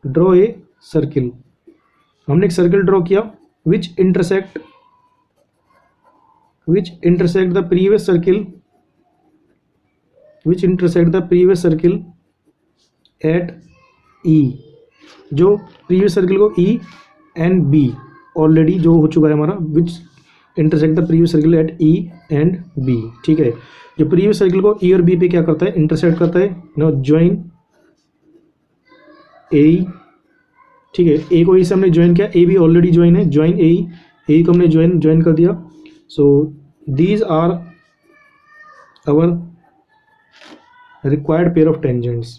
draw a circle, हमने एक सर्किल ड्रॉ किया which intersect the previous circle, which intersect the previous circle at E, जो प्रीवियस सर्किल को ई एंड बी ऑलरेडी जो हो चुका है हमारा, which intersect the previous circle at E and B, ठीक है। जो प्रीवियस सर्किल को ई और बी पे क्या करता है, इंटरसेक्ट करता है। नाउ ज्वाइन ए, ठीक है। ए को ई से हमने ज्वाइन किया, ए भी ऑलरेडी ज्वाइन है, ज्वाइन ए को हमने ज्वाइन कर दिया। So these are our required pair of tangents,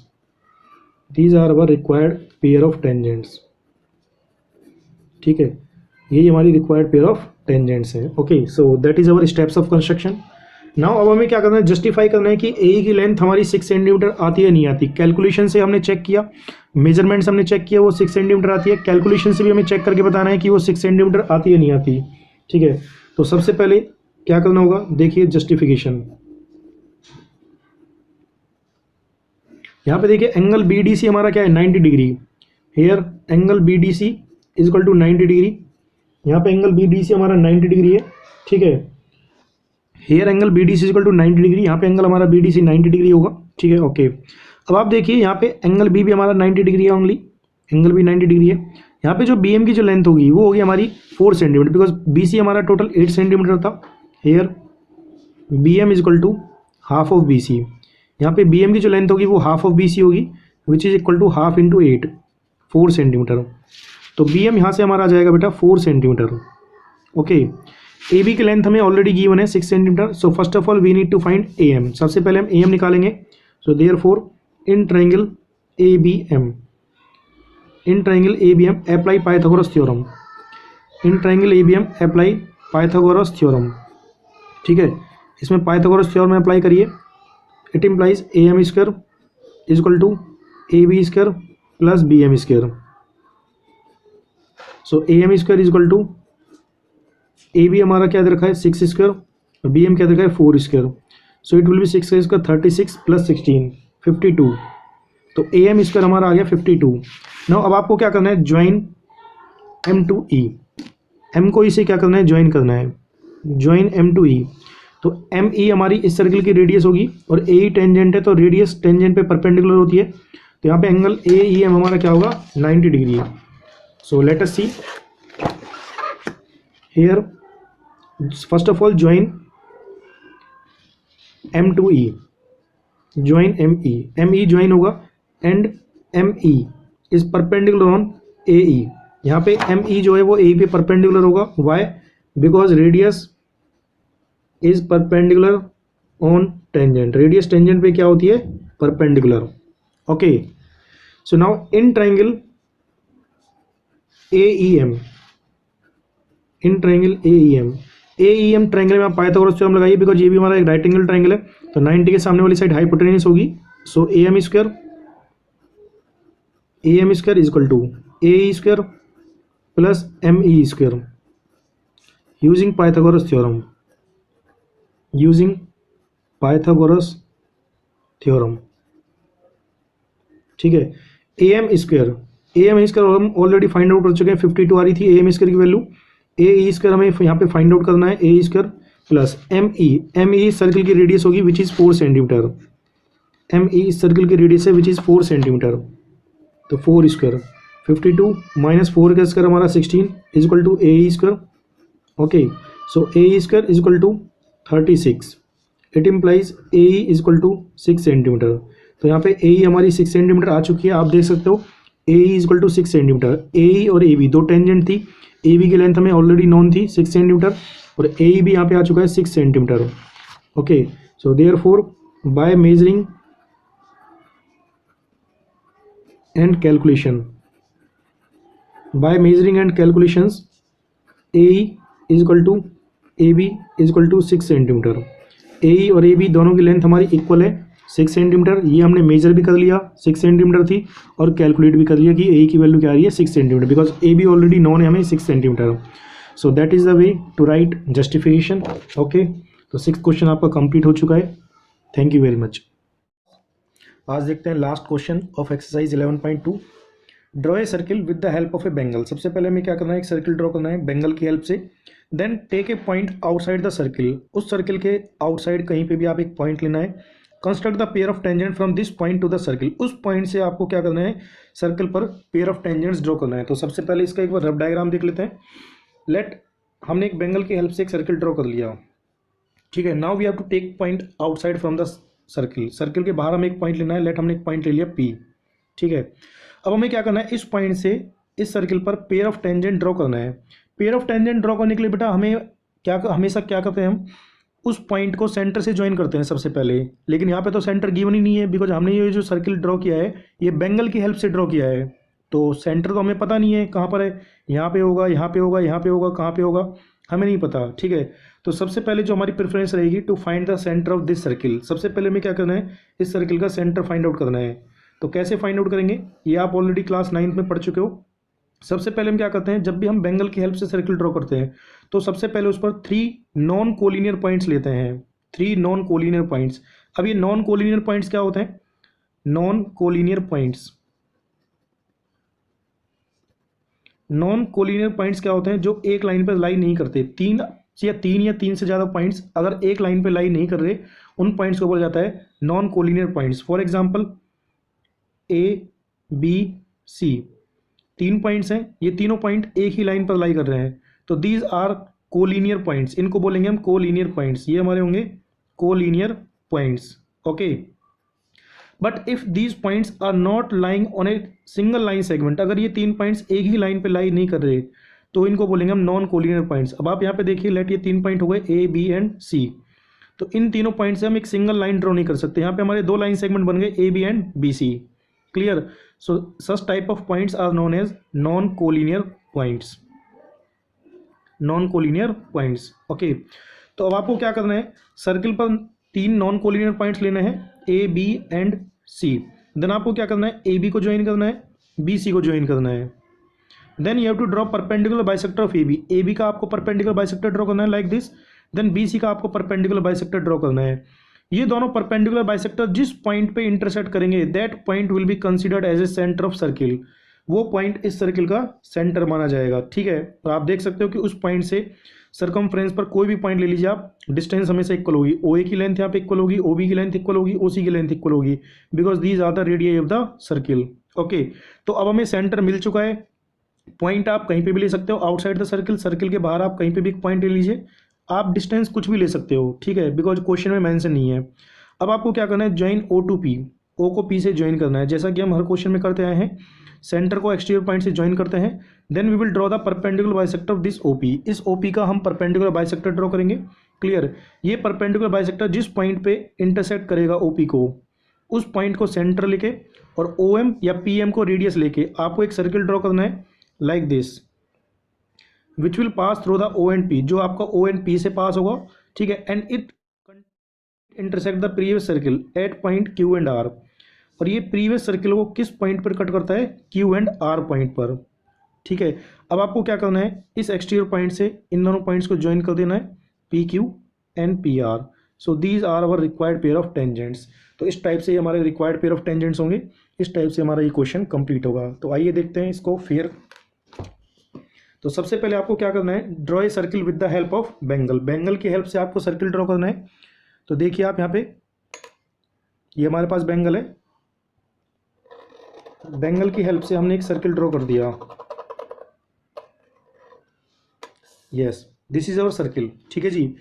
these are our required pair of tangents, ठीक है। यही हमारी रिक्वायर्ड पेयर ऑफ टेंजेंट्स है, okay. So that is our steps of construction. Now अब हमें क्या करना है, जस्टिफाई करना है कि ए की लेंथ हमारी 6 सेंटीमीटर आती है नहीं आती। कैलकुलेशन से हमने चेक किया, मेजरमेंट्स हमने चेक किया, वो 6 सेंटीमीटर आती है। कैलकुलेशन से भी हमें चेक करके बताना है कि वो 6 सेंटीमीटर आती है नहीं आती, ठीक है। तो सबसे पहले क्या करना होगा, देखिए जस्टिफिकेशन। यहाँ पे देखिए एंगल बी डी सी हमारा क्या है 90 degree. Here angle B D C is equal to 90 degree. यहाँ पे एंगल बी डी सी हमारा 90 डिग्री है, ठीक है। Here angle B D C is equal to 90 degree, यहाँ पे एंगल हमारा बी डी सी 90 डिग्री होगा, ठीक है, ओके। अब आप देखिए यहाँ पे एंगल बी भी हमारा 90 डिग्री है ओनली, एंगल बी 90 डिग्री है। यहाँ पे जो बी एम की जो लेंथ होगी वो होगी हमारी 4 सेंटीमीटर, बिकॉज बी सी हमारा टोटल 8 सेंटीमीटर था। Here B M is equal to half of B C. यहाँ पे बी एम की जो लेंथ होगी वो हाफ ऑफ बी सी होगी, which is equal to half into 8, 4 centimetre. तो बी एम यहाँ से हमारा आ जाएगा बेटा 4 सेंटीमीटर, ओके। ए बी की लेंथ हमें ऑलरेडी गिवन है 6 centimetre. So first of all we need to find A M. सबसे पहले हम ए एम निकालेंगे। So therefore in triangle A B M, in triangle A B M apply Pythagoras theorem. In triangle A B M apply Pythagoras theorem, ठीक है। इसमें पाइथागोरस थ्योरम अप्लाई करिए। It implies A M square is equal to A B square plus B M square. So A M square is equal to, A B हमारा क्या दे रखा है 6 स्क्वायर और बी एम क्या दे रखा है 4 square. So it will be 6 square 36 plus 16 52। तो ए एम स्क्वायर हमारा आ गया 52। नाउ अब आपको क्या करना है, join M to E. M को इसे क्या करना है, ज्वाइन करना है, ज्वाइन एम टू ई। तो एम ई हमारी इस सर्किल की रेडियस होगी और ए ई टेंजेंट है, तो रेडियस टेंजेंट पे परपेंडिकुलर होती है। तो यहाँ पे एंगल ए ई एम हमारा क्या होगा 90 डिग्री है। So let us see here, first of all join M to E, join M E ज्वाइन होगा and M E is perpendicular on A E. यहाँ पे एम ई जो है वो ए पे परपेंडिकुलर होगा, why, because radius is perpendicular on tangent. Radius tangent पे क्या होती है, perpendicular, okay. So now in triangle A E M, in triangle A E M triangle में आप पाइथागोरस थ्योरम लगाइए, बिकॉज ये भी हमारा एक राइट एंगल ट्रायंगल है। तो 90 के सामने वाली साइड हाइपोटेन्यूस होगी। So A M square is equal to A E square plus M E square using Pythagoras theorem, using Pythagoras theorem, ठीक है। ए एम स्क्वायर हम ऑलरेडी फाइंड आउट कर चुके हैं, 52 आ रही थी ए एम स्क्वायर की वैल्यू। ए ई स्क्वायर हमें यहाँ पे फाइंड आउट करना है, A square plus M E circle की रेडियस होगी which is 4 centimetre. M E circle की रेडियस है विच इज 4 सेंटीमीटर। तो 4 स्क्वायर 52 माइनस 4 का स्क्वायर हमारा 16 is equal to A E square, okay. So A E square is equal to 36। It implies A E is equal to 6 centimetre. तो यहाँ पे ए ई हमारी 6 सेंटीमीटर आ चुकी है, आप देख सकते हो A E is equal to 6 centimetre. A E और ए बी दो टेंजेंट थी, ए बी की लेंथ हमें ऑलरेडी नॉन थी 6 सेंटीमीटर और ए ई भी यहाँ पे आ चुका है 6 centimetre, okay. So therefore by measuring and calculation, by measuring and calculations A E is equal to A B is equal to 6 centimetre. A E और ए बी दोनों की लेंथ हमारी इक्वल है 6 सेंटीमीटर। ये हमने मेजर भी कर लिया 6 सेंटीमीटर थी और कैलकुलेट भी कर लिया कि ए की वैल्यू क्या आ रही है 6 centimetre, because A B already known है हमें 6 centimetre. So that is the way to write justification, okay. तो 6th क्वेश्चन आपका कंप्लीट हो चुका है। Thank you very much. आज देखते हैं last question of exercise 11.2। Draw a circle with the help of a bangle. सबसे पहले हमें क्या करना है, एक सर्किल ड्रॉ करना है बेंगल की हेल्प से। Then take a point outside the circle, उस सर्किल के आउटसाइड कहीं पे भी आप एक पॉइंट लेना है। Construct the pair of tangent from this point to the circle, उस पॉइंट से आपको क्या करना है, सर्किल पर पेयर ऑफ टेंजेंट्स ड्रॉ करना है। तो सबसे पहले इसका एक बार रफ डायग्राम देख लेते हैं। लेट, हमने एक बेंगल की हेल्प से एक सर्किल ड्रॉ कर लिया, ठीक है। Now we have to take point outside from the circle, circle के बाहर हमें एक पॉइंट लेना है। लेट, हमने एक पॉइंट ले लिया पी, ठीक है। अब हमें क्या करना है, इस पॉइंट से इस सर्किल पर पेयर ऑफ टेंजेंट ड्रॉ करना है। पेयर ऑफ टेंजेंट ड्रॉ करने के लिए बेटा हमें हमेशा क्या करते हैं, हम उस पॉइंट को सेंटर से ज्वाइन करते हैं सबसे पहले। लेकिन यहाँ पे तो सेंटर गिवन ही नहीं है, बिकॉज हमने ये जो सर्किल ड्रॉ किया है ये बेंगल की हेल्प से ड्रॉ किया है। तो सेंटर तो हमें पता नहीं है कहाँ पर है, यहाँ पे होगा, यहाँ पे होगा, यहाँ पे होगा, कहाँ पे होगा हमें नहीं पता, ठीक है। तो सबसे पहले जो हमारी प्रेफरेंस रहेगी to find the centre of this circle. सबसे पहले हमें क्या करना है, इस सर्किल का सेंटर फाइंड आउट करना है। तो कैसे फाइंड आउट करेंगे, ये आप ऑलरेडी क्लास 9th में पढ़ चुके हो। सबसे पहले हम क्या करते हैं, जब भी हम बेंगल की हेल्प से सर्किल ड्रॉ करते हैं तो सबसे पहले उस पर 3 नॉन कोलिनियर पॉइंट्स लेते हैं, 3 नॉन कोलिनियर पॉइंट्स। अब ये नॉन कोलिनियर पॉइंट्स क्या होते हैं, non collinear points, non collinear points क्या होते हैं, जो एक लाइन पर लाई नहीं करते। तीन या तीन से ज़्यादा पॉइंट्स अगर एक लाइन पे लाई नहीं कर रहे, उन पॉइंट्स को बोला जाता है non collinear points. For example A B C, 3 points हैं, ये तीनों पॉइंट एक ही लाइन पर लाई कर रहे हैं, तो दीज आर कोलिनियर पॉइंट्स, इनको बोलेंगे हम कोलिनियर पॉइंट्स, ये हमारे होंगे collinear points. Okay, but if these points are not lying on a single line segment, अगर ये 3 पॉइंट्स एक ही लाइन पे लाई नहीं कर रहे तो इनको बोलेंगे हम नॉन कोलिनियर पॉइंट्स। अब आप यहाँ पे देखिए, लेट ये 3 पॉइंट हो गए ए बी एंड सी, तो इन तीनों पॉइंट से हम एक सिंगल लाइन ड्रॉ नहीं कर सकते, यहाँ पे हमारे 2 लाइन सेगमेंट बन गए A B and B C. Clear? So such type of points are known as non collinear points, non collinear points. Okay, तो अब आपको क्या करना है, सर्किल पर 3 नॉन कोलिनियर पॉइंट्स लेने हैं, A B and C. Then आपको क्या करना है, ए बी को ज्वाइन करना है, बी सी को ज्वाइन करना है। Then you have to draw perpendicular bisector of A B का आपको परपेंडिकुलर बाइसेक्टर ड्रॉ करना है like this. Then B C का आपको परपेंडिकुलर बाइसेक्टर ड्रॉ करना है। ये दोनों परपेंडिकुलर बाइसेक्टर जिस पॉइंट पे इंटरसेक्ट करेंगे, that point will be considered as a centre of circle, वो पॉइंट इस सर्किल का सेंटर माना जाएगा। ठीक है, और आप देख सकते हो कि उस पॉइंट से सर्कमफ्रेंस पर कोई भी पॉइंट ले लीजिए आप, डिस्टेंस हमेशा इक्वल होगी, ओ ए की लेंथ यहाँ पे इक्वल होगी, ओ बी की लेंथ इक्वल होगी, ओ सी की लेंथ इक्वल होगी, because these are the radius of the circle. Okay, तो अब हमें सेंटर मिल चुका है। पॉइंट आप कहीं पे भी ले सकते हो आउटसाइड द सर्किल, सर्किल के बाहर आप कहीं पे भी एक पॉइंट ले लीजिए, आप डिस्टेंस कुछ भी ले सकते हो। ठीक है, बिकॉज क्वेश्चन में मेंशन नहीं है। अब आपको क्या करना है, join O to P, O को पी से ज्वाइन करना है, जैसा कि हम हर क्वेश्चन में करते आए हैं, सेंटर को एक्सटीरियर पॉइंट से ज्वाइन करते हैं। Then we will draw the perpendicular bisector of this OP, इस ओपी का हम परपेंडिकुलर बाइसेक्टर ड्रॉ करेंगे। क्लियर? ये परपेंडिकुलर बाइसेक्टर जिस पॉइंट पे इंटरसेक्ट करेगा ओपी को, उस पॉइंट को सेंटर लेके और ओ एम या पी एम को रेडियस लेके आपको एक सर्किल ड्रॉ करना है like this, which will pass through the O and P, जो आपका ओ एंड पी से पास होगा। ठीक है, and it intersect the previous circle at point Q and R, और ये प्रीवियस सर्किल को किस पॉइंट पर कट करता है, क्यू एंड आर पॉइंट पर। ठीक है, अब आपको क्या करना है, इस एक्सटीरियर पॉइंट से इन दोनों पॉइंट्स को ज्वाइन कर देना है, P Q and P R. So these are our required pair of tangents. तो इस टाइप से हमारे रिक्वायर्ड पेयर ऑफ टेंजेंट्स होंगे, इस टाइप से हमारा ये क्वेश्चन कंप्लीट होगा। तो आइए देखते हैं इसको फिर। तो सबसे पहले आपको क्या करना है, draw a circle with the help of Bengal, Bengal की हेल्प से आपको सर्किल ड्रॉ करना है। तो देखिए आप यहाँ पे, ये हमारे पास बेंगल है, बेंगल की हेल्प से हमने एक सर्किल ड्रॉ कर दिया। Yes, this is our circle. ठीक है जी,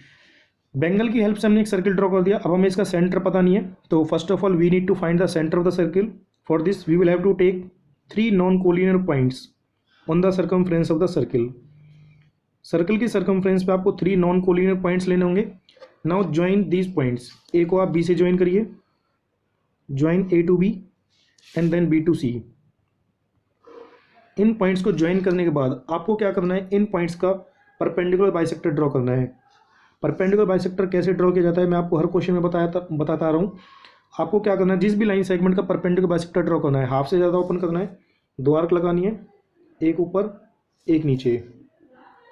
बेंगल की हेल्प से हमने एक सर्किल ड्रॉ कर दिया। अब हमें इसका सेंटर पता नहीं है, तो first of all we need to find the centre of the circle. For this we will have to take 3 non collinear points on the circumference of the circle. Circle की सर्कमफ्रेंस पे आपको 3 नॉन कोलिनियर पॉइंट्स लेने होंगे। Now join these points, A को आप बी से ज्वाइन करिए, join A to B and then B to C. इन पॉइंट्स को ज्वाइन करने के बाद आपको क्या करना है, इन पॉइंट्स का परपेंडिकुलर बाइसेक्टर ड्रॉ करना है। परपेंडिकुलर बाइसेक्टर कैसे ड्रॉ किया जाता है, मैं आपको हर क्वेश्चन में बताता आ रहा हूँ। आपको क्या करना है, जिस भी लाइन सेगमेंट का परपेंडिकुलर बाइसेक्टर ड्रॉ करना है, हाफ से ज़्यादा ओपन करना है, 2 आर्क लगानी है, एक ऊपर एक नीचे।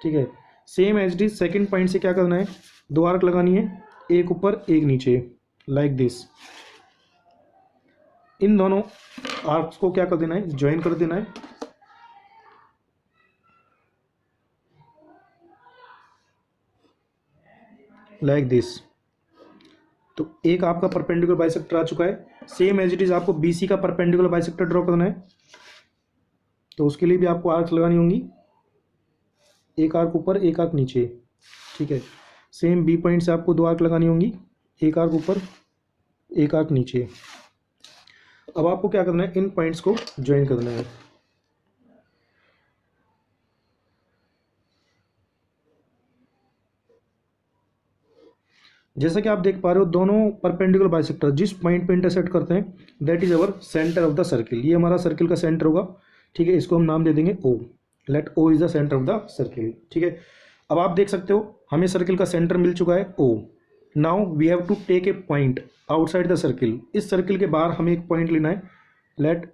ठीक है, same as it is second point से क्या करना है, 2 आर्क लगानी है, एक ऊपर एक नीचे, लाइक दिस। इन दोनों आर्क्स को क्या कर देना है, ज्वाइन कर देना है। Like this. तो एक आपका परपेंडिकुलर बाइसेक्टर आ चुका है। सेम एज इट इज आपको बीसी का परपेंडिकुलर बाइसेक्टर ड्रॉ करना है, तो उसके लिए भी आपको आर्क लगानी होंगी, एक आर्क ऊपर एक आर्क नीचे। ठीक है, सेम बी पॉइंट से आपको 2 आर्क लगानी होंगी, एक आर्क ऊपर एक आर्क नीचे। अब आपको क्या करना है, इन पॉइंट्स को ज्वाइन करना है। जैसा कि आप देख पा रहे हो, दोनों परपेंडिकुलर बाइसेक्टर जिस पॉइंट पे इंटरसेक्ट करते हैं, that is our centre of the circle. ये हमारा सर्किल का सेंटर होगा। ठीक है, इसको हम नाम दे देंगे O, let O is the centre of the circle. ठीक है, अब आप देख सकते हो हमें सर्किल का सेंटर मिल चुका है O. Now we have to take a point outside the circle. इस सर्किल के बाहर हमें एक पॉइंट लेना है, लेट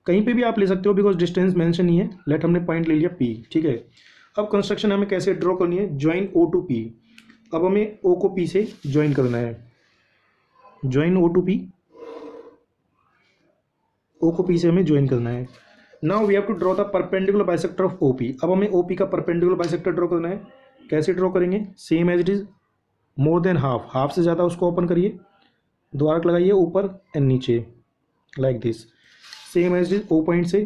कहीं पे भी आप ले सकते हो बिकॉज डिस्टेंस मेंशन नहीं है। लेट हमने पॉइंट ले लिया P, ठीक है। अब कंस्ट्रक्शन हमें कैसे ड्रॉ करनी है, ज्वाइन O टू P। अब हमें O को P से ज्वाइन करना है, join O to P, O को P से हमें ज्वाइन करना है। Now we have to draw the perpendicular bisector of OP। अब हमें OP का परपेंडिकुलर बाइसेक्टर ड्रॉ करना है। कैसे ड्रॉ करेंगे, same as it is, more than half, half से ज़्यादा उसको ओपन करिए, दो आर्क लगाइए ऊपर एंड नीचे like this. Same as it is, O point से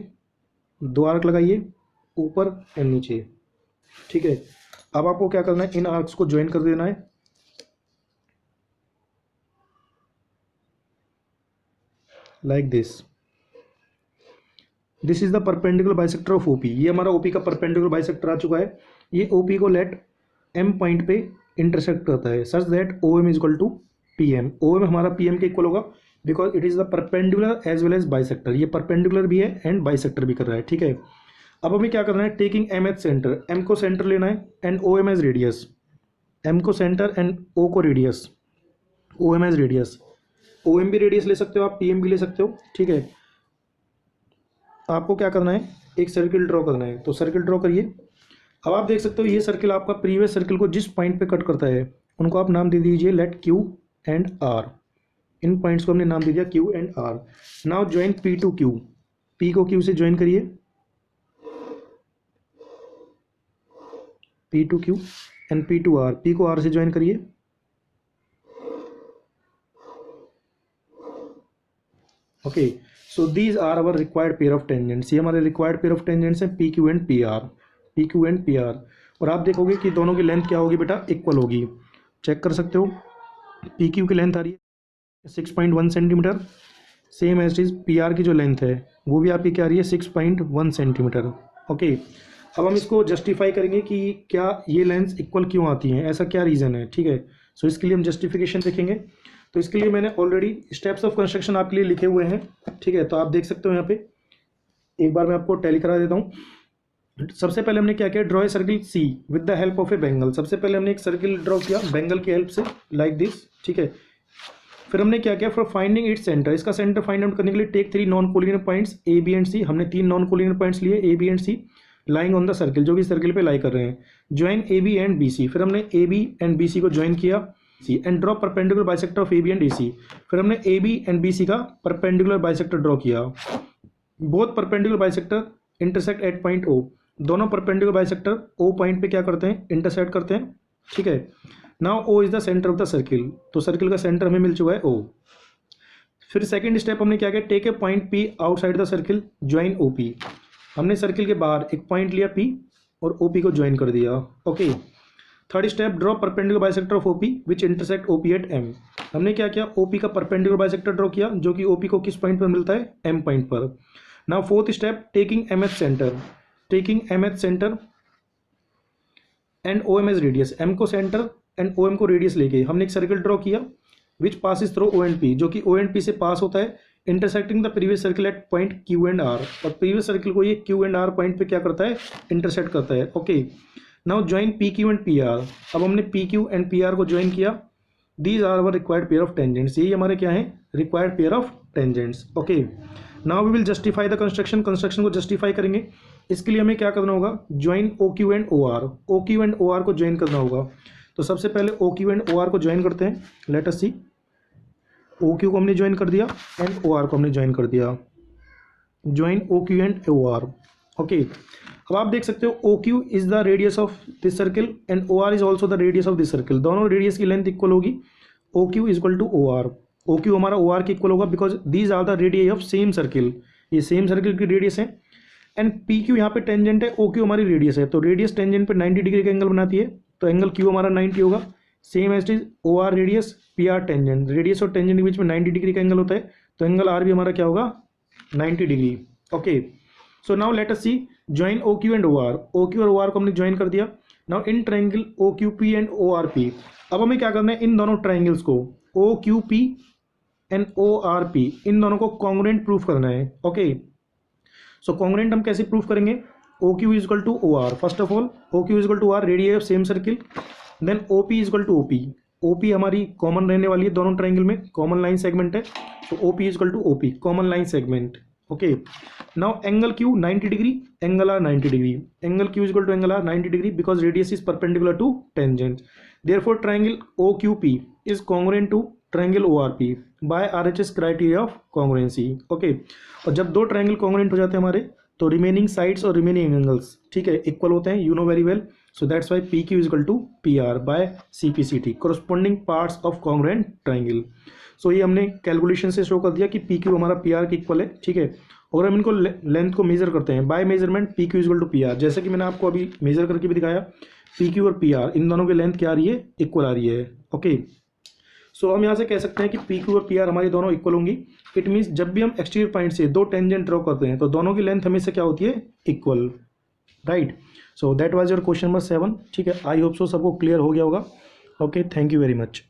दो आर्क लगाइए ऊपर एंड नीचे, ठीक है। अब आपको क्या करना है, इन आर्क्स को ज्वाइन कर देना है like this. This is the perpendicular bisector of OP। ये हमारा OP का परपेंडिकुलर बाइसेक्टर आ चुका है। ये OP को लेट M पॉइंट पे इंटरसेक्ट करता है such that OM is equal to PM। OM हमारा PM के इक्वल होगा because it is the perpendicular as well as bisector. ये परपेंडिकुलर भी है एंड बाइसेक्टर भी कर रहा है, ठीक है। अब हमें क्या करना है, taking M as centre, M को सेंटर लेना है and OM as radius, M को सेंटर एंड O को radius, OM as radius. OM भी रेडियस ले सकते हो आप, PM भी ले सकते हो, ठीक है। आपको क्या करना है, एक सर्किल ड्रॉ करना है, तो सर्किल ड्रॉ करिए। अब आप देख सकते हो ये सर्किल आपका प्रीवियस सर्किल को जिस पॉइंट पे कट करता है उनको आप नाम दे दीजिए लेट Q एंड R। इन पॉइंट्स को हमने नाम दे दिया Q and R। Now join P to Q, P को Q से ज्वाइन करिए, P to Q and P to R, P को R से ज्वाइन करिए। Okay, so these are our required pair of tangents. ये हमारे रिक्वायर्ड पेयर ऑफ टेंजेंट्स हैं PQ and PR, PQ and PR। और आप देखोगे कि दोनों की लेंथ क्या होगी बेटा, इक्वल होगी। चेक कर सकते हो, PQ की लेंथ आ रही है 6.1 centimetre, same as is PR की जो लेंथ है वो भी आपकी क्या आ रही है 6.1 सेंटीमीटर। ओके, अब हम इसको जस्टिफाई करेंगे कि क्या ये लेंथ इक्वल क्यों आती हैं, ऐसा क्या रीज़न है, ठीक है। सो इसके लिए हम जस्टिफिकेशन देखेंगे। तो इसके लिए मैंने ऑलरेडी स्टेप्स ऑफ कंस्ट्रक्शन आपके लिए लिखे हुए हैं, ठीक है। तो आप देख सकते हो यहाँ पे, एक बार मैं आपको टैली करा देता हूँ। सबसे पहले हमने क्या किया, draw a circle C with the help of a bangle. सबसे पहले हमने एक सर्किल ड्रॉ किया बेंगल की हेल्प से लाइक दिस, ठीक है। फिर हमने क्या किया, फॉर फाइंडिंग इट्स सेंटर, इसका सेंटर फाइंड आउट करने के लिए take 3 non collinear points A, B and C। हमने 3 नॉन कोलिनियर पॉइंट्स लिए A, B and C lying on the circle, जो कि सर्किल पे लाई कर रहे हैं। ज्वाइन AB एंड BC, फिर हमने AB एंड BC को ज्वाइन किया C and draw perpendicular bisector of AB and AC। फिर हमने AB एंड BC का परपेंडिकुलर बाइसेक्टर ड्रॉ किया। Both perpendicular bisector intersect at point O। दोनों परपेंडिकुलर बाइसेक्टर O पॉइंट पे क्या करते हैं, इंटरसेक्ट करते हैं, ठीक है। Now O is the centre of the circle, तो सर्किल का सेंटर हमें मिल चुका है O। फिर सेकंड स्टेप हमने क्या किया, take a point P outside the circle, join OP। हमने सर्किल के बाहर एक पॉइंट लिया P और OP को ज्वाइन कर दिया, okay. Third step, draw perpendicular bisector of OP which intersect OP at M। हमने क्या किया, OP का परपेंडिकुलर बाइसेक्टर ड्रॉ किया जो कि OP को किस पॉइंट पर मिलता है, M पॉइंट पर। Now fourth step, taking M as centre, taking M as centre and OM as radius. M को सेंटर एंड OM को रेडियस लेके हमने एक सर्किल ड्रॉ किया which passes through O and P, जो कि O एंड P से पास होता है, intersecting the previous circle at point Q and R। और प्रीवियस सर्किल को ये Q एंड R पॉइंट पे क्या करता है, इंटरसेक्ट करता है, okay. Now join PQ and PR। अब हमने PQ एंड PR को ज्वाइन किया। These are our required pair of tangents, यही हमारे क्या है, required pair of tangents, okay. Now we will justify the construction, construction को जस्टिफाई करेंगे। इसके लिए हमें क्या करना होगा, join OQ and OR, OQ and OR को ज्वाइन करना होगा। तो सबसे पहले OQ एंड OR को ज्वाइन करते हैं, लेट अस सी। OQ को हमने ज्वाइन कर दिया एंड OR को हमने ज्वाइन कर दिया, join OQ and OR, okay. अब आप देख सकते हो OQ is the radius of this circle and OR is also the radius of this circle. दोनों रेडियस की लेंथ इक्वल होगी, OQ is equal to OR। OQ हमारा OR के इक्वल होगा because these are the radius of same circle, ये सेम सर्किल की रेडियस है। एंड PQ यहाँ पे टेंजेंट है, OQ हमारी रेडियस है, तो रेडियस टेंजेंट पे 90 डिग्री का एंगल बनाती है, तो एंगल Q हमारा 90 होगा। Same as is OR radius, PR tangent, radius और टेंजेंट के बीच में 90 डिग्री का एंगल होता है, तो एंगल R भी हमारा क्या होगा, 90 degree, okay. So now let us see, join OQ and OR, OQ और OR को हमने ज्वाइन कर दिया। Now in triangle OQP and ORP, अब हमें क्या करना है, इन दोनों ट्राइंगल्स को OQP एंड ORP, इन दोनों को कॉन्ग्रुएंट प्रूफ करना है, ओके। सो कॉन्ग्रुएंट हम कैसे प्रूफ करेंगे, OQ is equal to OR, first of all OQ is equal to OR, radius of same circle. Then OP is equal to OP, OP हमारी कॉमन रहने वाली है दोनों ट्राइंगल में, कॉमन लाइन सेगमेंट है, तो OP is equal to OP, common line segment, okay, now angle Q 90 degree, angle R 90 degree, angle Q is equal to angle R 90 degree because radius is perpendicular to tangent, therefore triangle O Q P is congruent to triangle O R P by RHS criteria of congruency. Okay, और जब दो ट्रायंगल कॉन्ग्रुएंट हो जाते हैं हमारे तो रिमेनिंग साइड्स और रिमेनिंग एंगल्स, ठीक है, इक्वल होते हैं, you know very well, so that's why P Q is equal to P R by C P C T, corresponding parts of congruent triangle. So ये हमने कैलकुलेशन से शो कर दिया कि पी क्यू हमारा पी आर के इक्वल है, ठीक है। और हम इनको लेंथ को मेजर करते हैं by measurement P Q is equal to P R, जैसे कि मैंने आपको अभी मेजर करके भी दिखाया, पी क्यू और पी आर इन दोनों की लेंथ क्या आ रही है, इक्वल आ रही है। ओके, सो हम यहाँ से कह सकते हैं कि पी क्यू और पी आर हमारी दोनों इक्वल होंगी। इट मीन्स जब भी हम एक्सटीरियर पॉइंट से दो टेंजेंट ड्रॉ करते हैं तो दोनों की लेंथ हमेशा क्या होती है, equal, right. So that was your question number 7, ठीक है। आई होप सो सबको क्लियर हो गया होगा। Okay, thank you very much.